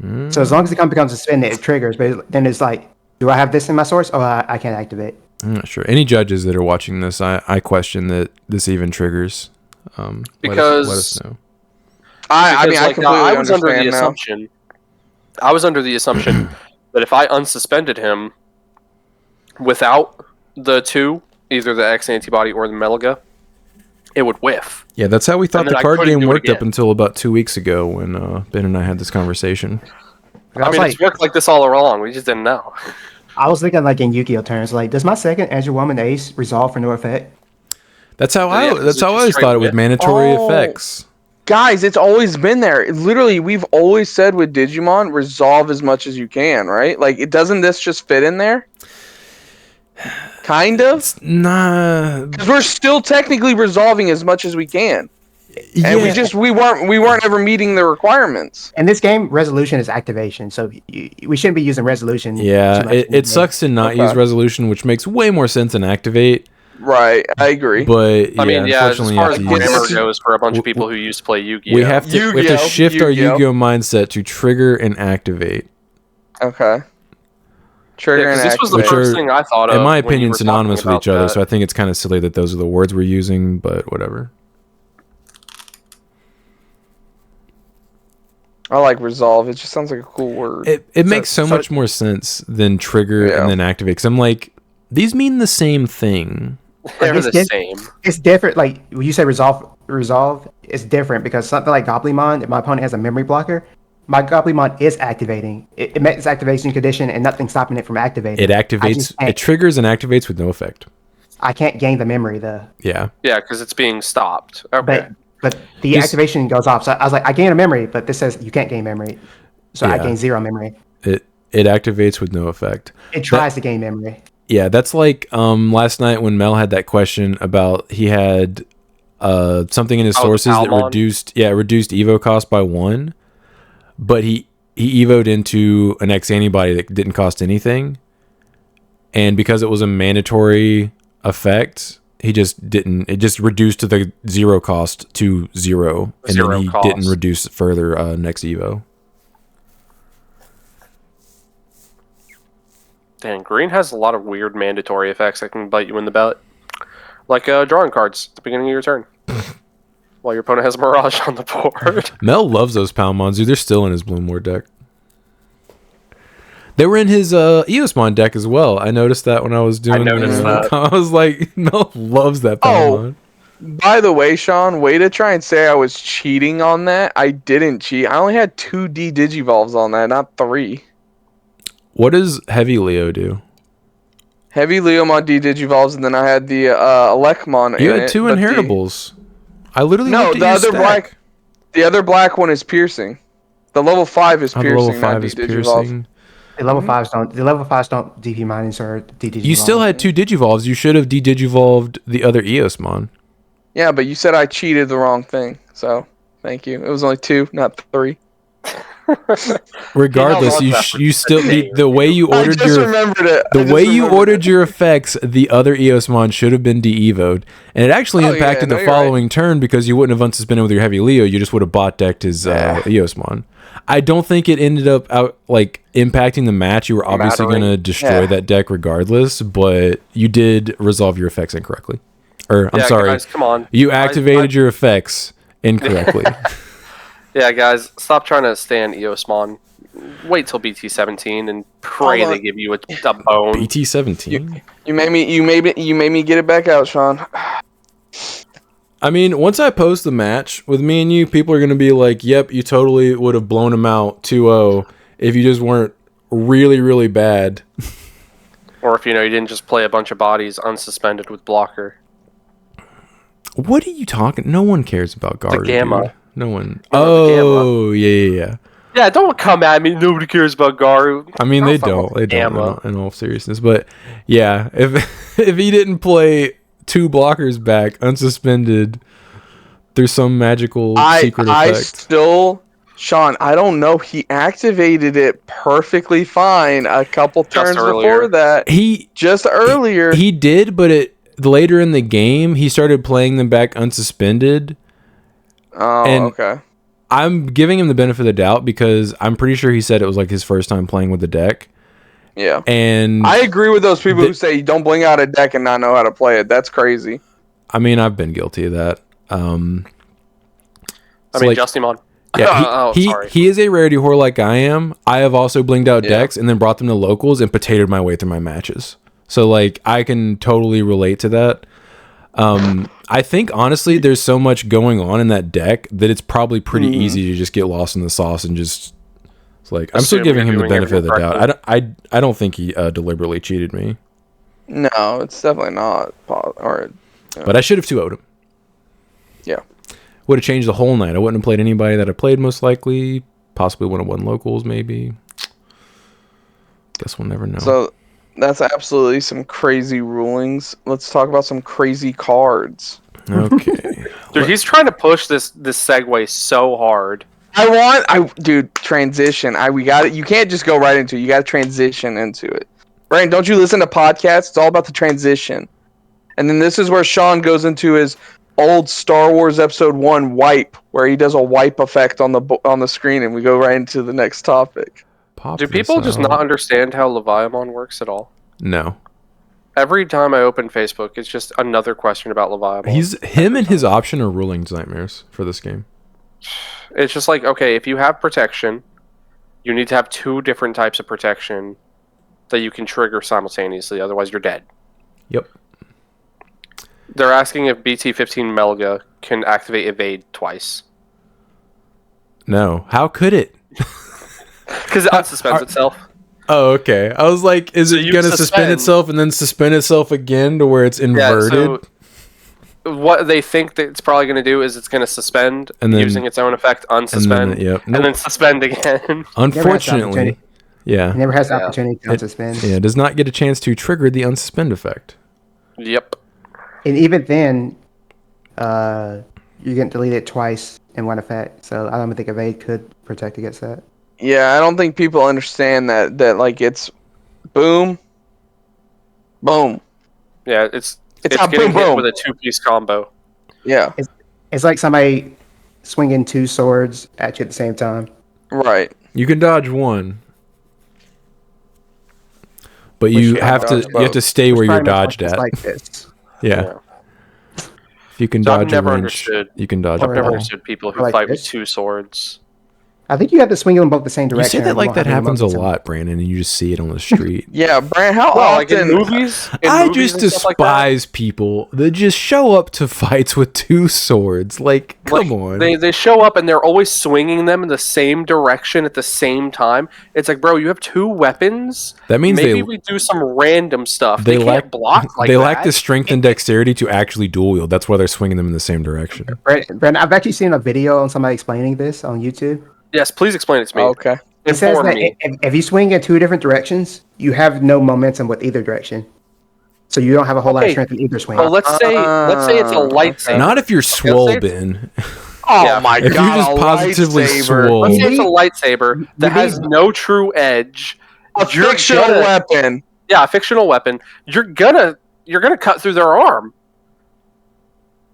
Hmm. So as long as it becomes suspended, it triggers. But then it's like, do I have this in my source? Oh, I can't activate. I'm not sure. Any judges that are watching this, I question that this even triggers. Because- let us know. I mean, Because, I like, completely I was under the understand now. assumption. I was under the assumption that if I unsuspended him without the two, either the X antibody or the Melga, it would whiff. Yeah, that's how we thought And the then I card couldn't game do it worked up again. until about 2 weeks ago when Ben and I had this conversation. I mean, it's worked like this all along. We just didn't know. I was thinking like in Yu-Gi-Oh terms, like, does my second Angel Woman Ace resolve for no effect? That's how Yeah, I it's always straight thought it with whip. mandatory Oh. effects. Guys, it's always been there. Literally, we've always said with Digimon, resolve as much as you can, right? Like, it doesn't this just fit in there? Kind of? It's nah. Because we're still technically resolving as much as we can. Yeah. And we weren't ever meeting the requirements. In this game, resolution is activation, so we shouldn't be using resolution. Yeah, too much in the it game. sucks to not Okay. use resolution, which makes way more sense than activate. Right, I agree. But yeah, I mean, yeah, as unfortunately, far you as have to use- grammar use- goes for a bunch of people who used to play Yu-Gi-Oh. we have to Yu-Gi-Oh, shift our Yu-Gi-Oh. Yu-Gi-Oh mindset to trigger and activate. Okay. Trigger and this was the activate. first thing I thought of. In my when you opinion, were synonymous talking with each about other. that. So I think it's kind of silly that those are the words we're using, but whatever. I like resolve. It just sounds like a cool word. It makes so much more sense than trigger and then activate. Because I'm like, these mean the same thing. They're Like, the same. It's different. Like when you say resolve, it's different because something like Goblin, if my opponent has a memory blocker, my Goblin is activating. It met its activation condition and nothing's stopping it from activating. It activates, it triggers and activates with no effect. I can't gain the memory though. Yeah. Yeah, because it's being stopped. Okay. But the activation goes off. So I was like, I gain a memory, but this says you can't gain memory. So I gain 0 memory. It activates with no effect. It tries to gain memory. Yeah, that's like last night when Mel had that question about he had something in his sources that reduced Evo cost by 1, but he Evo'd into an X antibody that didn't cost anything, and because it was a mandatory effect, he just didn't. It just reduced to the 0 cost to 0, and then he didn't reduce it further next Evo. Damn, green has a lot of weird mandatory effects that can bite you in the butt. Like drawing cards at the beginning of your turn. While your opponent has Mirage on the board. Mel loves those Palmons, dude. They're still in his Bloomlord deck. They were in his Eosmon deck as well. I noticed that when I was doing that. I was like, Mel loves that Palmon. By the way, Sean, way to try and say I was cheating on that. I didn't cheat. I only had 2 D Digivolves on that, not 3. What does Heavy Leo do? Heavy Leomon D Digivolves, and then I had the Elecmon. You had 2 inheritables. I literally the other black one is piercing. The level 5 is piercing. Level 5 is piercing. The level 5s don't DP minings or D-Digivolve. You still had 2 Digivolves. You should have de-Digivolved the other Eosmon. Yeah, but you said I cheated the wrong thing, so thank you. It was only 2, not 3. Regardless, you still the way you ordered your effects, the other Eosmon should have been de-evoed, and it actually impacted the following turn because you wouldn't have unsuspended with your Heavy Leo. You just would have bot decked his Eosmon. I don't think it ended up impacting the match. You were obviously going to destroy that deck regardless, but you did resolve your effects incorrectly. Or I'm sorry, guys, come on. You activated your effects incorrectly. Yeah, guys, stop trying to stand Eosmon. Wait till BT17 and pray they give you a bone. BT17. You made me get it back out, Sean. I mean, once I post the match with me and you, people are going to be like, yep, you totally would have blown him out 2-0 if you just weren't really, really bad. Or if, you didn't just play a bunch of bodies unsuspended with blocker. What are you talking? No one cares about Garu. The Gamma. Dude. No one. Oh, yeah. Yeah, don't come at me. Nobody cares about Garu. I mean, they don't. They don't in all seriousness. But, yeah, if he didn't play 2 blockers back unsuspended, there's some magical secret effect. Sean, I don't know. He activated it perfectly fine a couple turns before that. Earlier. He did, but later in the game, he started playing them back unsuspended. Oh, okay. I'm giving him the benefit of the doubt because I'm pretty sure he said it was like his first time playing with the deck. Yeah. And I agree with those people who say you don't bling out a deck and not know how to play it. That's crazy. I mean, I've been guilty of that. Justimon. Yeah, he is a rarity whore like I am. I have also blinged out decks and then brought them to locals and potatoed my way through my matches. So, I can totally relate to that. I think, honestly, there's so much going on in that deck that it's probably pretty easy to just get lost in the sauce and just... I'm still giving him the benefit of the doubt. I don't think he deliberately cheated me. No, it's definitely not. But I should have 2-0'd him. Yeah. Would have changed the whole night. I wouldn't have played anybody that I played most likely. Possibly would have won locals, maybe. Guess we'll never know. So, that's absolutely some crazy rulings. Let's talk about some crazy cards. Okay. Dude, he's trying to push this segue so hard. Transition. We got it. You can't just go right into it. You got to transition into it. Brandon, don't you listen to podcasts? It's all about the transition. And then this is where Sean goes into his old Star Wars Episode 1 wipe, where he does a wipe effect on the screen, and we go right into the next topic. Pop Do this people just out. not understand how Leviathan works at all? No. Every time I open Facebook, it's just another question about Leviathan. Him and his option are ruling nightmares for this game. It's just like, okay, if you have protection, you need to have 2 different types of protection that you can trigger simultaneously, otherwise you're dead. Yep. They're asking if BT15 Melga can activate evade twice. No. How could it? Because it unsuspends itself. Oh, okay. I was like, is it you going to suspend suspend- itself and then suspend itself again to where it's inverted? So what they think that it's probably going to do is it's going to suspend And then- using its own effect, unsuspend, yep. and then suspend again. Unfortunately, yeah. It never has the Yeah. opportunity to unsuspend. Yeah, it does not get a chance to trigger the unsuspend effect. Yep. And even then, you get deleted twice in one effect. So I don't think evade could protect against that. Yeah, I don't think people understand that like it's boom, boom. Yeah, it's not getting boom, hit boom. with a 2-piece combo. Yeah, It's like somebody swinging 2 swords at you at the same time. right. You can dodge one, but Wish you you have had to dodged you have to both. stay where Which you're probably makes dodged more sense at. like this. Yeah. If you can So I've dodge a never wrench, understood- you can dodge I've a I've never ball. understood people who Like fight with this? 2 swords. I think you have to swing them both the same You direction. say that or like won't that have them happens a both the same- lot, Brandon, and you just see it on the street. Yeah, Brand. How Well, like in often? movies, I just and stuff like that, despise people that just show up to fights with 2 swords. Like, come like, on. They show up and they're always swinging them in the same direction at the same time. It's like, bro, you have 2 weapons. That means Maybe they we do some random stuff. they They lack- can't block like they that. lack the strength and dexterity to actually dual wield. That's why they're swinging them in the same direction. Brandon, I've actually seen a video on somebody explaining this on YouTube. Yes, please explain it to me. Okay. It says Inform that me. if you swing in 2 different directions, you have no momentum with either direction. So you don't have a whole lot of Okay. strength in either swing. Well, let's say it's a lightsaber. Not if you're swole, say- Ben. Oh Yeah. my If you're god! just a positively lightsaber. swole. Let's say You it's a need- lightsaber that you has need- no true edge. A You're fictional gonna- weapon. Yeah, a fictional weapon. You're gonna cut through their arm.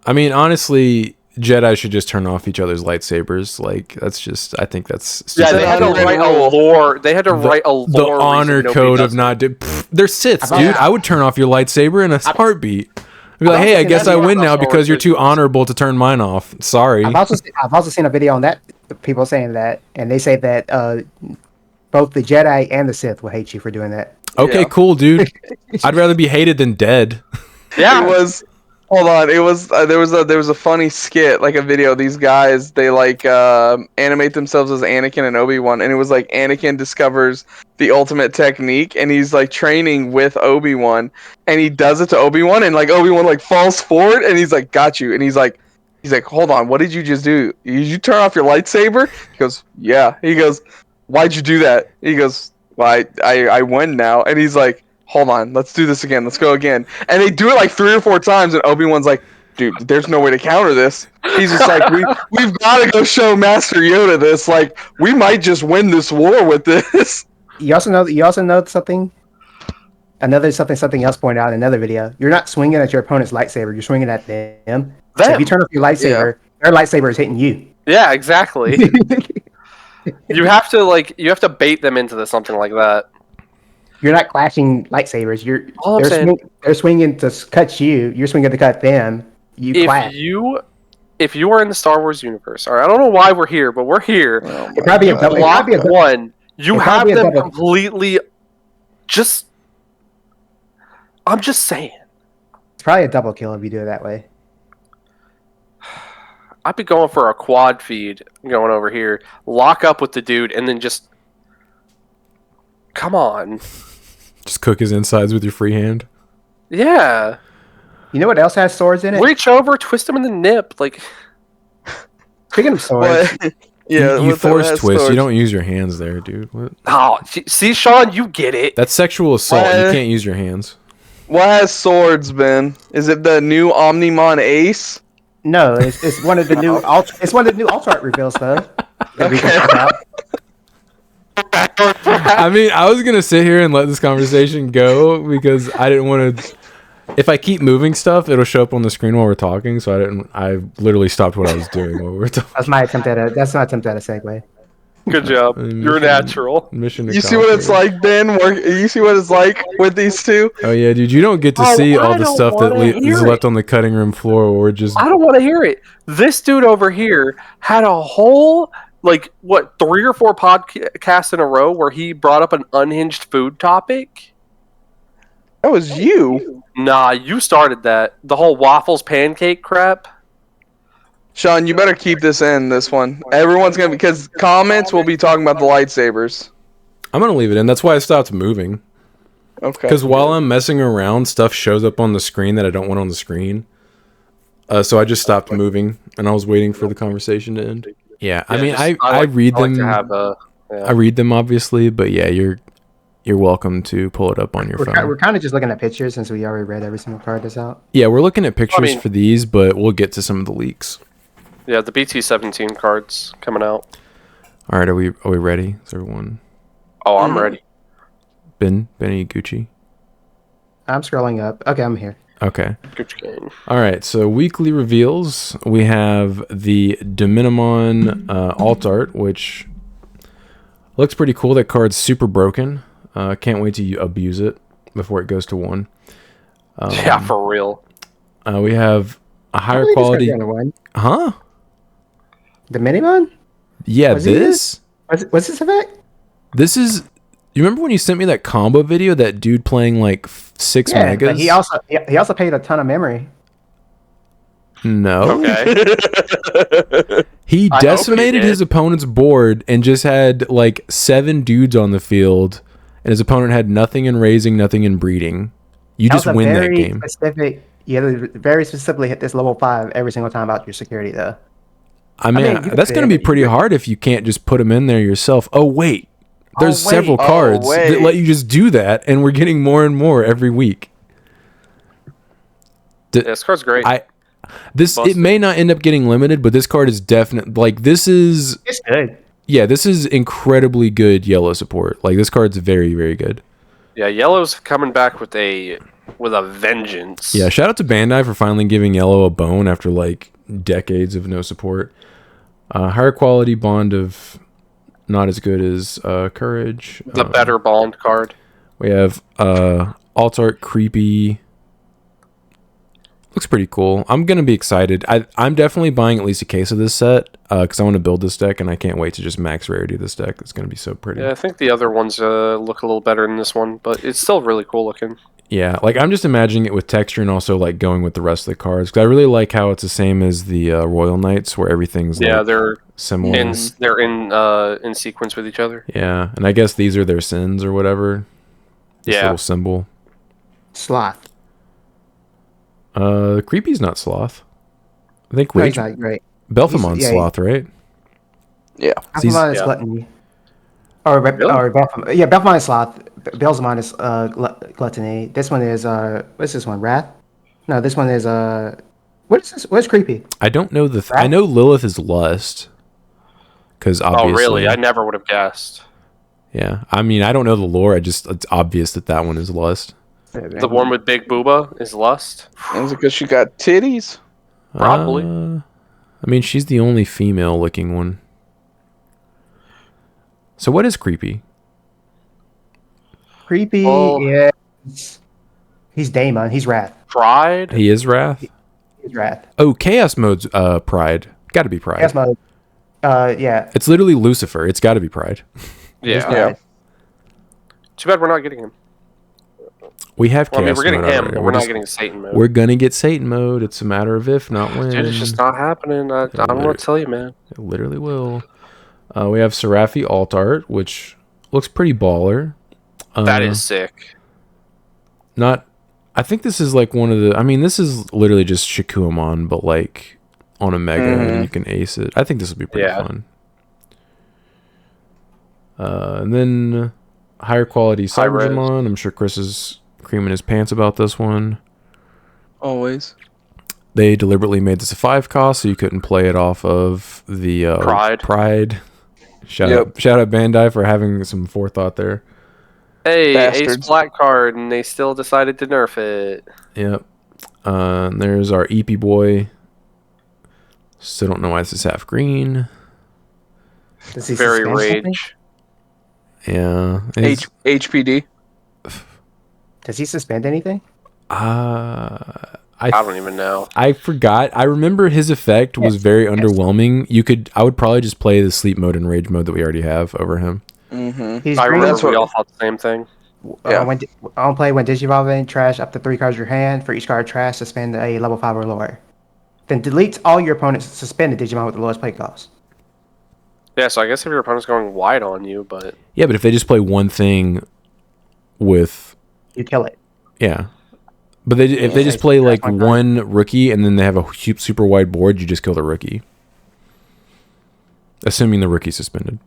I mean, honestly, Jedi should just turn off each other's lightsabers. Like, that's just, I think that's Yeah, stupid. they had to Unwritten write a rule. lore. They had to write a lore. The reason honor nobody code does of not they're Siths, I've dude. also- I would turn off your lightsaber in a heartbeat. I'd be like, I've hey, also I seen guess that I video win about now Star because Wars you're too business. honorable to turn mine off. Sorry. I've also seen a video on that, people saying that, and they say that both the Jedi and the Sith will hate you for doing that. Okay, Yeah. cool, dude. I'd rather be hated than dead. Yeah, It was. Hold on. It was. There was a funny skit, like a video. These guys, they like animate themselves as Anakin and Obi-Wan, and it was like Anakin discovers the ultimate technique, and he's like training with Obi-Wan, and he does it to Obi-Wan, and like Obi-Wan like falls forward, and he's like, "Got you," and he's like, "Hold on, what did you just do? Did you turn off your lightsaber?" He goes, "Yeah." He goes, "Why'd you do that?" He goes, "Well, I win now," and he's like, hold on, let's do this again. Let's go again. And they do it like 3 or 4 times, and Obi-Wan's like, dude, there's no way to counter this. He's just like, we've got to go show Master Yoda this. Like, we might just win this war with this. You also know something. Something else pointed out in another video. You're not swinging at your opponent's lightsaber. You're swinging at them. So if you turn off your lightsaber, their lightsaber is hitting you. yeah, exactly. You have to bait them into something like that. You're not clashing lightsabers. All I'm saying- They're swinging to cut you. You're swinging to cut them. You clash. If you are in the Star Wars universe, all right, I don't know why we're here, but we're here. It'd probably be a double. Block one, you it'd have probably be a them double. completely. I'm just saying. It's probably a double kill if you do it that way. I'd be going for a quad feed going over here, lock up with the dude, and then just. Come on. Just cook his insides with your free hand. Yeah. You know what else has swords in it? Reach over, twist him in the nip. Like, Speaking of swords, What? Yeah, you with the force last twist. You sword. don't use your hands there, dude. What? oh, see, Sean, you get it. That's sexual assault. You What? can't use your hands. What has swords been? Is it the new Omnimon Ace? no, it's one of the new. It's one of the new alt art reveals though. That we can Okay. check out. I mean, I was gonna sit here and let this conversation go because I didn't want to. If I keep moving stuff, it'll show up on the screen while we're talking. So I didn't. I literally stopped what I was doing while we were talking. That's my attempt at a segue. Good job. You're natural. Mission You see what it's accomplished. like, Ben? You see what it's like with these two? Oh yeah, dude, you don't get to Oh, see I all the don't stuff that wanna is hear left it. on the cutting room floor, or just I don't want to hear it. This dude over here had a whole, like, what, 3 or 4 podcasts in a row where he brought up an unhinged food topic? That was you. Nah, you started that. The whole waffles pancake crap. Sean, you better keep this in, this one. Everyone's going to, because comments will be talking about the lightsabers. I'm gonna leave it in. That's why I stopped moving. Okay. Because while I'm messing around, stuff shows up on the screen that I don't want on the screen. So I just stopped moving, and I was waiting for the conversation to end. Yeah, I mean, I read them. I read them obviously, but yeah, you're welcome to pull it up on your phone. We're kind of just looking at pictures since we already read every single card that's out. Yeah, we're looking at pictures for these, but we'll get to some of the leaks. Yeah, the BT17 cards coming out. All right, are we ready? Is everyone? Oh, I'm ready. Ben, are you Gucci? I'm scrolling up. Okay, I'm here. Okay. Gucci gang. All right, so weekly reveals. We have the Digimon alt art, which looks pretty cool. That card's super broken. Can't wait to abuse it before it goes to 1. Yeah, for real. We have a higher quality. Huh? The Minimon? Yeah, Was this. What's this effect? This is. You remember when you sent me that combo video? That dude playing like 6 megas. But he also paid a ton of memory. No. Okay. He decimated his opponent's board and just had like 7 dudes on the field, and his opponent had nothing in raising, nothing in breeding. You just win that game. Very specifically hit this level 5 every single time out your security though. I mean that's going to be pretty hard if you can't just put them in there yourself. Oh wait, there's several cards that let you just do that, and we're getting more and more every week. This card's great. It may not end up getting limited, but this card is definite. Like it's good. Yeah, this is incredibly good yellow support. Like this card's very, very good. Yeah, yellow's coming back with a vengeance. Yeah, shout out to Bandai for finally giving yellow a bone after like decades of no support. Higher quality bond of not as good as courage. The better bond card. We have alt art creepy. Looks pretty cool. I'm gonna be excited. I'm definitely buying at least a case of this set because I want to build this deck, and I can't wait to just max rarity this deck. It's gonna be so pretty. Yeah, I think the other ones look a little better than this one, but it's still really cool looking. Yeah, like I'm just imagining it with texture and also like going with the rest of the cards because I really like how it's the same as the Royal Knights where everything's they're similar. They're in sequence with each other. Yeah, and I guess these are their sins or whatever. This little symbol. Sloth. Creepy's not Sloth. I think Rage. No, right. Belphamon's Sloth, right? Yeah. Belphamon is Gluttony. Or Belphamon. Yeah, Belphamon is Sloth. Belzamon is Gluttony. This one is what's this one? Wrath? No, this one is what is this? What's Creepy? I don't know I know Lilith is Lust. Because obviously. Oh really? I never would have guessed. Yeah, I mean I don't know the lore. It's obvious that one is Lust. The one with Big Booba is Lust. Is it because she got titties? Probably. I mean, she's the only female-looking one. So what is Creepy? Creepy is... He's Daemon. He's Wrath. Pride? He is Wrath? He's Wrath. Oh, Chaos Mode's Pride. Gotta be Pride. Chaos Mode. Yeah. It's literally Lucifer. It's gotta be Pride. Yeah. Too bad we're not getting him. We have Chaos we're getting Mode him, already. but we're not getting Satan Mode. We're gonna get Satan Mode. It's a matter of if, not when. Dude, it's just not happening. I don't want to tell you, man. It literally will. We have Seraphi alt art, which looks pretty baller. That is sick. I think this is like one of the... I mean, this is literally just Shikuamon, but like on a mega, and you can ace it. I think this will be pretty fun. And then higher quality Cybergemon. I'm sure Chris is creaming his pants about this one. Always. They deliberately made this a 5 cost, so you couldn't play it off of the Pride. Shout out Bandai for having some forethought there. Hey, Bastards. Ace Black card, and they still decided to nerf it. Yep. There's our EP boy. Still don't know why this is half green. Does he Very suspend something? rage. Yeah. HPD. Does he suspend anything? I I don't even know. I forgot. I remember his effect was very underwhelming. I would probably just play the sleep mode and rage mode that we already have over him. Mm-hmm. He's I green. remember we all thought the same thing. Yeah. On play when Digivolving, trash up to 3 cards in your hand. For each card trash, suspend a level 5 or lower. Then deletes all your opponent's suspended Digimon with the lowest play cost. Yeah, so I guess if your opponent's going wide on you, but Yeah, but if they just play one thing with You kill it. yeah. But if they just It's play just like one card. one rookie and then they have a super wide board, you just kill the rookie. Assuming the rookie's suspended.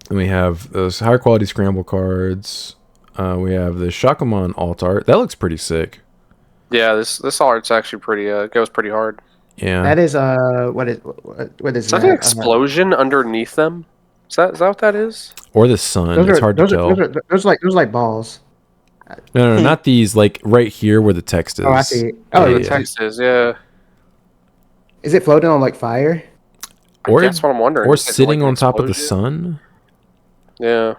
And we have those higher quality scramble cards. We have the Shakamon alt art. That looks pretty sick. yeah, this art's actually pretty goes pretty hard. Yeah. That is what is Is that an that? explosion underneath them? Is that what that is? Or the sun. Those It's are hard to tell. those are like balls. No, not these. Like right here where the text is. Oh, I see. Oh, Yeah, The yeah. text is, yeah. Is it floating on like fire? Or That's what I'm wondering. Or Is it sitting like an on top of the explosion? sun. Yeah.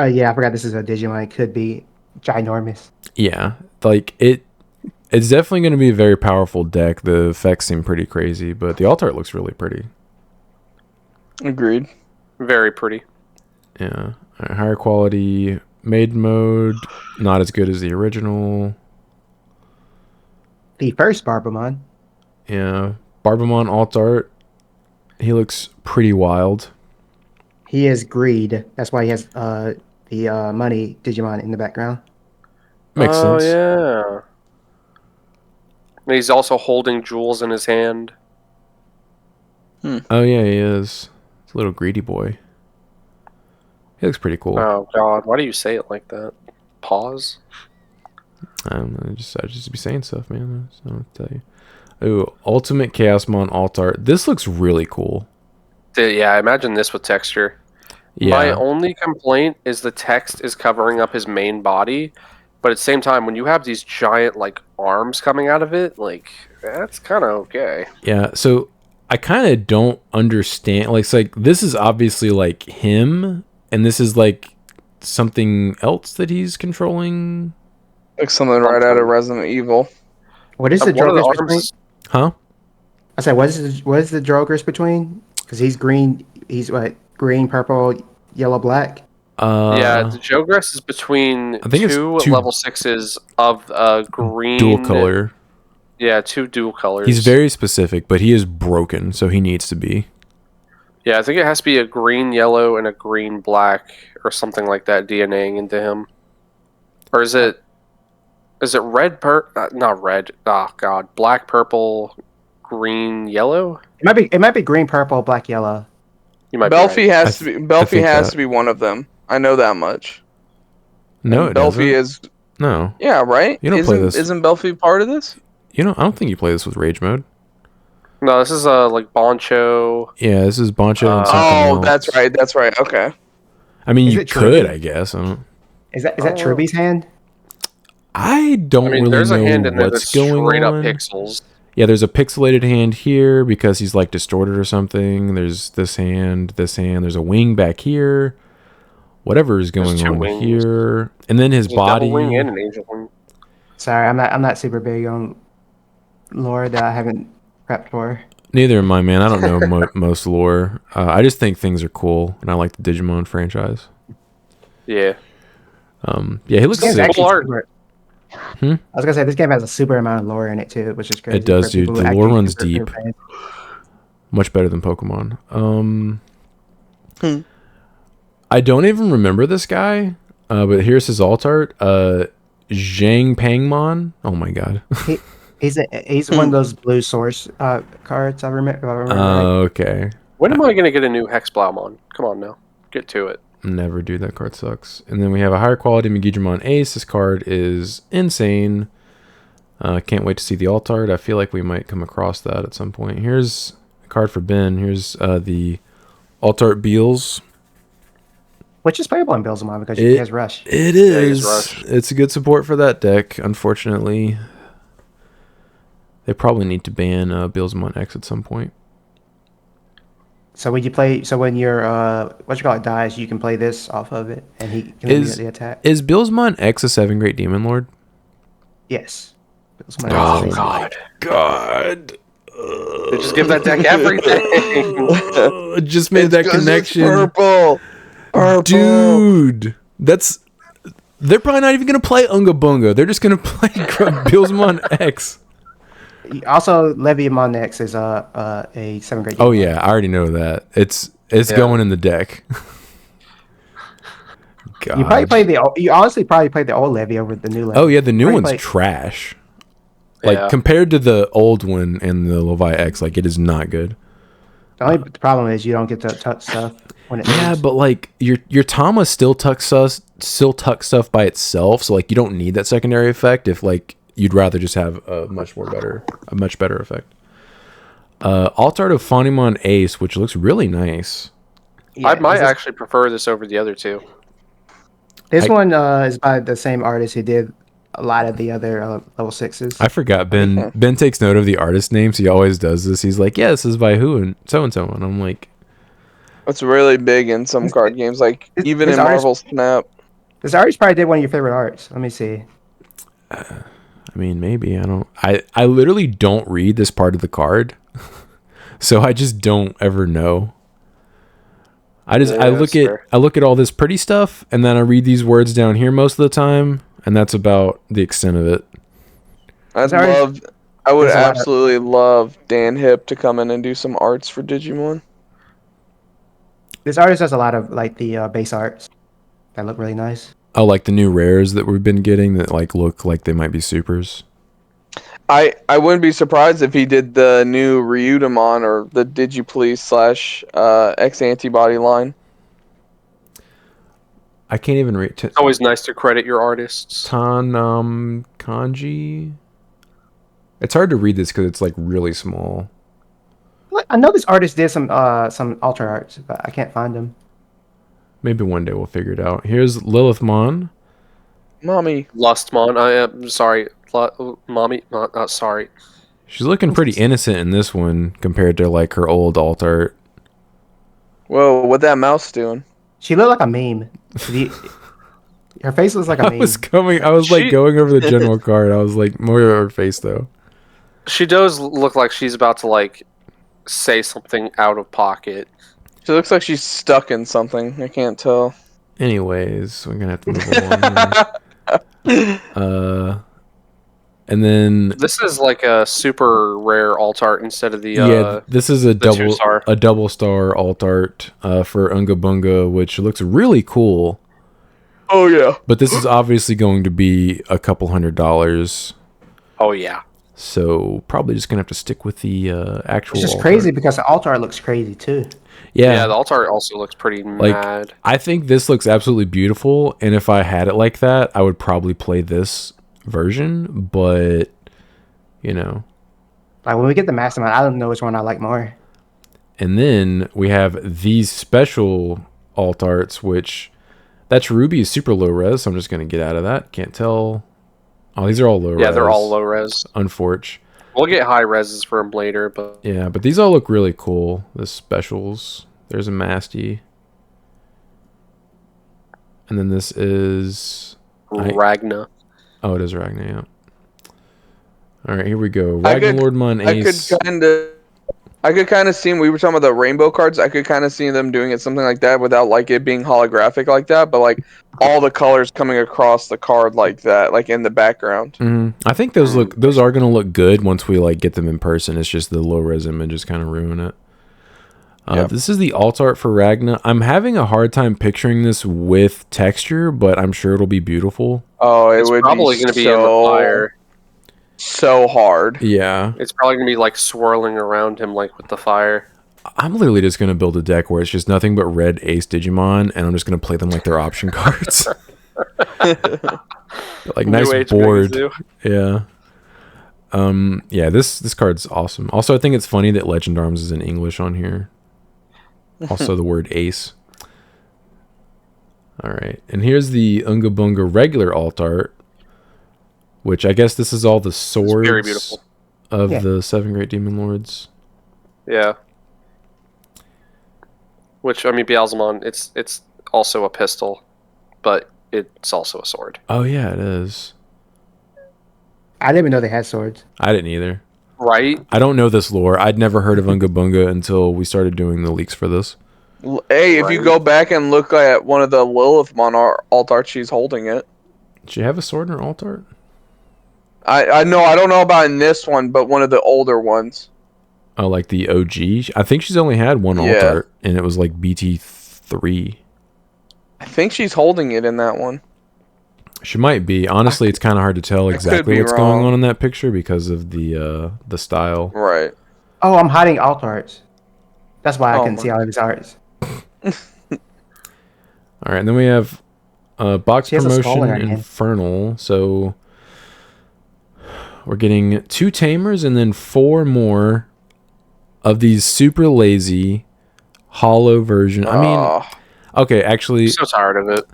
Yeah, I forgot this is a Digimon. It could be ginormous. Yeah, like it's definitely going to be a very powerful deck. The effects seem pretty crazy, but the alt art looks really pretty. Agreed. Very pretty. Yeah. All right, higher quality made mode, not as good as the original. The first Barbamon. Yeah. Barbamon alt art. He looks pretty wild. He is greed. That's why he has the money Digimon in the background. Makes sense. Yeah. And he's also holding jewels in his hand. Oh yeah, he is. It's a little greedy boy. He looks pretty cool. Oh God, why do you say it like that? Pause. I just be saying stuff, man. I don't know what to tell you. Ooh, Ultimate Chaosmon alt art. This looks really cool. Yeah, I imagine this with texture. Yeah. My only complaint is the text is covering up his main body, but at the same time, when you have these giant like arms coming out of it, like that's kind of okay. Yeah, so I kind of don't understand. Like, it's like this is obviously like him, and this is like something else that he's controlling. Like something right out of Resident Evil. What is the One of the Drogers between? arms. Huh? I said, what is the Drogers between? Because he's green. He's what? Green, purple, yellow, black. Yeah, the Jogress is between I think it's two two level 6s of green. dual color. Yeah, two dual colors. He's very specific, but he is broken, so he needs to be. Yeah, I think it has to be a green, yellow, and a green, black, or something like that DNAing into him. Or is it red, not red, oh god, black, purple, green, yellow? It might be green, purple, black, yellow. You might Belfie be right. has to be. Belfie think has that. to be one of them. I know that much. No, And it doesn't. Belfie is. No. Yeah, right. You don't play this. Isn't Belfie part of this? You know, I don't think you play this with rage mode. No, this is like Boncho. Yeah, this is Boncho and something Oh, else. that's right. That's right. Okay. I mean, Is you it could, Trippy? I guess. Is that Truby's hand? I don't I mean, really there's a hand know in there what's that's going straight up on. pixels. Yeah, there's a pixelated hand here because he's like distorted or something. There's this hand. There's a wing back here. Whatever is going two on wings. here, and then his There's a double body. wing and an angel wing. Sorry, I'm not super big on lore that I haven't prepped for. Neither am I, man. I don't know most lore. I just think things are cool, and I like the Digimon franchise. Yeah. Yeah, he looks This game's sick. actually art. super- I was gonna say this game has a super amount of lore in it too, which is crazy. It does, for dude. people who The actually lore runs super deep. fans. Much better than Pokemon. I don't even remember this guy, but here's his alt art. Zhang Pangmon. Oh my god. He's one of those blue source cards. I remember. right. Okay. When am I going to get a new Hex Blaumon? Come on now. Get to it. Never do. That card sucks. And then we have a higher quality Megidramon Ace. This card is insane. Can't wait to see the alt art. I feel like we might come across that at some point. Here's a card for Ben. Here's the alt art Beals. Which is playable in Billsmon because he has Rush. It he's is. Rush. It's a good support for that deck. Unfortunately, they probably need to ban Beelzemon X at some point. So when your what you call it dies, you can play this off of it, and he can immediately attack. Is Billsmon X a 7th-grade demon lord? Yes. Oh God! God. They just give that deck everything. Just made that connection. Purple. Dude. They're probably not even going to play Unga Bunga. They're just going to play Billsmon X. Also, Leviamon X is a 7th-grade. Oh yeah, I already know that. It's going in the deck. God. You honestly probably played the old Levy over the new Levy. Oh yeah, the new one's trash. Like compared to the old one and the Levi X, like it is not good. The only problem is you don't get to touch stuff when it moves. But like your Tama still tucks stuff by itself, so like you don't need that secondary effect if like you'd rather just have a much better effect. Alt art of Fonimon Ace, which looks really nice. Yeah, I might actually prefer this over the other two. This one is by the same artist who did a lot of the other level 6s. I forgot Ben takes note of the artist names. He always does this. He's like, yeah, this is by who and so. And I'm like, it's really big in some card games, like even in Marvel Snap. This artist probably did one of your favorite arts. Let me see. I mean, maybe. I literally don't read this part of the card. So I just don't ever know. I look at all this pretty stuff and then I read these words down here most of the time, and that's about the extent of it. I would absolutely love Dan Hip to come in and do some arts for Digimon. This artist has a lot of like the base arts that look really nice. Oh, like the new rares that we've been getting that like look like they might be supers. I wouldn't be surprised if he did the new Ryudamon or the DigiPlease / X Antibody line. I can't even read. It's always nice to credit your artists. Kanji. It's hard to read this because it's like really small. I know this artist did some alter arts, but I can't find them. Maybe one day we'll figure it out. Here's Lilithmon. Mommy. Lustmon. I am sorry. Mommy. Not sorry. She's looking pretty innocent in this one compared to like her old alt art. Whoa, what that mouse doing? She looked like a meme. Her face looks like a meme. I was like going over the general card. I was like more of her face though. She does look like she's about to like say something out of pocket. She looks like she's stuck in something. I can't tell. Anyways, we're gonna have to move along. And then this is like a super rare alt art instead of the this is a double star alt art for Unga Bunga, which looks really cool. Oh yeah. But this is obviously going to be a couple $100. Oh yeah. So probably just gonna have to stick with the actual. It's just crazy because the alt art looks crazy too. Yeah, the alt art also looks pretty mad. I think this looks absolutely beautiful, and if I had it like that, I would probably play this version. But you know, like when we get the Mastermind, I don't know which one I like more. And then we have these special alt arts, which that's Ruby is super low res. So I'm just gonna get out of that. Can't tell. Oh, these are all low res. Yeah, they're all low res. Unfortunate. We'll get high reses for them later, but yeah, but these all look really cool. The specials. There's a Masty. And then this is Ragna. Oh, it is Ragna, yeah. All right, here we go. Ragnalordmon Ace. I could kind of see, we were talking about the rainbow cards, I could kind of see them doing it something like that without like it being holographic like that, but like all the colors coming across the card like that, like in the background. I think those are going to look good once we like get them in person. It's just the low res images kind of ruin it. This is the alt art for Ragna. I'm having a hard time picturing this with texture, but I'm sure it'll be beautiful. Oh, it's probably going to be in the fire. So hard. Yeah. It's probably going to be like swirling around him like with the fire. I'm literally just going to build a deck where it's just nothing but red Ace Digimon, and I'm just going to play them like they're option cards. Like nice board. Yeah. Yeah, this card's awesome. Also, I think it's funny that Legend Arms is in English on here. Also the word ace. All right. And here's the Unga Bunga regular alt art, which I guess this is all the swords very beautiful. Of the 7 Great Demon Lords. Yeah. which I mean, Beelzemon, it's also a pistol, but it's also a sword. Oh yeah, it is. I didn't even know they had swords. I didn't either. Right? I don't know this lore. I'd never heard of Unga Bunga until we started doing the leaks for this. Hey, if you Right. go back and look at one of the Lilithmon alt art, she's holding it. Did she have a sword in her alt art? I know. I don't know about in this one, but one of the older ones. Oh, like the OG? I think she's only had one alt Yeah. art, and it was like BT3. I think she's holding it in that one. She might be. Honestly, it's kind of hard to tell could exactly be what's going wrong. on in that picture because of the style. Right. Oh, I'm hiding alt arts. That's why I Oh couldn't my- see all of his arts. All right, and then we have box She has a skull promotion in her hand. Infernal. So we're getting 2 tamers and then 4 more of these super lazy hollow version. I mean, okay, actually, I'm so tired of it.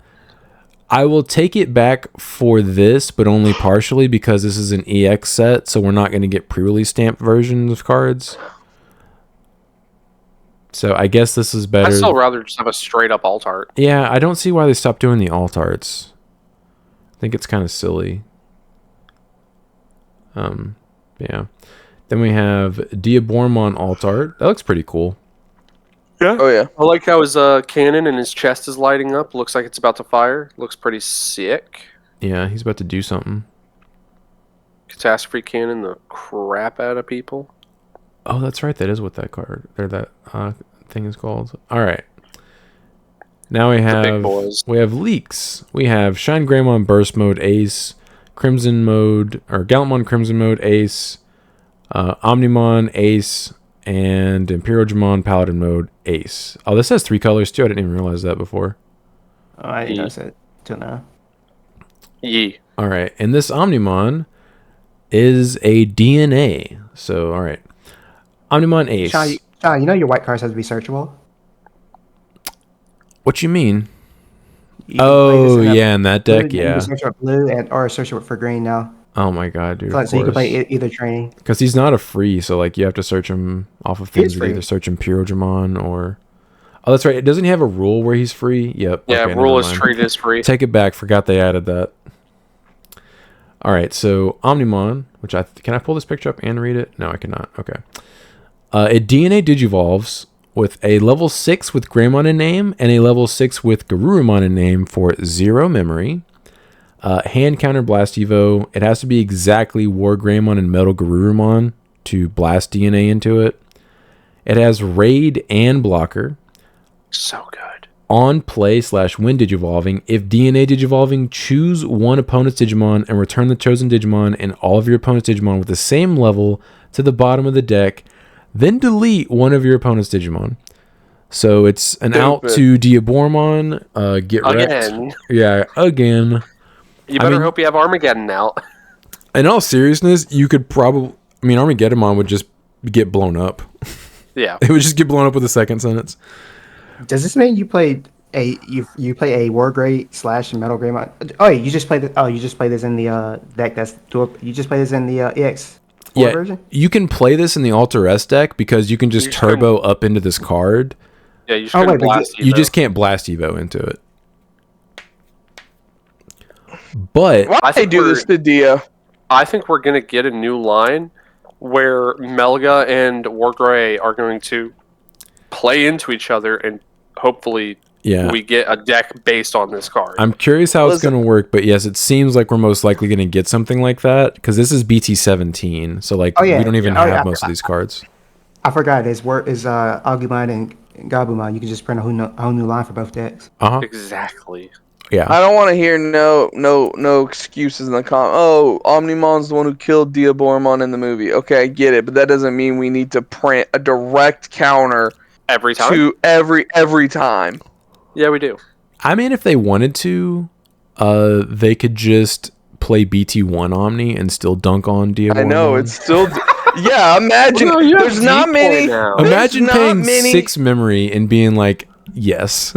I will take it back for this, but only partially because this is an EX set, so we're not going to get pre-release stamped versions of cards. So I guess this is better. I'd still rather just have a straight up alt art. Yeah, I don't see why they stopped doing the alt arts. I think it's kind of silly. Yeah. Then we have Diabormon alt art. That looks pretty cool. Oh yeah. I like how his cannon and his chest is lighting up. Looks like it's about to fire. Looks pretty sick. Yeah, he's about to do something. Catastrophe cannon the crap out of people. Oh, that's right. That is what that card or that thing is called. All right. Now we big have boys. leaks. We have Shine Greymon Burst Mode Ace, Crimson Mode or Gallantmon Crimson Mode Ace, Omnimon Ace, and Imperial Dramon Paladin Mode Ace. Oh, this has 3 colors too. I didn't even realize that before. Oh, I didn't notice it till now. Yee. All right, and this Omnimon is a DNA. So, all right, Omnimon Ace. Sean, you know your white cards have to be searchable. What you mean? You can play this Oh, in a yeah, in that blue, deck, you yeah. can search up blue or search it for green now. Oh my god, dude. So you can play either training. Because he's not a free, so like you have to search him off of things is that either free. search Imperial Dramon or. Oh, that's right. It doesn't he have a rule where he's free? Yep. Yeah, okay, rule never is mind. treated as free. Take it back. Forgot they added that. All right, so Omnimon, which can I pull this picture up and read it? No, I cannot. Okay. It DNA digivolves with a level 6 with Greymon in name and a level 6 with Garurumon in name for 0 memory. Hand counter blast evo. It has to be exactly War Greymon and Metal Garurumon to blast DNA into it. It has raid and blocker. So good. On play / win digivolving. If DNA digivolving, choose one opponent's Digimon and return the chosen Digimon and all of your opponent's Digimon with the same level to the bottom of the deck. Then delete one of your opponent's Digimon. So it's an out to Diabormon. Get Again. wrecked. Yeah, again. You better hope you have Armageddon out. In all seriousness, you could probably. I mean, Armageddon would just get blown up. Yeah. It would just get blown up with a second sentence. Does this mean you played you play a War Grey / Metal Greymon? Oh, you just played you just play this in the deck you just play this in the EX version? You can play this in the Alter S deck because you can just turbo up into this card. Yeah, you just couldn't blast You just can't blast Evo into it. But Why they do this to Dia? I think we're gonna get a new line where Melga and Wargrey are going to play into each other, and hopefully, we get a deck based on this card. I'm curious how it's going to work, but yes, it seems like we're most likely going to get something like that because this is BT17, so like we don't even have most of these cards. I forgot is Agumon and Gabumon. You can just print a whole new line for both decks. Exactly. Yeah. I don't want to hear no excuses in the Oh, Omnimon's the one who killed Diabormon in the movie. Okay, I get it, but that doesn't mean we need to print a direct counter every time. To every time. Yeah, we do. I mean, if they wanted to, they could just play BT1 Omni and still dunk on Diabormon. I know it's still. Yeah, imagine. Well, there's not many. Imagine paying 6 memory and being like, yes.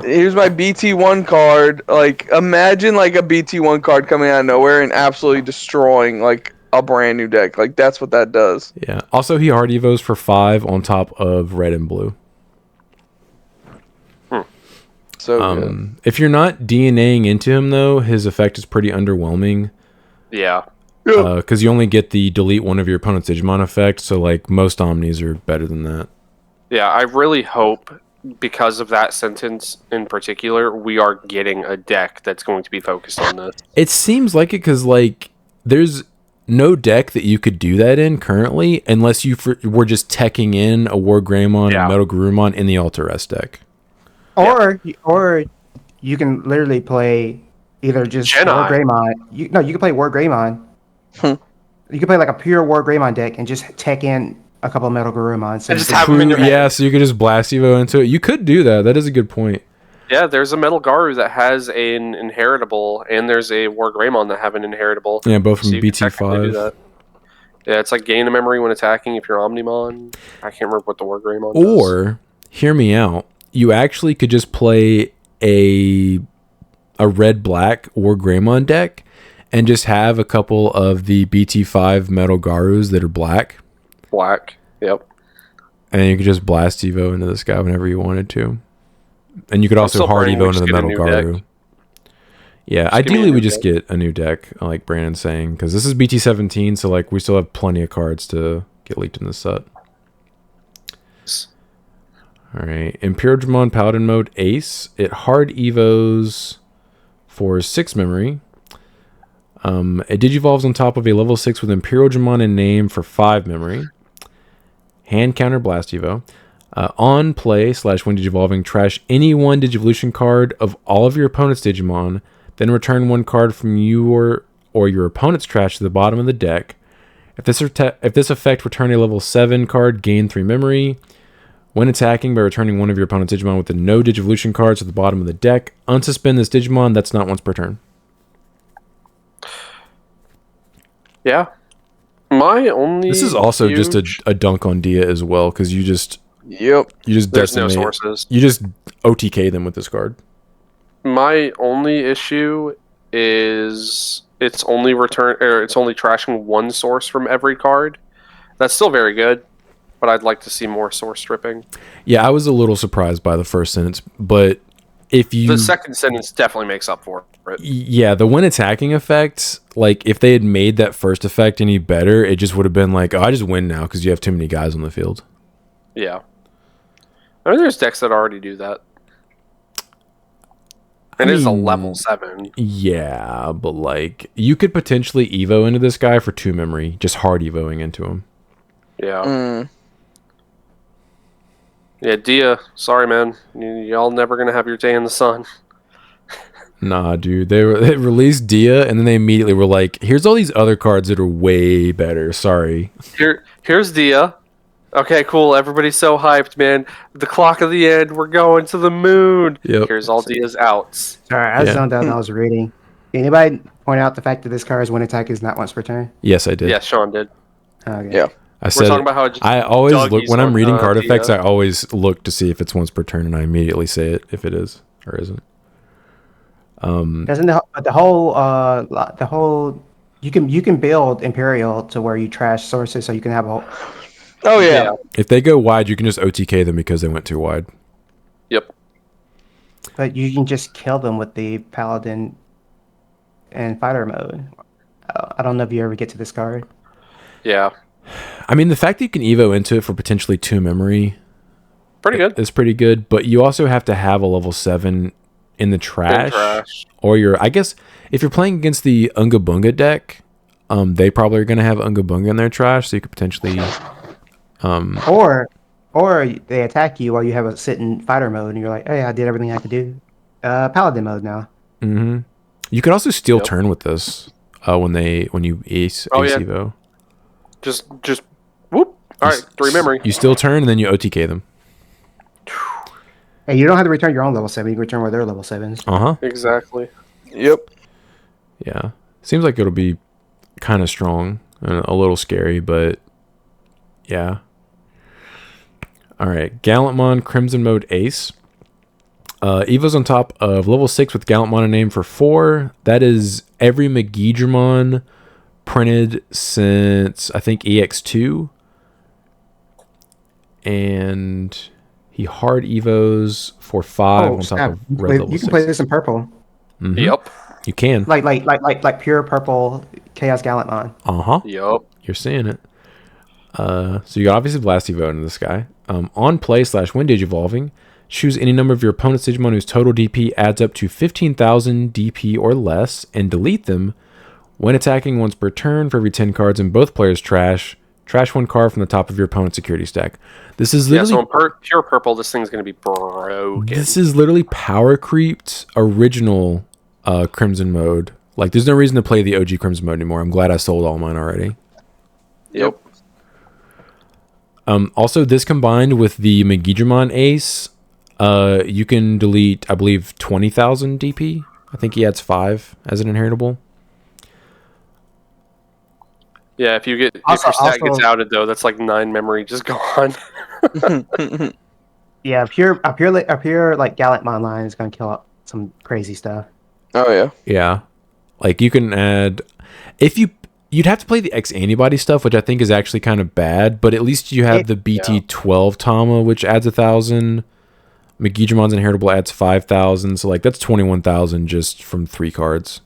Here's my BT1 card. Like, imagine like a BT1 card coming out of nowhere and absolutely destroying like a brand new deck. Like, that's what that does. Yeah. Also, he hard evos for 5 on top of red and blue. So good. If you're not DNAing into him, though, his effect is pretty underwhelming. Yeah. Because you only get the delete one of your opponent's Digimon effect, so like most Omnis are better than that. Yeah, I really hope, because of that sentence in particular, we are getting a deck that's going to be focused on this. It seems like it because like there's no deck that you could do that in currently, unless you were just teching in a War Greymon and Metal Garurumon in the Alter S deck. Or you can literally play either just Jedi. War Greymon. You can play War Greymon. You can play like a pure War Greymon deck and just tech in a couple of Metal Garurumon. So And just have them in your hand. Yeah, so you could just blast Evo into it. You could do that. That is a good point. Yeah, there's a Metal Garu that has an inheritable, and there's a War Greymon that have an inheritable. Yeah, both from So you can technically do BT5. that. Yeah, it's like gain a memory when attacking if you're Omnimon. I can't remember what the War Greymon does. Or, hear me out, you actually could just play a red-black War Greymon deck and just have a couple of the BT5 Metal Garus that are black. Black, yep. And you could just blast Evo into this guy whenever you wanted to. And you could also still hard praying Evo we into just the get a Metal new Garu. deck. Yeah, Just give me a ideally new we just deck. get a new deck, like Brandon's saying, because this is BT17, so like we still have plenty of cards to get leaked in this set. All right, Imperial Dramon Paladin mode Ace. It hard Evos for 6 memory. It digivolves on top of a level 6 with Imperial Dramon in name for 5 memory. Hand counter Blast Evo. On play / when digivolving, trash any one Digivolution card of all of your opponent's Digimon, then return one card from your or your opponent's trash to the bottom of the deck. If this effect return a level 7 card, gain 3 memory. When attacking by returning one of your opponent's Digimon with the no Digivolution cards to the bottom of the deck, unsuspend this Digimon. That's not once per turn. Yeah. My only. This is also huge... just a dunk on Dia as well, because you just Yep. There's no decimate. sources. You just OTK them with this card. My only issue is it's only trashing one source from every card. That's still very good, but I'd like to see more source stripping. Yeah, I was a little surprised by the first sentence, but if you The second sentence definitely makes up for it. yeah, the when attacking effect, like if they had made that first effect any better, it just would have been like, oh, I just win now because you have too many guys on the field. Yeah. I mean, there's decks that already do that. And it's a level 7. Yeah, but like you could potentially Evo into this guy for 2 memory, just hard Evoing into him. Yeah. Yeah, Dia, sorry, man. Y'all never going to have your day in the sun. Nah, dude. They released Dia, and then they immediately were like, here's all these other cards that are way better. Sorry. Here's Dia. Okay, cool. Everybody's so hyped, man. The clock of the end. We're going to the moon. Yep. Here's all Dia's outs. Sorry, I zoned out and I was reading. Anybody point out the fact that this card's win attack is not once per turn? Yes, I did. Yeah, Sean did. Okay. Yeah. I said talking about how it just I always look doggies when I'm on, reading card Dia. effects. I always look to see if it's once per turn, and I immediately say it if it is or isn't. Doesn't the whole you can build Imperial to where you trash sources so you can have a whole. Oh yeah. If they go wide, you can just OTK them because they went too wide. Yep. But you can just kill them with the Paladin and Fighter mode. I don't know if you ever get to this card. Yeah. I mean, the fact that you can Evo into it for potentially 2 memory Pretty good. is pretty good, but you also have to have a level 7 in the trash. Or I guess if you're playing against the Unga Bunga deck, they probably are going to have Unga Bunga in their trash, so you could potentially Or they attack you while you have a sitting fighter mode, and you're like, "Hey, I did everything I could do." Paladin mode now. Mm-hmm. You could also steal turn with this when you ace Evo. Just whoop. All right, 3 memory. You steal turn and then you OTK them. Hey, you don't have to return your own level 7. You can return where their level 7s. Exactly. Yep. Yeah. Seems like it'll be kind of strong and a little scary, but yeah. All right, Gallantmon Crimson Mode Ace. Evo's on top of level 6 with Gallantmon in name for 4. That is every Megidramon printed since, I think, EX2. And He hard evos for 5 on top snap. of You can red play- level you can 6. play this in purple, Mhm. Yep. You can. like pure purple Chaos Gallantmon. Uh-huh. Yep. You're seeing it. So you got obviously Blast Evo into this guy. On play / when Digivolving, choose any number of your opponent's Digimon whose total DP adds up to 15,000 DP or less, and delete them. When attacking once per turn, for every 10 cards in both players' trash 1 card from the top of your opponent's security stack. This is Yeah, literally so in pure purple, this thing's going to be broken. this is literally power creeped original Crimson mode. Like, there's no reason to play the OG Crimson mode anymore. I'm glad I sold all mine already. Yep. Also, this combined with the Megidramon Ace, you can delete, I believe, 20,000 DP. I think he adds 5 as an inheritable. Yeah, if your stack gets outed, though, that's like 9 memory just gone. Yeah, a pure like Gallantmon line is gonna kill out some crazy stuff. Oh yeah. Yeah. Like, you can add... You'd have to play the X-Antibody stuff, which I think is actually kind of bad, but at least you have the BT12 Tama, which adds 1,000. Megidramon's inheritable adds 5,000, so, like, that's 21,000 just from 3 cards.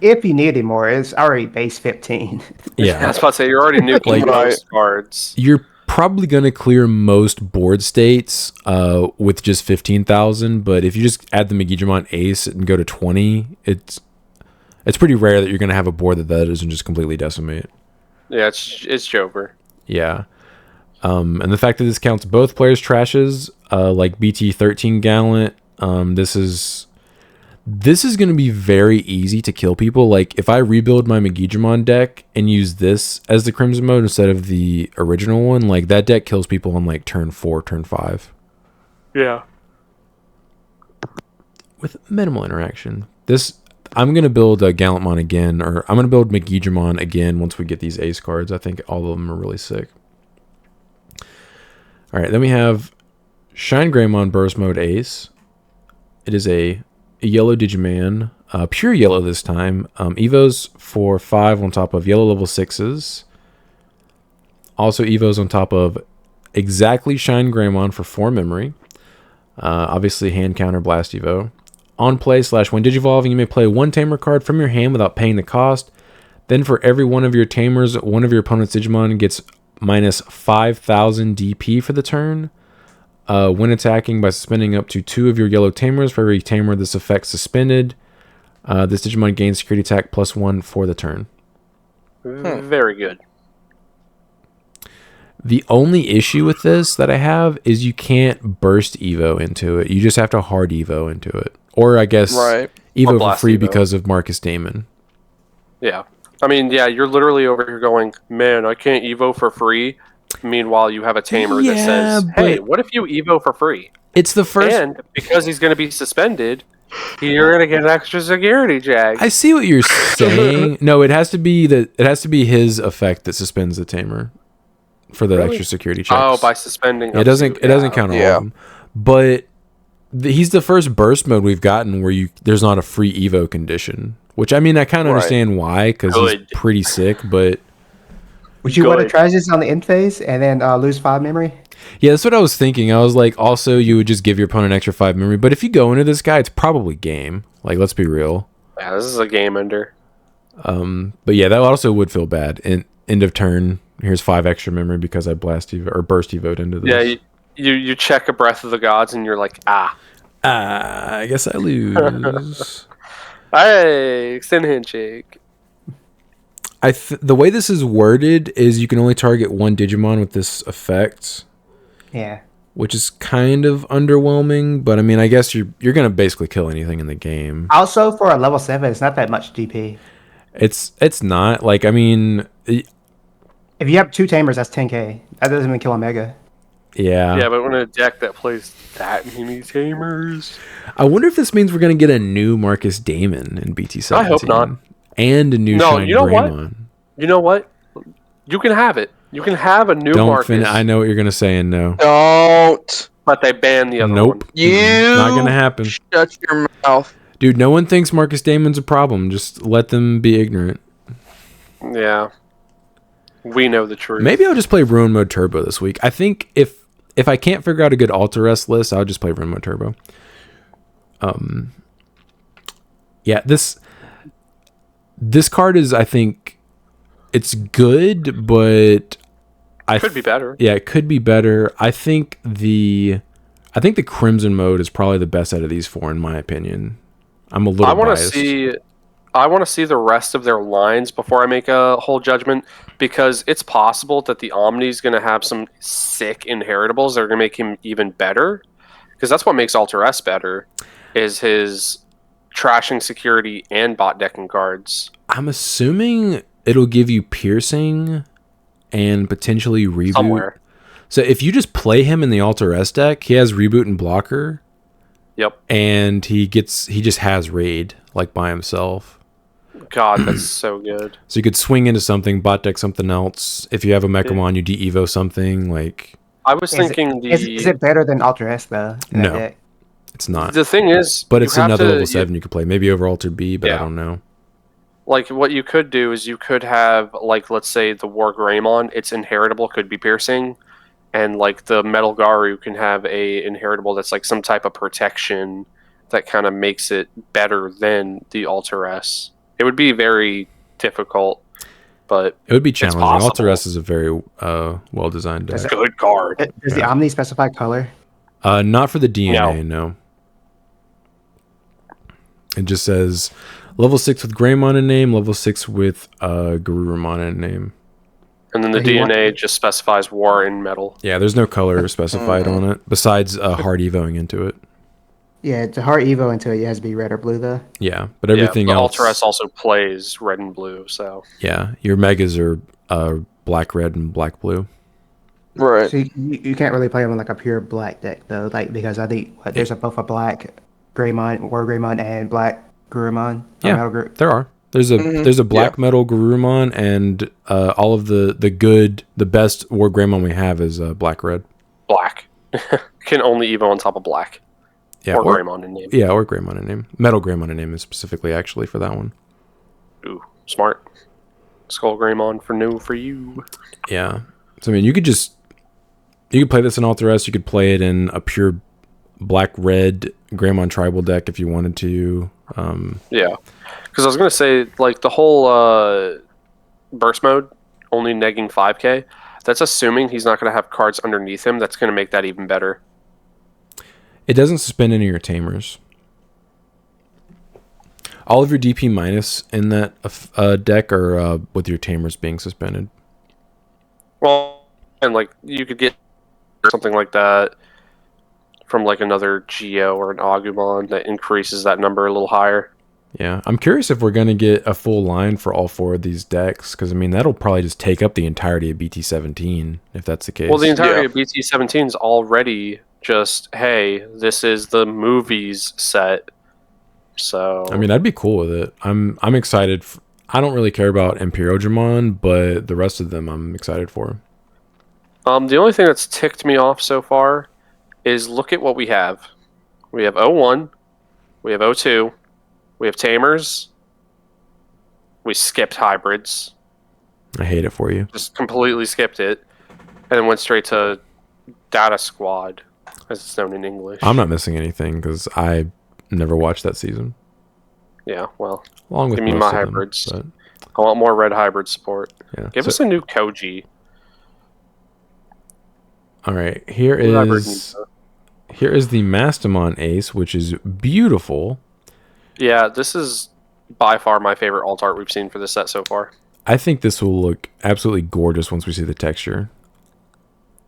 If you needed more, it's already base 15. Yeah. I was about to say, you're already nuking most cards. You're probably going to clear most board states with just 15,000, but if you just add the Megidramon Ace and go to 20, it's pretty rare that you're going to have a board that doesn't just completely decimate. Yeah, it's Jover. Yeah. And the fact that this counts both players' trashes, like BT13 Gallant, this is going to be very easy to kill people. Like, if I rebuild my Megidramon deck and use this as the Crimson mode instead of the original one, like, that deck kills people on, like, turn 4, turn 5. Yeah. With minimal interaction. I'm going to build a Gallantmon again, or I'm going to build Megidramon again once we get these Ace cards. I think all of them are really sick. All right, then we have Shine Greymon Burst Mode Ace. It is a yellow Digiman, pure yellow this time. Evos for 5 on top of yellow level 6s. Also Evos on top of exactly Shine Greymon for 4 memory. Obviously hand counter Blast Evo. On play / when Digivolving, you may play 1 Tamer card from your hand without paying the cost. Then for every one of your Tamers, one of your opponent's Digimon gets minus 5,000 DP for the turn. When attacking by suspending up to 2 of your yellow Tamers, for every Tamer this effect suspended, this Digimon gains security attack +1 for the turn. Very good. The only issue with this that I have is you can't burst Evo into it. You just have to hard Evo into it. Or I guess Evo for free because of Marcus Damon. Yeah. I mean, yeah, you're literally over here going, man, I can't Evo for free. Meanwhile, you have a Tamer that says, hey, what if you Evo for free? It's the first... And because he's going to be suspended, you're going to get extra security, Jag. I see what you're saying. No, it has to be his effect that suspends the Tamer for the extra security checks. Oh, by suspending. It doesn't count all of them. But he's the first burst mode we've gotten where there's not a free Evo condition. Which, I mean, I kind of understand why, because he's pretty sick, but... Would you want to try this on the end phase and then lose 5 memory? Yeah, that's what I was thinking. I was like, also, you would just give your opponent extra 5 memory. But if you go into this guy, it's probably game. Like, let's be real. Yeah, this is a game ender. But yeah, that also would feel bad. End of turn, here's 5 extra memory because I burst Evo'd into this. Yeah, you check a Breath of the Gods and you're like, I guess I lose. Hey, extend handshake. The way this is worded is you can only target 1 Digimon with this effect. Yeah. Which is kind of underwhelming, but I mean, I guess you're going to basically kill anything in the game. Also, for a level 7, it's not that much DP. It's not. Like, I mean... If you have 2 Tamers, that's 10k. That doesn't even kill a Mega. Yeah. Yeah, but when a deck that plays that many Tamers... I wonder if this means we're going to get a new Marcus Damon in BT17. I hope not. And a new Shine Greymon. You know what? You can have it. You can have a new Marcus. I know what you're going to say and no. Don't. But they banned the other one. Nope. Not going to happen. Shut your mouth. Dude, no one thinks Marcus Damon's a problem. Just let them be ignorant. Yeah. We know the truth. Maybe I'll just play Ruin Mode Turbo this week. I think if if I can't figure out a good Altaress list, I'll just play Renmo Turbo. Yeah, this card is, I think, it's good, but Could be better. Yeah, it could be better. I think the Crimson mode is probably the best out of these four, in my opinion. I'm a little biased. I want to see the rest of their lines before I make a whole judgment, because it's possible that the Omni's going to have some sick inheritables that are going to make him even better. Because that's what makes Alter S better, is his trashing security and bot decking cards. I'm assuming it'll give you piercing and potentially reboot. Somewhere. So if you just play him in the Alter S deck, he has reboot and blocker. Yep. And he just has raid like by himself. God, that's so good. So you could swing into something, bot deck something else. If you have a Mechamon, you de-evo something like. I was thinking is it better than Alter S though? No, deck? it's not. The thing is, but it's another level 7 you could play. Maybe over Alter B, but I don't know. Like what you could do is you could have, like, let's say the War Greymon, its inheritable could be piercing, and like the Metal Garu can have a inheritable that's like some type of protection that kind of makes it better than the Alter S. It would be very difficult, but it would be challenging. Possible. Alter S is a very well designed deck. Good card. Does the Omni specify color? Not for the DNA, no. It just says level 6 with Greymon in name, level 6 with Garurumon in name. And then the DNA just specifies war in metal. Yeah, there's no color specified on it, besides hard evoing into it. Yeah, to hard evo into it has to be red or blue though. Yeah, but everything else. Alter S also plays red and blue, so. Yeah, your megas are black, red, and black, blue. Right. So you can't really play them in like a pure black deck though, like because I think there's both a black Greymon, War Greymon, and black Garurumon. Yeah, there are. There's a black metal Garurumon, and all of the best War Greymon we have is black red. Black. Can only evo on top of black. Yeah, or Greymon in name. Yeah, or Greymon in name. Metal Greymon in name is specifically actually for that one. Ooh, smart. Skull Greymon for you. Yeah. So I mean, you could play this in Alter S. You could play it in a pure black red Greymon tribal deck if you wanted to. Yeah, because I was gonna say, like, the whole burst mode only negging 5k. That's assuming he's not gonna have cards underneath him. That's gonna make that even better. It doesn't suspend any of your tamers. All of your DP minus in that deck are with your tamers being suspended. Well, and like you could get something like that from like another Geo or an Agumon that increases that number a little higher. Yeah, I'm curious if we're gonna get a full line for all four of these decks, because I mean that'll probably just take up the entirety of BT17 if that's the case. Well, the entirety of BT17 is already just, hey, this is the movies set. So I mean, I'd be cool with it. I'm excited. I don't really care about Imperiodramon, but the rest of them I'm excited for. The only thing that's ticked me off so far is look at what we have. We have 01, we have 02, we have Tamers, we skipped hybrids. I hate it for you. Just completely skipped it, and then went straight to Data Squad, as it's known in English. I'm not missing anything because I never watched that season. Yeah, well, along with give me most my of them, hybrids. but I want more red hybrid support. yeah. Give us a new Koji. All right, here is the Mastamon Ace, which is beautiful. Yeah, this is by far my favorite alt art we've seen for this set so far. I think this will look absolutely gorgeous once we see the texture.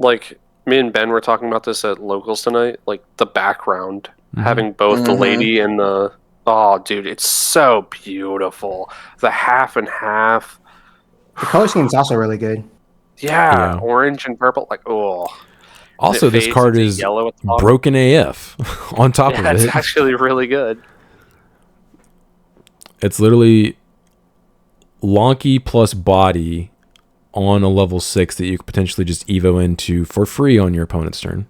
Like, me and Ben were talking about this at Locals tonight. Like, the background, having both the lady and the... Oh, dude, it's so beautiful. The half and half. The color scheme is also really good. Yeah, orange and purple. Like, oh. Also, this card is yellow at the bottom. broken AF on top of it. It's actually really good. It's literally Lonky plus body on a level 6 that you could potentially just evo into for free on your opponent's turn.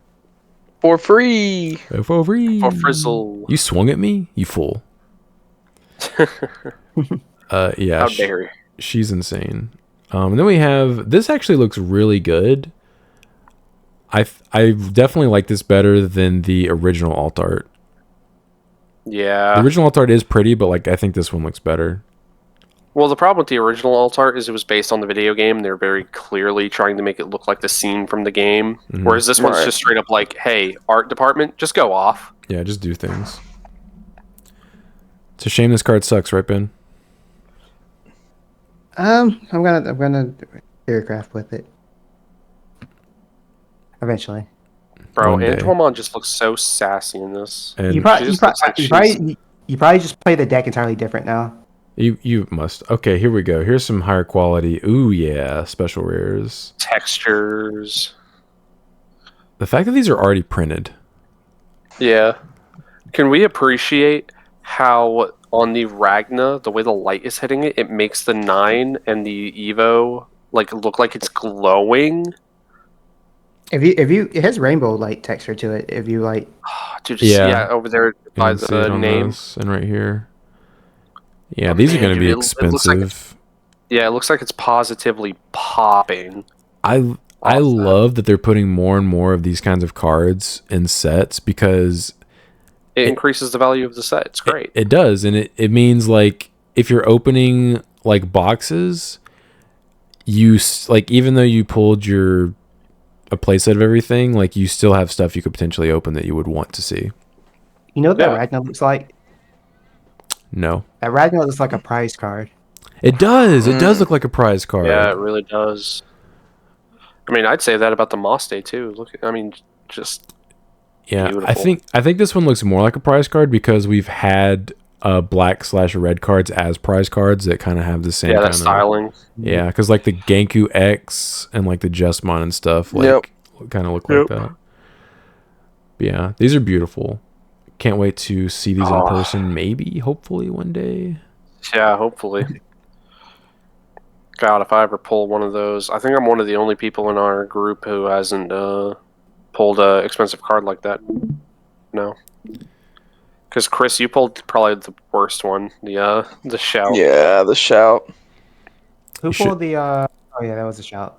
For free. For free. For frizzle. You swung at me, you fool. Yeah. How dare you. She's insane. And then we have, this actually looks really good. I definitely like this better than the original alt art. Yeah. The original alt art is pretty, but like I think this one looks better. Well, the problem with the original alt art is it was based on the video game. They're very clearly trying to make it look like the scene from the game. Mhm. Whereas this one's Right. just straight up like, hey, art department, just go off. Yeah, just do things. It's a shame this card sucks, right, Ben? I'm gonna aircraft with it eventually. Bro, One day. Antoine just looks so sassy in this. And You probably, she just looks like you probably just play the deck entirely different now. you must. Okay, here we go. Here's some higher quality. Ooh, yeah, special rares. Textures. The fact that these are already printed. Yeah. Can we appreciate how on the Ragna, the way the light is hitting it, it makes the 9 and the Evo like look like it's glowing? If you it has rainbow light texture to it. If you like, Dude, Yeah. yeah, over there You by can see it the on name. this and right here. Yeah, Oh, these are man, going to be dude, it looks like expensive. Yeah, it looks like it's positively popping. I Awesome. love that they're putting more and more of these kinds of cards in sets because It increases the value of the set. It's great. it does, and it means like if you're opening like boxes, like even though you pulled a playset of everything, like you still have stuff you could potentially open that you would want to see. you know what that Yeah. Ragnar looks like? No, That Ragnar looks like a prize card. it does. It does look like a prize card. Yeah, it really does. I mean, I'd say that about the Moss Day too. Look, I mean, just Yeah, beautiful. I think this one looks more like a prize card because we've had black/red cards as prize cards that kind of have the same yeah, kind that of styling. Yeah, because like the Genku X and like the Justmon and stuff, like kind of look like that. But yeah, these are beautiful. Can't wait to see these in Oh. person. Maybe, hopefully, one day. Yeah, hopefully. God, if I ever pull one of those, I think I'm one of the only people in our group who hasn't pulled a expensive card like that. No, because Chris, you pulled probably the worst one, the shout. Yeah, the shout. Who You should- pulled the? Oh yeah, that was a shout.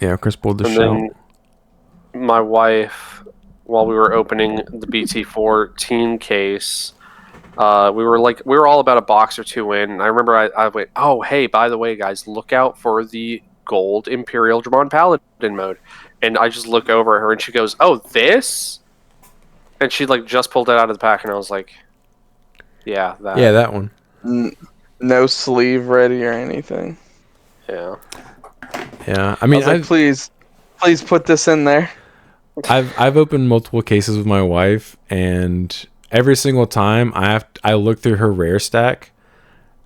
Yeah, Chris pulled the And shout. then my wife, while we were opening the BT14 case, we were all about a box or two in. And I remember I went, oh hey, by the way, guys, look out for the gold Imperial Digimon Paladin mode. And I just look over at her and she goes, oh, this? And she like just pulled it out of the pack and I was like, yeah, that. Yeah, that one. No sleeve ready or anything. Yeah. Yeah, I I mean, was like, please put this in there. I've opened multiple cases with my wife, and every single time I look through her rare stack,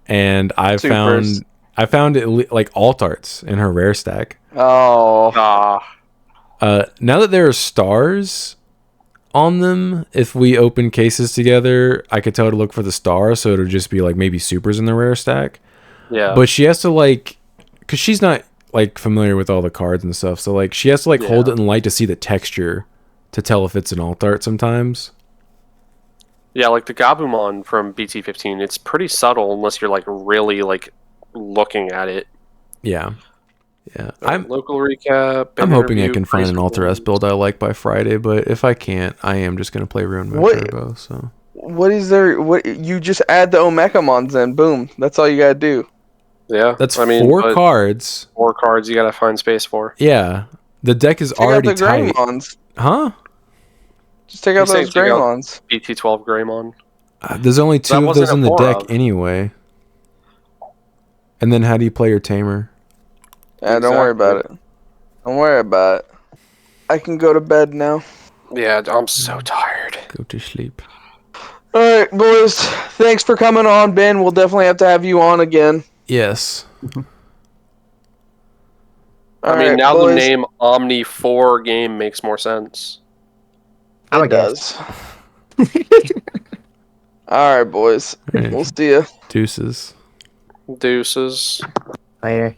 and I Supers. found like alt arts in her rare stack. Oh, Now that there are stars on them, if we open cases together, I could tell her to look for the stars, so it'll just be like maybe supers in the rare stack. Yeah. But she has to like, because she's not like familiar with all the cards and stuff, so like she has to like hold it in light to see the texture to tell if it's an alt art sometimes. Yeah, like the Gabumon from BT15, it's pretty subtle unless you're like really like looking at it. Yeah. I'm Local recap. I'm hoping I interview, can find an price Alter S build I like by Friday, but if I can't, I am just gonna play Ruin Mode What- Turbo. So what is there? What you just add the Omegamons in? Boom. That's all you gotta do. Yeah, that's I mean, 4 but cards. 4 cards you gotta find space for. Yeah, the deck is Take out already the tight, Greymons. huh? Just take out saying those take out- Greymons. BT12 Greymon. There's only 2 of wasn't those a in the 4 deck of. anyway. And then how do you play your Tamer? Yeah, don't worry about it. Don't worry about it. I can go to bed now. Yeah, I'm so tired. Go to sleep. All right, boys. Thanks for coming on, Ben. We'll definitely have to have you on again. Yes. All I mean, right, now boys. the name Omni4Game makes more sense. I It guess. does. All right, boys. All right. We'll see ya. Deuces. Deuces. Later.